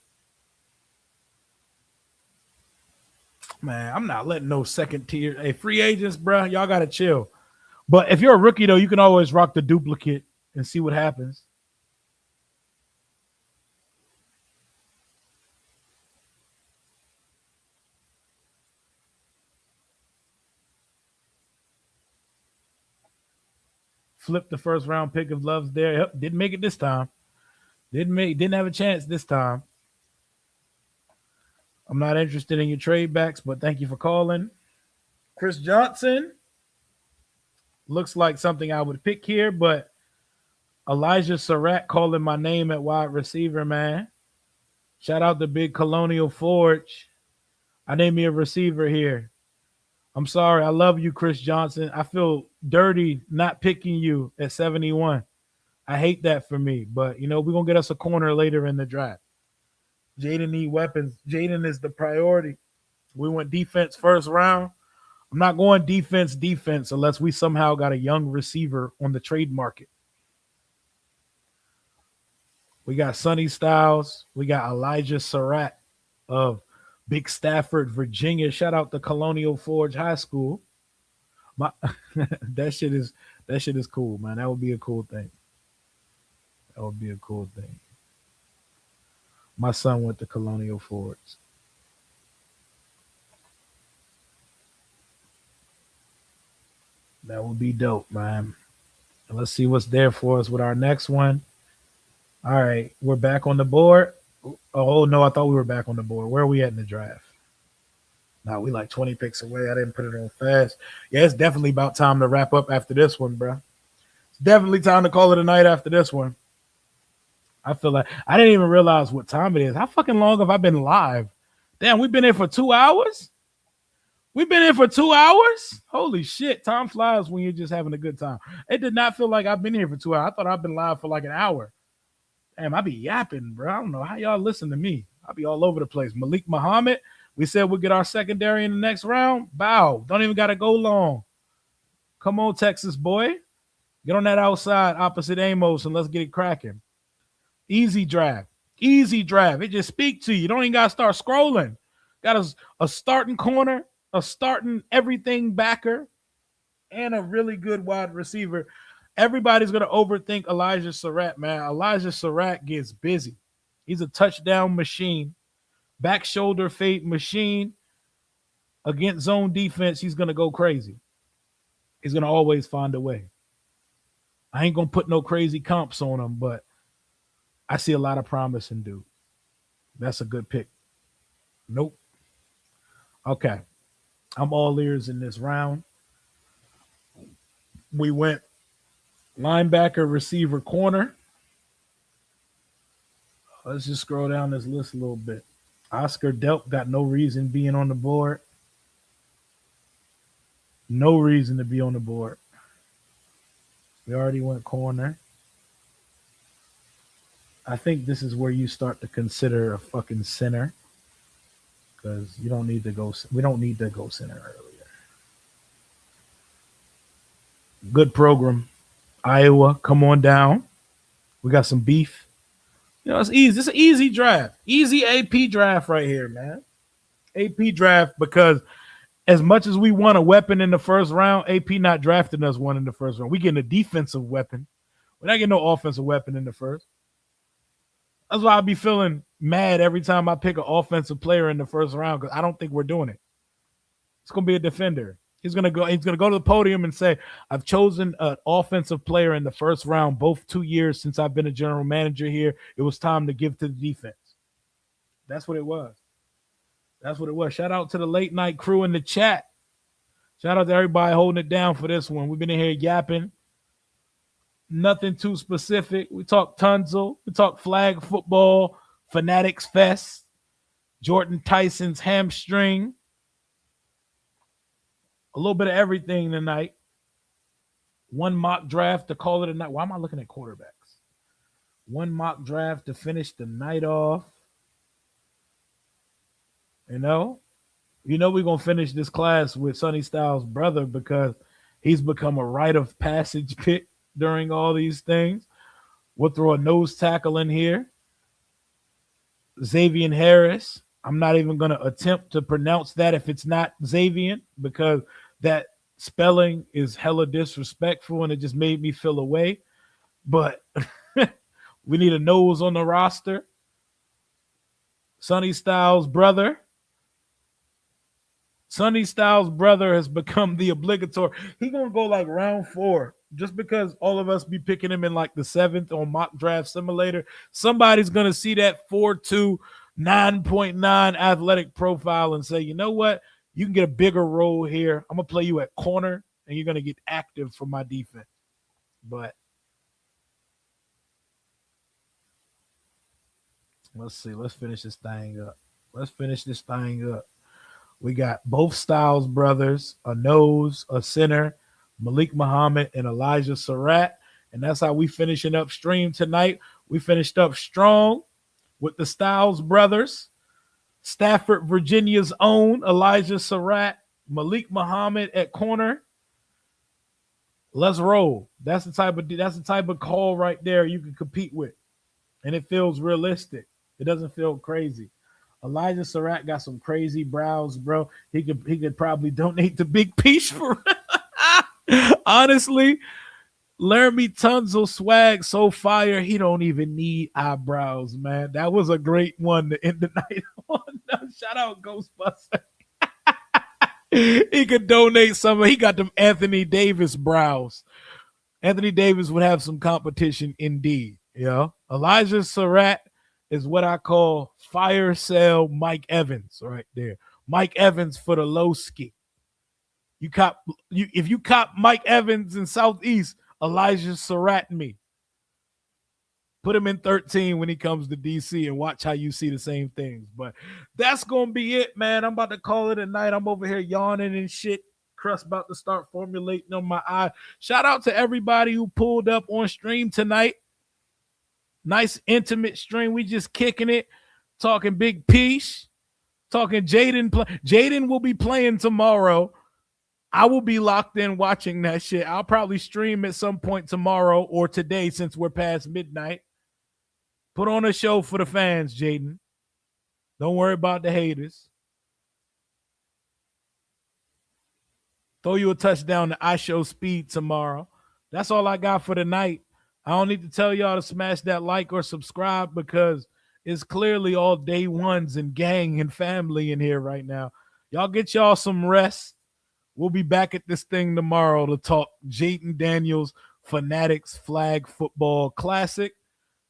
Man, I'm not letting no second tier. Hey, free agents, bro, y'all got to chill. But if you're a rookie, though, you can always rock the duplicate and see what happens. Flip the first round pick of Love's there. Yep, didn't make it this time. Didn't have a chance this time. I'm not interested in your trade backs, but thank you for calling. Chris Johnson looks like something I would pick here, but Elijah Surratt calling my name at wide receiver, man. Shout out to Big Colonial Forge. I named me a receiver here. I'm sorry. I love you, Chris Johnson. I feel dirty not picking you at 71. I hate that for me. But, we're going to get us a corner later in the draft. Jayden need weapons. Jayden is the priority. We went defense first round. I'm not going defense unless we somehow got a young receiver on the trade market. We got Sonny Styles. We got Elijah Surratt of Big Stafford, Virginia. Shout out to Colonial Forge High School. That shit is cool, man. That would be a cool thing. That would be a cool thing. My son went to Colonial Forge. That would be dope, man. And let's see what's there for us with our next one. All right, we're back on the board. Oh, no, I thought we were back on the board. Where are we at in the draft? No, we like 20 picks away. I didn't put it on fast. Yeah, it's definitely about time to wrap up after this one, bro. It's definitely time to call it a night after this one. I feel like I didn't even realize what time it is. How fucking long have I been live? Damn, we've been here for 2 hours? We've been here for 2 hours? Holy shit. Time flies when you're just having a good time. It did not feel like I've been here for 2 hours. I thought I've been live for like an hour. Damn, I be yapping, bro. I don't know how y'all listen to me. I be all over the place. Malik Muhammad, we said we'll get our secondary in the next round. Bow. Don't even got to go long. Come on, Texas boy. Get on that outside opposite Amos and let's get it cracking. Easy draft. Easy draft. It just speak to you. You don't even got to start scrolling. Got a starting corner, a starting everything backer, and a really good wide receiver. Everybody's going to overthink Elijah Surratt, man. Elijah Surratt gets busy. He's a touchdown machine, back shoulder fade machine. Against zone defense, he's going to go crazy. He's going to always find a way. I ain't going to put no crazy comps on him, but I see a lot of promise in dude. That's a good pick. Nope. Okay. I'm all ears in this round. We went linebacker, receiver, corner. Let's just scroll down this list a little bit. Oscar Delp got no reason being on the board. No reason to be on the board. We already went corner. I think this is where you start to consider a fucking center because you don't need to go. We don't need to go center earlier. Good program. Iowa, come on down. We got some beef. It's easy. It's an easy draft. Easy AP draft right here, man. AP draft because as much as we want a weapon in the first round, AP not drafting us one in the first round. We getting a defensive weapon. We're not getting no offensive weapon in the first. That's why I'll be feeling mad every time I pick an offensive player in the first round because I don't think we're doing it. It's going to be a defender. He's gonna go to the podium and say, I've chosen an offensive player in the first round, both 2 years since I've been a general manager here. It was time to give to the defense. That's what it was. That's what it was. Shout out to the late night crew in the chat. Shout out to everybody holding it down for this one. We've been in here yapping. Nothing too specific. We talked Tunsil. We talked flag football, Fanatics Fest, Jordan Tyson's hamstring. A little bit of everything tonight. One mock draft to call it a night. Why am I looking at quarterbacks? One mock draft to finish the night off. We're going to finish this class with Sonny Styles' brother because he's become a rite of passage pick during all these things. We'll throw a nose tackle in here. Xavier Harris. I'm not even going to attempt to pronounce that if it's not Xavier because that spelling is hella disrespectful and it just made me feel away. But we need a nose on the roster. Sonny Styles' brother. Sonny Styles' brother has become the obligatory. He's going to go like round 4 just because all of us be picking him in like the 7th on Mock Draft Simulator. Somebody's going to see that 4'2", 9.9 athletic profile and say, you know what? You can get a bigger role here. I'm going to play you at corner, and you're going to get active for my defense. But Let's see. Let's finish this thing up. We got both Styles brothers, a nose, a center, Malik Muhammad and Elijah Surratt. And that's how we finishing up stream tonight. We finished up strong with the Styles brothers, Stafford, Virginia's own Elijah Surratt, Malik Muhammad at corner. Let's roll. That's the type of call right there you can compete with. And it feels realistic. It doesn't feel crazy. Elijah Surratt got some crazy brows, bro. He could probably donate to Big Peach for honestly. Laramie Tunsil swag so fire, he don't even need eyebrows, man. That was a great one to end the night on. Shout out Ghostbuster. He could donate some. He got them Anthony Davis brows. Anthony Davis would have some competition indeed. Elijah Surratt is what I call fire sale Mike Evans right there. Mike Evans for the low ski. If you cop Mike Evans in Southeast, Elijah Surratt me. Put him in 13 when he comes to DC and watch how you see the same things. But that's going to be it, man. I'm about to call it a night. I'm over here yawning and shit. Crust about to start formulating on my eye. Shout out to everybody who pulled up on stream tonight. Nice intimate stream. We just kicking it. Talking Big Peace. Talking Jayden. Jayden will be playing tomorrow. I will be locked in watching that shit. I'll probably stream at some point tomorrow or today since we're past midnight. Put on a show for the fans, Jayden. Don't worry about the haters. Throw you a touchdown to I Show Speed tomorrow. That's all I got for tonight. I don't need to tell y'all to smash that like or subscribe because it's clearly all day ones and gang and family in here right now. Y'all get y'all some rest. We'll be back at this thing tomorrow to talk Jaden Daniels Fanatics Flag Football Classic.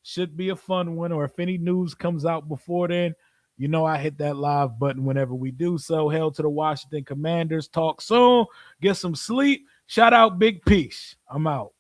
Should be a fun one, or if any news comes out before then, I hit that live button whenever we do so. Hail to the Washington Commanders. Talk soon. Get some sleep. Shout out Big Peace. I'm out.